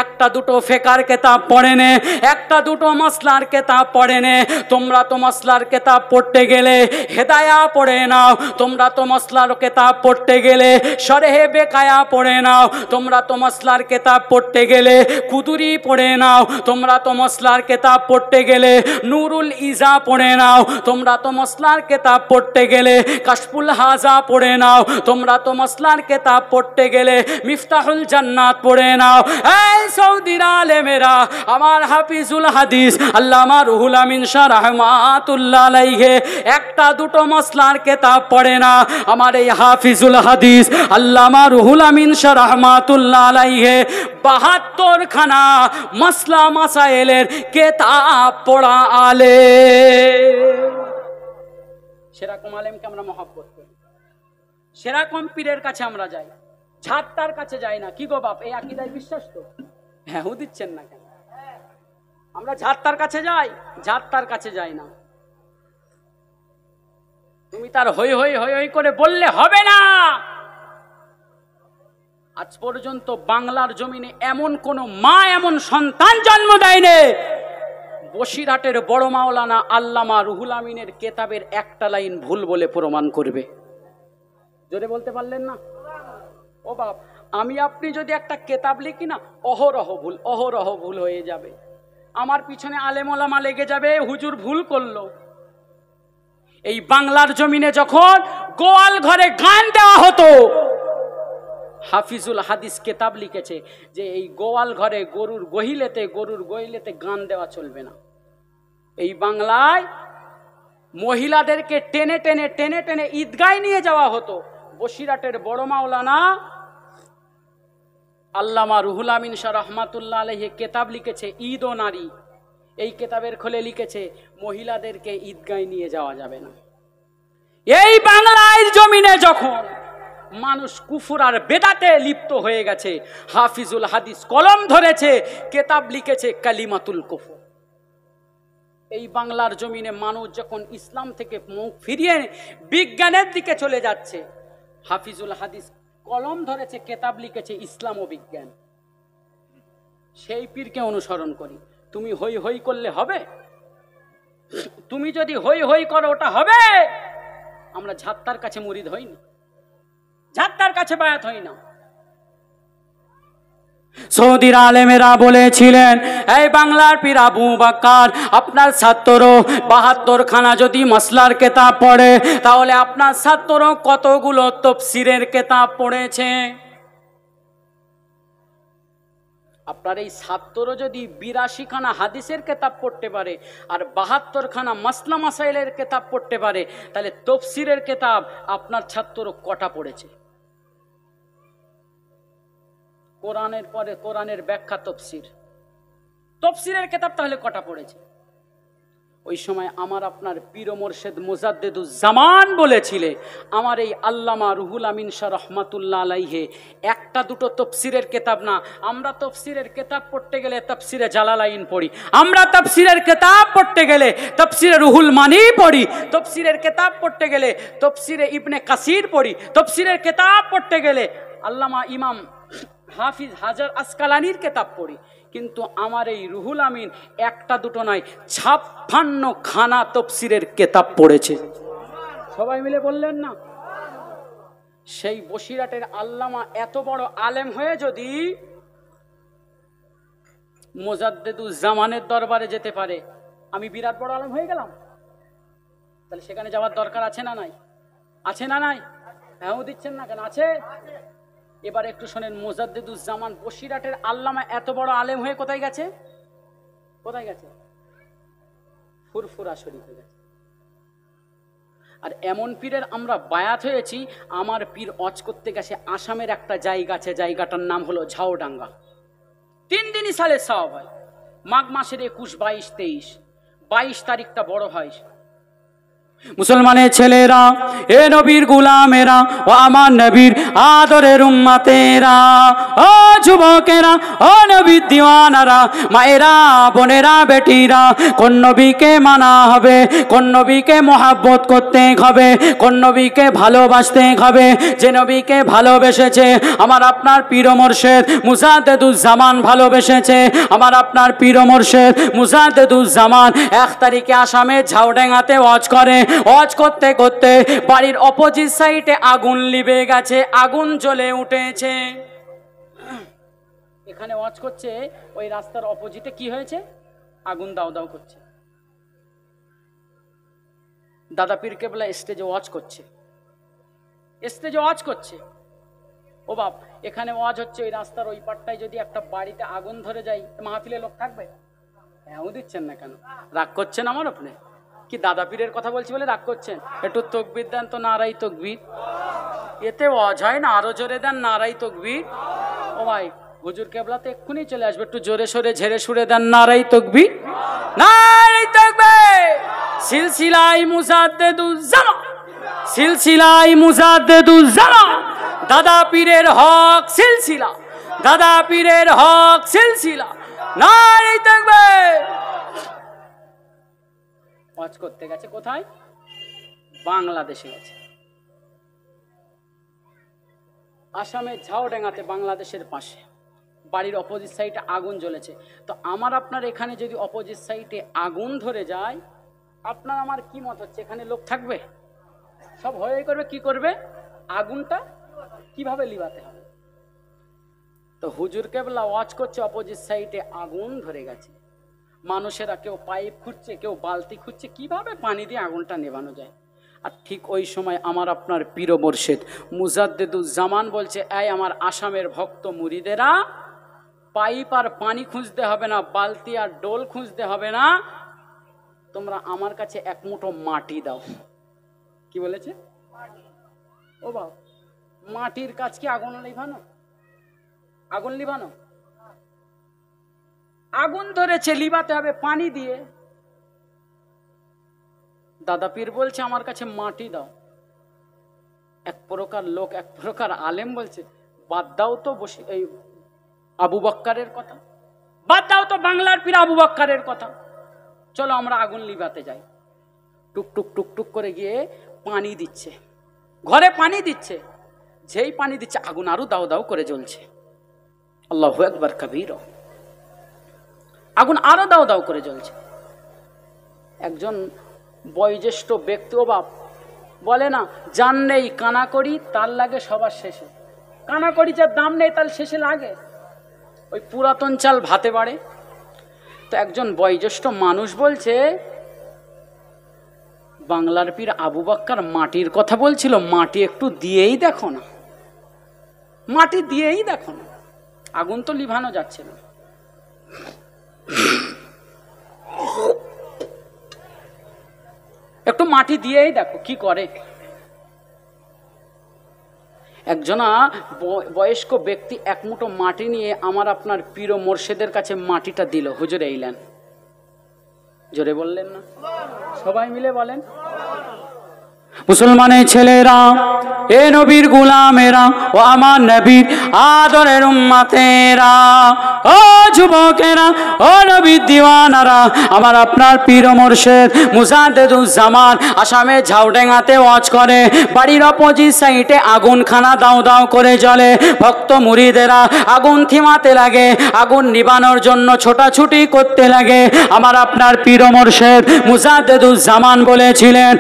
A: একটা দুটো ফিকার কিতাব পড়েনে, একটা দুটো মাসলার কিতাব পড়েনে। তোমরা তো মাসলার কিতাব পড়তে গেলে হেদায়া পড়ে নাও, তোমরা তো মাসলার কিতাব পড়তে গেলে শরহে বেকায়া পড়ে নাও, তোমরা তো মাসলার কিতাব পড়তে গেলে কুদুরি পড়ে নাও, তোমরা তো মাসলার কিতাব পড়তে গেলে নুরুল ইজা পড়ে নাও, তোমরা তো মাসলার কিতাব পড়তে গেলে কাশফুল হাজা পড়ে নাও, তোমরা তো মাসলার কিতাব পড়তে গেলে মিফতাহুল জান্নাত পড়ে নাও। এই সৌদির আলেমেরা, আমার হাফিজুল হাদিস আল্লামা রুহুল আমিন শাহ রাহমাতুল্লাহ আলাইহি একটা দুটো মাসলার কিতাব পড়ে না। আমার এই হাফিজুল হাদিস আল্লামা রুহুল আমিন শাহ রাহমাতুল্লাহ আলাইহি 72 খানা মাসলা মাসাইলের কিতাব পড়া আলেম। সেরকম আলেমকে আমরা মহব্বত করি, সেরকম পীরের কাছে আমরা যাই, ঝাড়তার কাছে যাই না। কি গো বাপ, এই আকীদায় বিশ্বাস তো? হ্যাঁ, দিচ্ছেন না কেন? আমরা ঝাড়তার কাছে যাই, ঝাড়তার কাছে যাই না। তুমি তার হই হই হই হই করে বললে হবে না। আজ পর্যন্ত বাংলার জমিনে এমন কোন মা এমন সন্তান জন্ম দেয়নি বসিরহাটের বড় মাওলানা আল্লামা রুহুল আমিনের কেতাবের একটা লাইন ভুল বলে প্রমাণ করবে। জোরে বলতে পারলেন না? ও বাপ, আমি আপনি যদি একটা কেতাব লিখি না, অহরহ ভুল হয়ে যাবে। আমার পিছনে আলেম ওলামা লেগে যাবে, হুজুর ভুল করলো। এই বাংলার জমিনে যখন গোয়াল ঘরে গান দেওয়া হতো, হাফিজুল হাদিস কেতাব লিখেছে যে এই গোয়াল ঘরে গরুর গহিলেতে গান দেওয়া চলবে না। এই বাংলায় মহিলাদেরকে টেনে টেনে টেনে টেনে ঈদগায় নিয়ে যাওয়া হতো। বসিরহাটের বড় মাওলানা আল্লামা রুহুল আমিন শাহ রাহমাতুল্লাহ আলাইহি কেতাব লিখেছে ঈদ ও নারী। এই কেতাবের খোলে লিখেছে মহিলাদেরকে ঈদগায় নিয়ে যাওয়া যাবে না। এই বাংলার জমিনে যখন মানুষ কুফর আর বেদাতে লিপ্ত হয়ে গেছে, হাফিজুল হাদিস কলম ধরেছে, কেতাব লিখেছে কালিমাতুল কুফর। এই বাংলার জমিনে মানুষ যখন ইসলাম থেকে মুখ ফিরিয়ে বিজ্ঞানের দিকে চলে যাচ্ছে, হাফিজুল হাদিস কলম ধরেছে, কেতাব লিখেছে ইসলাম ও বিজ্ঞান। সেই পীরকে অনুসরণ করি। তুমি হই হই করলে হবে? তুমি যদি হই হই করো ওটা হবে? আমরা ঝাত্তার কাছে মুরিদ হই না, ঝাত্তার কাছে বায়াত হই না। সৌদির আলেমেরা বলেছিলেন, এই বাংলার পীর আবু বকর, আপনার ছাত্র ৭২ খানা যদি মাসলার কেতাব পড়ে, তাহলে আপনার ছাত্র কতগুলো তাফসীরের কেতাব পড়েছে? আপনার এই ছাত্র যদি ৮২ খানা হাদিসের কেতাব পড়তে পারে আর ৭২ খানা মাসলা মাসাইলের কেতাব পড়তে পারে, তাহলে তাফসীরের কেতাব আপনার ছাত্র কটা পড়েছে? কোরআনের পরে কোরআনের ব্যাখ্যা তফসিরের কেতাব তাহলে কটা পড়েছে? ওই সময় আমার আপনার পীর ও মুর্শিদ মুজাদ্দিদুজ্জামান বলেছিলে, আমার এই আল্লামা রুহুল আমিন শাহ রহমাতুল্লাহ আলাইহে একটা দুটো তফসিরের কেতাব না, আমরা তফসিরের কেতাব পড়তে গেলে তফসিরে জালালাইন পড়ি, আমরা তফসিরের কেতাব পড়তে গেলে তফসিরে রুহুল মানি পড়ি, তফসিরের কেতাব পড়তে গেলে তফসিরে ইবনে কাসির পড়ি, তফসিরের কেতাব পড়তে গেলে আল্লামা ইমাম হাফিজ হাজার আসকালানির কেতাব পড়ি। কিন্তু আমার এই রুহুল আমিন একটা দুটো নয়, ৫৬ খানা তফসিরের কেতাব পড়েছে। সবাই মিলে বললেন না? সেই বসিরাটের আল্লামা এত বড় আলেম হয়ে যদি মুজাদ্দিদুজ্জামানের দরবারে যেতে পারে, আমি বিরাট বড় আলেম হয়ে গেলাম, তাহলে সেখানে যাওয়ার দরকার আছে না নাই? আছে না নাই? হ্যাঁ দিচ্ছেন না কেন? আছে। এবার একটু শোনেন, মুজাদ্দিদুজ্জামান বসিরাটের আল্লামা এত বড় আলেম হয়ে কোথায় গেছে? কোথায় গেছে? ফুরফুরা শরীফে গেছে। আর এমন পীরের আমরা বায়াত হয়েছি, আমার পীর ওয়াজ করতে গেছে আসামের একটা জায়গা আছে, জায়গাটার নাম হলো ঝাউডাঙ্গা। 3 দিনই সালে সওয়াব হয়, মাঘ মাসের 21, 22, 23, 22 তারিখটা বড় হয়। মুসলমানের ছেলেরা, এ নবীর গুলামেরা, ও আমার নবীর আদরের উম্মতেরা, ও যুবকেরা, ও নবীর দিওয়ানারা, মায়েরা, বোনেরা, বেটিরা, কোন নবীকে মানা হবে, কোন নবীকে মহাব্বত করতে হবে, কোন নবীকে ভালোবাসতে হবে? যে নবীকে ভালোবেসেছে আমার আপনার পীর ও মুর্শিদ মুজাদ্দিদুজ্জামান ভালোবেসেছে। আমার আপনার পীর ও মুর্শিদ মুজাদ্দিদুজ্জামান 1 তারিখে আসামে ঝাউডাঙ্গাতে ওয়াজ করে। ওয়াজ করতে করতে বাড়ির অপোজিট সাইডে আগুন লিবে গেছে, আগুন জ্বলে উঠেছে। এখানে ওয়াজ করছে, ওই রাস্তার অপোজিটে কি হয়েছে? আগুন দাও দাও করছে। দাদা পীর কেবলা স্টেজে ওয়াজ করছে, স্টেজে ওয়াজ করছে। ও বাপ, এখানে ওয়াজ হচ্ছে, ওই রাস্তার ওই পাটটায় যদি একটা বাড়িতে আগুন ধরে যায়, মাহফিলে লোক থাকবে? হ্যাঁ দিচ্ছেন না কেন? রাগ করছেন আমার আপনি? কি দাদা পীরের কথা বলছি বলে রাগ করছেন? একটু তকবীর দেন তো, নারাই তকবীর। এতে ওয়াজ হয় না, আরো জোরে দেন নারাই তকবীর। ও ভাই, হুজুর কেবলা তো এক্ষুনি চলে আসবে, একটু জোরে সোরে ঝেড়ে সুরে দেন নারাই তকবীর, নারাই তকবীর। সিলসিলাই মুজাদ্দিদুজ্জামান, সিলসিলাই মুজাদ্দিদুজ্জামান, দাদা পীরের হক সিলসিলা, দাদা পীরের হক সিলসিলা, নারাই তকবীর। ওয়াজ করতে গেছে কোথায়? বাংলাদেশে গেছে, আসামের ঝাউডাঙ্গাতে, বাংলাদেশের পাশে। বাড়ির অপোজিট সাইডে আগুন জ্বলেছে। তো আমার আপনার এখানে যদি অপোজিট সাইডে আগুন ধরে যায়, আপনার আমার কি মত হচ্ছে? এখানে লোক থাকবে? সব হয়ে করবে, কি করবে? আগুনটা কিভাবে লিভাতে হবে? তো হুজুর কেবলা ওয়াজ করছে, অপোজিট সাইডে আগুন ধরে গেছে, মানুষেরা কেউ পাইপ খুঁজছে, কেউ বালতি খুঁজছে, কিভাবে পানি দিয়ে আগুনটা নেভানো যায়। আর ঠিক ওই সময় আমার আপনার পীর ও মুর্শিদ মুজাদ্দিদুজ্জামান বলছে, এই আমার আসামের ভক্ত মুরিদেরা, পাইপ আর পানি খুঁজতে হবে না, বালতি আর ডোল খুঁজতে হবে না, তোমরা আমার কাছে 1 মুঠো মাটি দাও। কি বলেছে? ও বাবা, মাটির কাজ কি আগুন লিভানো? আগুন লিভানো? আগুন ধরেছে, লিভাতে হবে পানি দিয়ে। দাদা পীর বলছে আমার কাছে মাটি দাও। এক প্রকার লোক, এক প্রকার আলেম বলছে, বাদ দাও তো বসে এই আবু বক্করের কথা, বাদ দাও তো বাংলার পীর আবু বক্করের কথা, চলো আমরা আগুন লিভাতে যাই। টুক টুক টুক টুক করে গিয়ে পানি দিচ্ছে, ঘরে পানি দিচ্ছে। যেই পানি দিচ্ছে, আগুন আরো দাও দাও করে জ্বলছে। আল্লাহু আকবার কবীর, আগুন আরো দাও দাও করে জ্বলছে। একজন বয়োজ্যেষ্ঠ ব্যক্তি, ও বাপ, বলে না, জান নেই কানা করি তার লাগে সবার শেষে। কানা করি যার দাম নেই তার শেষে লাগে। ওই পুরাতন চাল ভাতে বাড়ে। তো একজন বয়োজ্যেষ্ঠ মানুষ বলছে, বাংলার পীর আবু বক্কর মাটির কথা বলছিল, মাটি একটু দিয়েই দেখো না, মাটি দিয়েই দেখো না, আগুন তো লিভানো যাচ্ছে না। একটু মাটি দিয়েই দেখো কি করে। একজনা বয়স্ক ব্যক্তি এক মুঠো মাটি নিয়ে আমার আপনার পীর ও মোর্শেদের কাছে মাটিটা দিল। হুজুর এইলেন, জোরে বললেন না? সবাই মিলে বলেন, মুসলমানের ছেলেরা, এ নবীর গুলামেরা, ও আমার নবীর আদরের উম্মতেরা, ও যুবকেরা, ও নবীর দিওয়ানারা, আমার আপনার পীর ও মুর্শিদ মুজাদ্দেদুজ্জামান আসামে ঝাউডেঙ্গাতে ওয়াজ করে। বাড়ির অপোজিট সাইডে আগুনখানা দাও দাও করে জ্বলে। ভক্ত মুরিদেরা আগুন থিমাতে লাগে, আগুন নিবানোর জন্য ছোটাছুটি করতে লাগে। আমার আপনার পীর ও মুর্শিদ মুজাদ্দেদুজ্জামান বলেছিলেন,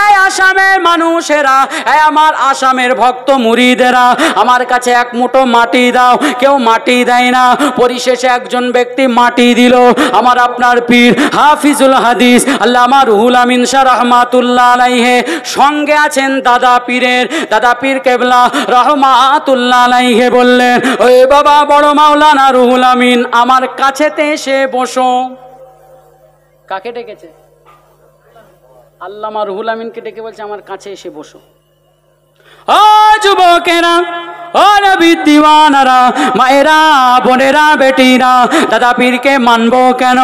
A: এই আসামের মানুষেরা, এই আমার আসামের ভক্ত মুরিদেরা, আমার কাছে এক মুঠো মাটি দাও। কেউ মাটি দেয় না। পরিশেষে একজন ব্যক্তি মাটি দিল। আমার আপনার পীর হাফিজুল হাদিস আল্লামা রুহুল আমিন শাহ রাহমাতুল্লাহ আলাইহি, সঙ্গে আছেন দাদা পীর কেবলা রাহমাতুল্লাহ আলাইহি, বললেন, ওই বাবা বড় মাওলানা রুহুল আমিন, আমার কাছেতে এসে বসো। কাকে ডেকেছে? আল্লামা রুহুল আমিনকে ডেকে বলছে, আমার কাছে এসে বসো। ও যুবকেরা, ও নবীর দিওয়ানারা, মায়েরা, বোনেরা, বেটিরা, দাদা পীরকে মানবো কেন?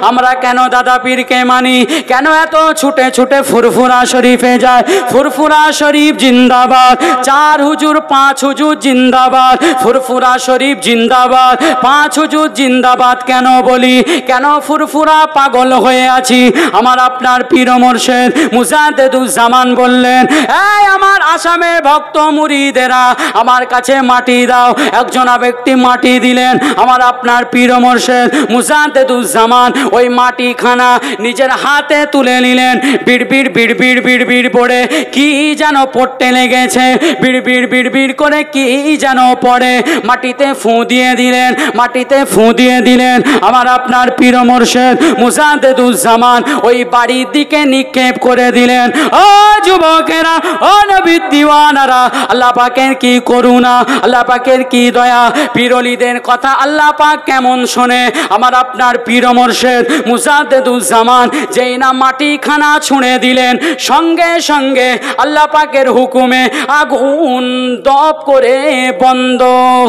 A: আমরা কেন দাদা পীরকে মানি? কেন এত ছুটে ছুটে ফুরফুরা শরীফে যায়? ফুরফুরা শরীফ জিন্দাবাদ, 4 হুজুর 5 হুজুর জিন্দাবাদ, ফুরফুরা শরীফ জিন্দাবাদ, 5 হুজুর জিন্দাবাদ কেন বলি? কেন ফুরফুরা পাগল হয়ে আছি? আমার আপনার পীর ও মুর্শিদ মুজাদ্দেদুজ্জামান বললেন, এই আমার আসামের ভক্ত মুরিদেরা, আমার কাছে মাটি দাও। একজনা ব্যক্তি মাটি দিলেন। আমার আপনার পীর ও মুর্শিদ মুজাদ্দেদুজ্জামান ওই মাটিখানা নিজের হাতে তুলে নিলেন। বিড়বিড় বিড়বিড় বিড়বিড় পড়ে কি যেন পড়তে লেগেছে, বিড়বিড় বিড়বিড় করে কি যেন পড়ে। মাটিতে ফু দিয়ে দিলেন, মাটিতে ফু দিয়ে দিলেন। আমার আপনার পীর ও মুর্শিদ মুজাদ্দেদুজ্জামান ওই বাড়ির দিকে নিক্ষেপ করে দিলেন। ও যুবকেরা, ও নবীর দিওয়ানারা, আল্লাহ পাকের কি করুণা, আল্লাহ পাকের কি দয়া। পীরলিদের কথা আল্লাহ পাক কেমন শোনে। আমার আপনার পীর ও মুর্শিদ মুজাদ্দেদুজ্জামান যেই না মাটিখানা ছুঁড়ে দিলেন, সঙ্গে সঙ্গে আল্লাহ পাকের হুকুমে আগুন দপ করে বন্ধ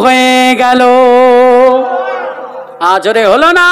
A: হয়ে গেল। আজরে হলো না?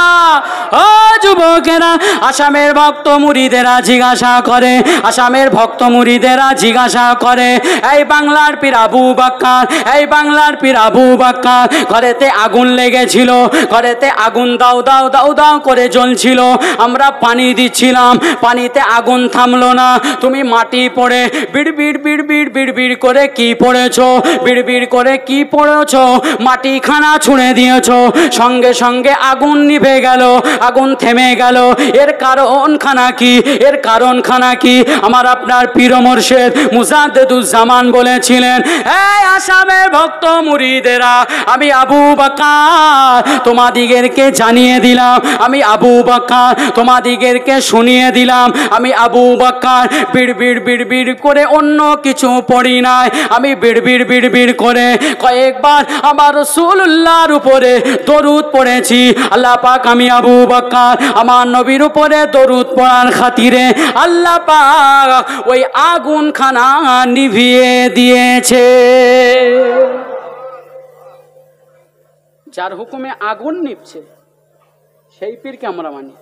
A: ও যুবকেরা, আসামের ভক্ত মুরিদেরা জিজ্ঞাসা করে, আসামের ভক্ত মুরিদেরা জিজ্ঞাসা করে, এই বাংলার পীর আবু বক্কর, এই বাংলার পীর আবু বক্কর, ঘরেতে আগুন লেগেছিল, ঘরেতে আগুন দাও দাও দাও দাও করে জ্বলছিল, আমরা পানি দিচ্ছিলাম, পানিতে আগুন থামলো না, তুমি মাটি পড়ে বিড়বিড় বিড়বিড় বিড়বিড় করে কি পড়েছো, বিড়বিড় করে কি পড়েছো, মাটিখানা ছুঁড়ে দিয়েছো, সঙ্গে সঙ্গে আগুন নিভে গেল, আগুন থেমে গেল। এর কারণখানা কি? এর কারণখানা কি? আমার আপনার পীর ও মুর্শিদ মুজাদ্দেদুজ্জামান বলেছিলেন, এই আসামের ভক্ত মুরিদেরা, আমি আবু বক্কর তোমাদিগেরকে জানিয়ে দিলাম, আমি আবু বক্কর তোমাদিগেরকে শুনিয়ে দিলাম, আমি আবু বক্কর বিড়বিড় বিড়বিড় করে অন্য কিছু পড়ি নাই, আমি বিড়বিড় বিড়বিড় করে কয়েকবার আমার রাসূলুল্লাহর উপরে দরুদ পড়েছি। আল্লাহ পাক আমি আবু বক্কর আমার নবীর উপরে দরুদ পড়ার খাতিরে আল্লাহ পাক ওই আগুনখানা নিভিয়ে দিয়েছে। যার হুকুমে আগুন নিভছে সেই পীরকে আমরা মানি,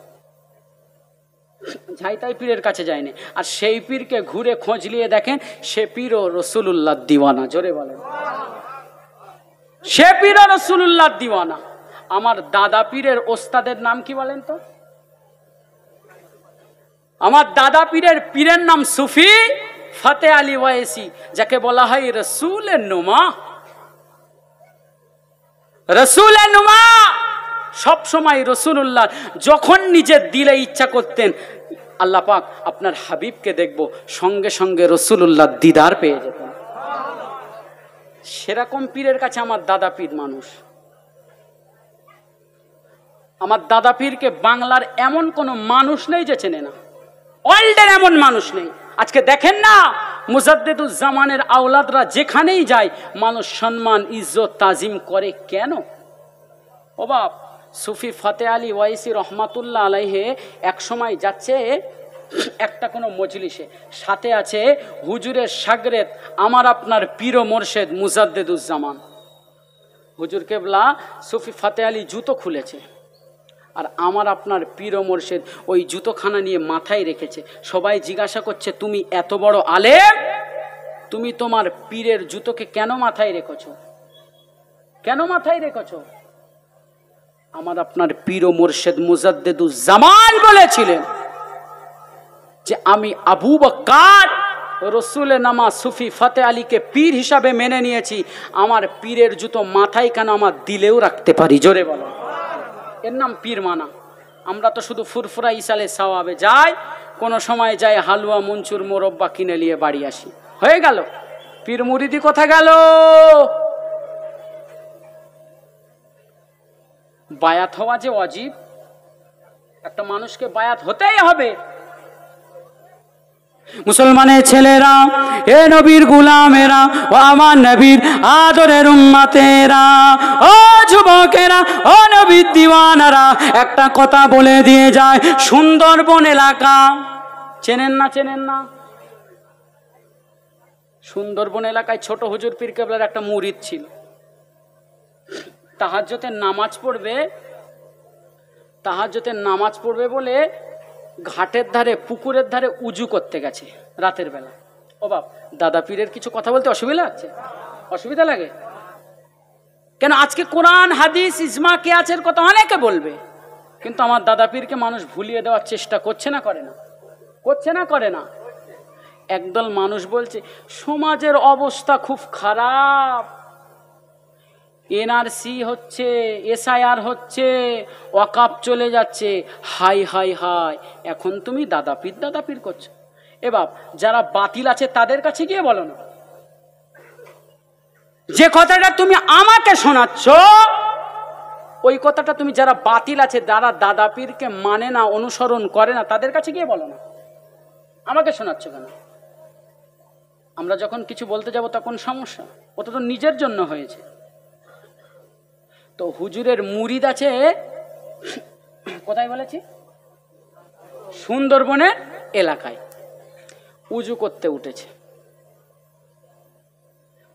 A: ঝাইতাই পীরের কাছে যায়নি। আর সেই পীরকে ঘুরে খোঁজ নিয়ে দেখেন, সে পীরও রাসূলুল্লাহ দিওয়ানা। জোরে বলেন, সে পীরও রাসূলুল্লাহ দিওয়ানা। আমার দাদা পীরের ওস্তাদের নাম কি বলেন তো? আমার দাদা পীরের নাম সুফি ফতে আলী ওয়াইসি, যাকে বলা হয় রসুলের নুমা। রসুলের নুমা সব সময় রসুলুল্লাহ যখন নিজের দিলে ইচ্ছা করতেন, আল্লাহ পাক আপনার হাবিবকে দেখব, সঙ্গে সঙ্গে রসুলুল্লাহ দিদার পেয়ে যেতেন। সেরকম পীরের কাছে আমার দাদা পীর মানুষ। আমার দাদা পীরকে বাংলার এমন কোনো মানুষ নেই যে চেনে না, ওয়ার্ল্ডের এমন মানুষ নেই। আজকে দেখেন না মুজাদ্দেদুজ্জামানের আওলাদরা যেখানেই যায় মানুষ সম্মান ইজ্জত তাজিম করে কেন? ও বাপ, সুফি ফতে আলী ওয়াইসি রহমাতুল্লাহ আলাইহে এক সময় যাচ্ছে একটা কোনো মজলিসে, সাথে আছে হুজুরের শাগরেদ আমার আপনার পীর ও মোর্শেদ মুজাদ্দেদুজ্জামান। হুজুর কেবলা সুফি ফতে আলী জুতো খুলেছে, আর আমার আপনার পীর ও মোর্শেদ ওই জুতোখানা নিয়ে মাথায় রেখেছে। সবাই জিজ্ঞাসা করছে, তুমি এত বড় আলেম, তুমি তোমার পীরের জুতোকে কেন মাথায় রেখেছো? কেন মাথায় রেখেছো? আমার আপনার পীর ও মোর্শেদ মুজাদ্দেদুজ্জামান বলেছিলেন যে আমি আবু বকর রসুলের নামা সুফি ফতে আলীকে পীর হিসাবে মেনে নিয়েছি, আমার পীরের জুতো মাথায় কেন আমার দিলেও রাখতে পারি। জোরে বলো, এর নাম পীর মানা। আমরা তো শুধু ফুরফুরা ইসালে সাওয়াবে যাই, কোনো সময় যাই হালুয়া মঞ্চুর মোরব্বা কিনে নিয়ে বাড়ি আসি, হয়ে গেল। পীর মুরিদি কোথায় গেল? বায়াত হওয়া যে ওয়াজিব, একটা মানুষকে বায়াত হতেই হবে। মুসলমানের ছেলেরা, এ নবীর গুলামেরা, ও আমার নবীর আদরের উম্মতেরা, ও যুবকেরা, ও নবীর দিওয়ানারা, একটা কথা বলে দিয়ে যায়, সুন্দরবন এলাকা চেনেন না? চেনেন না? সুন্দরবন এলাকায় ছোট হুজুর পীর কেবলার একটা মুরিদ ছিল। তাহাজ্জুদের নামাজ পড়বে বলে ঘাটের ধারে পুকুরের ধারে উজু করতে গেছে রাতের বেলা। ও বাপ, দাদা পীরের কিছু কথা বলতে অসুবিধা আছে? অসুবিধা লাগে কেন? আজকে কোরআন হাদিস ইজমা কিয়াসের কথা অনেকে বলবে, কিন্তু আমার দাদা পীরকে মানুষ ভুলিয়ে দেওয়ার চেষ্টা করছে না, করে না? করছে না, করে না? একদল মানুষ বলছে সমাজের অবস্থা খুব খারাপ, এনআরসি হচ্ছে, এসআইআর হচ্ছে, ওয়াকাফ চলে যাচ্ছে, হাই হাই হাই, এখন তুমি দাদা পীর করছো। এ বাপ, যারা বাতিল আছে তাদের কাছে গিয়ে বলো না। যে কথাটা তুমি আমাকে শোনাচ্ছ, ওই কথাটা তুমি যারা বাতিল আছে, যারা দাদা পীরকে মানে না, অনুসরণ করে না, তাদের কাছে গিয়ে বলো না। আমাকে শোনাচ্ছ কেন? আমরা যখন কিছু বলতে যাব তখন সমস্যা, ওটা তো নিজের জন্য হয়েছে। তো হুজুরের মুরিদ আছে কোথায় বলেছি? সুন্দরবনের এলাকায় উজু করতে উঠেছে।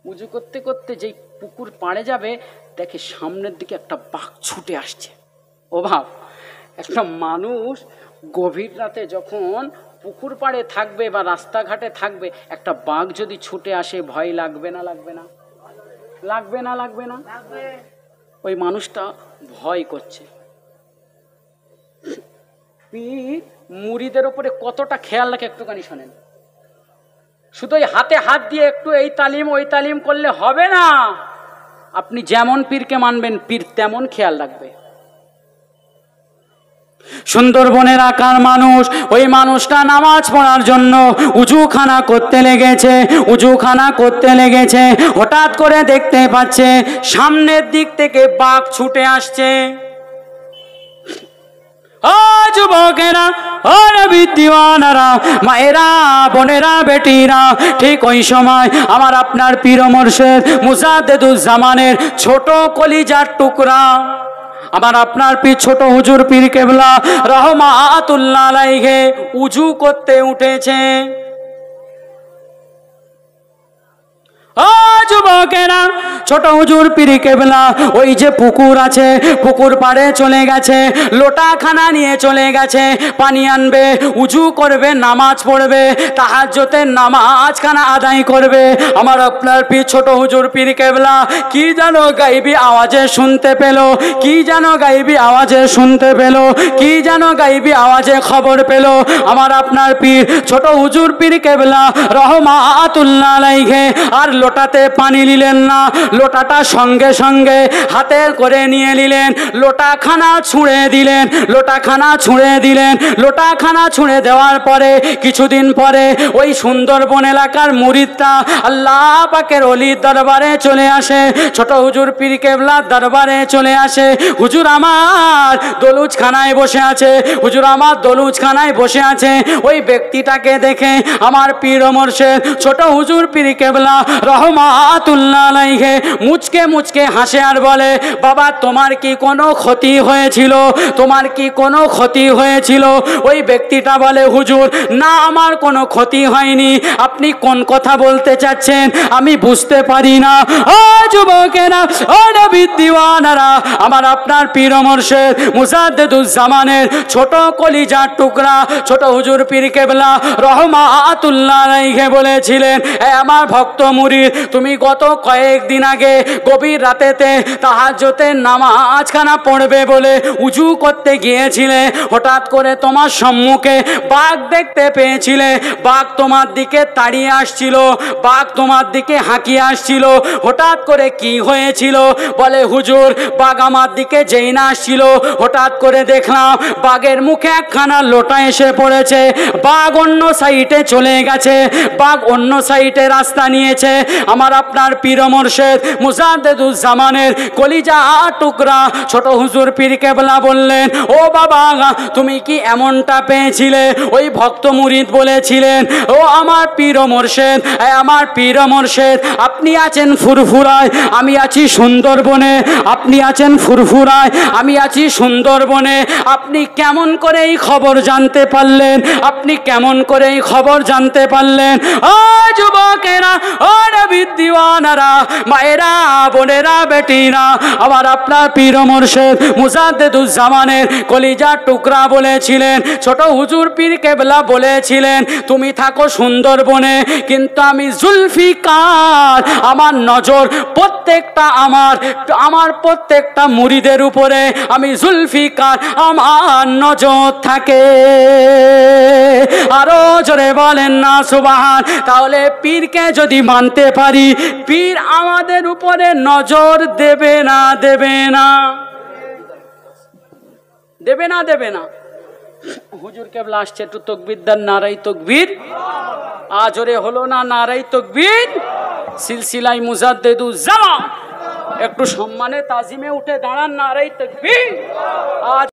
A: উজু করতে করতে যেই পুকুর পাড়ে যাবে, দেখে সামনের দিকে একটা বাঘ ছুটে আসছে। ও ভাব, একটা মানুষ গভীর রাতে যখন পুকুর পাড়ে থাকবে বা রাস্তাঘাটে থাকবে, একটা বাঘ যদি ছুটে আসে, ভয় লাগবে না? লাগবে না? লাগবে না? লাগবে না? ওই মানুষটা ভয় করছে। পীর মুরিদের উপরে কতটা খেয়াল রাখে একটুখানি শোনেন। শুধু ওই হাতে হাত দিয়ে একটু এই তালিম ওই তালিম করলে হবে না। আপনি যেমন পীরকে মানবেন, পীর তেমন খেয়াল রাখবে। সুন্দরবনের আকার মানুষ, ওই মানুষটা নামাজ পড়ার জন্য উজুখানা করতে লেগেছে। হঠাৎ করে দেখতে পাচ্ছে সামনের দিক থেকে বাঘ ছুটে আসছে। ও যুবকেরা, ও নবীর দিওয়ানারা, মায়েরা, বোনেরা, বেটিরা, ঠিক ওই সময় আমার আপনার পীর ও মুর্শিদ মুজাদ্দেদুজ্জামানের ছোট কলিজার টুকরা, আমার আপনার পীর ছোট হুজুর পীর কেবলা রহমাতুল্লাহ আলাইহি উজু করতে উঠেছে। ও যুবকেরা, ছোট হুজুর পীর কেবলা ওই যে পুকুর আছে, পুকুর পাড়ে চলে গেছে, লোটাখানা নিয়ে চলে গেছে, পানি আনবে, উজু করবে, নামাজ পড়বে, তাহাজ্জুদের নামাজখানা আদায় করবে। আমার আপনার পীর ছোট হুজুর পীর কেবলা কি যেন গাইবি আওয়াজে শুনতে পেল, কি যেন গাইবি আওয়াজে শুনতে পেল, কি যেন গাইবি আওয়াজে খবর পেল। আমার আপনার পীর ছোট হুজুর পীর কেবলা রহমাতুল্লাহ আলাইহি আর লোটাতে পানি নিলেন না, লোটাটা সঙ্গে সঙ্গে হাতে করে নিয়ে নিলেন, লোটাখানা ছুঁড়ে দিলেন, লোটাখানা ছুঁড়ে দিলেন। লোটাখানা ছুঁড়ে দেওয়ার পরে কিছুদিন পরে ওই সুন্দরবন এলাকার মুরিদটা আল্লাহ পাকের ওলির দরবারে চলে আসে, ছোট হুজুর পীর কেবলার দরবারে চলে আসে। হুজুর আমার দলুজখানায় বসে আছে, হুজুর আমার দলুজখানায় বসে আছে। ওই ব্যক্তিটাকে দেখে আমার পীর ও মুর্শিদ ছোট হুজুর পীর কেবলা রহমাতুল্লাহ আলাইহি মুচকে মুচকে হাসে আর বলে, বাবা তোমার কি কোনো ক্ষতি হয়েছিল? তোমার কি কোনো ক্ষতি হয়েছিল? ওই ব্যক্তিটা বলে, হুজুর না আমার কোনো ক্ষতি হয়নি। আপনি কোন কথা বলতে চাচ্ছেন আমি বুঝতে পারি না। ও যুবকেরা, ও নবীর দিওয়ানারা, আমার আপনার পীর ও মুর্শিদ মুজাদ্দিদুজ্জামানের ছোট কলিজার টুকরা ছোট হুজুর পীর কেবলা রহমাতুল্লাহ আলাইহি বলেছিলেন, আমার ভক্ত মুরিদ তুমি গত কয়েকদিন আগে গভীর রাতেতে তাহাজ্জুদের নামাজখানা পড়বে বলে উজু করতে গিয়েছিলে, হঠাৎ করে তোমার সম্মুখে বাঘ দেখতে পেয়েছিলে। বাঘ তোমার দিকে তাড়িয়ে আসছিল, বাঘ তোমার দিকে হাঁকিয়ে আসছিল। হঠাৎ করে কি হয়েছিল? বলে, হুজুর বাঘ আমার দিকে যেই না আসছিল হঠাৎ করে দেখলাম বাঘের মুখে একখানা লোটা এসে পড়েছে। বাঘ অন্য সাইডে চলে গেছে, বাঘ অন্য সাইডে রাস্তা নিয়েছে। আমার আপনার পীর ও মুর্শিদ মুজাদ্দিদুজ্জামানের কলিজা টুকরা ছোট হুজুর পীর কেবলা বললেন, ও বাবা তুমি কি এমনটা পেয়েছিলে? ওই ভক্ত মুরিদ বলেছিলেন, ও আমার পীর ও মুর্শিদ, আমার পীর ও মুর্শিদ আপনি আছেন ফুরফুরায়, আমি আছি সুন্দরবনে। আপনি আছেন ফুরফুরায়, আমি আছি সুন্দরবনে। আপনি কেমন করে এই খবর জানতে পারলেন? আপনি কেমন করে এই খবর জানতে পারলেন? ও যুবকেরা, ও নবীর দিওয়ানারা, মায়েরা, বোনেরা, বেটিরা, আমার আপনার পীর ও মুর্শিদ মুজাদ্দিদুজ্জামানের কলিজার টুকরা বলেছিলেন, ছোট হুজুর পীর কেবলা বলেছিলেন, তুমি থাকো সুন্দরবনে কিন্তু আমি জুলফিকার, আমার নজর প্রত্যেকটা আমার প্রত্যেকটা মুরিদের উপরে আমি জুলফিকার, আমার নজর থাকে। আরো জোরে বলেন না সুবহান। তাহলে পীরকে যদি মানতে পারি, পীর আমাদের উপরে নজর দেবে না? দেবে না? দেবে না? দেবে না? হুজুর কেবলা আসছে, একটু তাকবীর দেন, নারাই তাকবীর। আজরে হলো না নারাই তাকবীর। সিলসিলাই মুজাদ্দিদুজ্জামান একটু সম্মানে তাজিমে উঠে দাঁড়ান, নারাই তাকবীর। আজ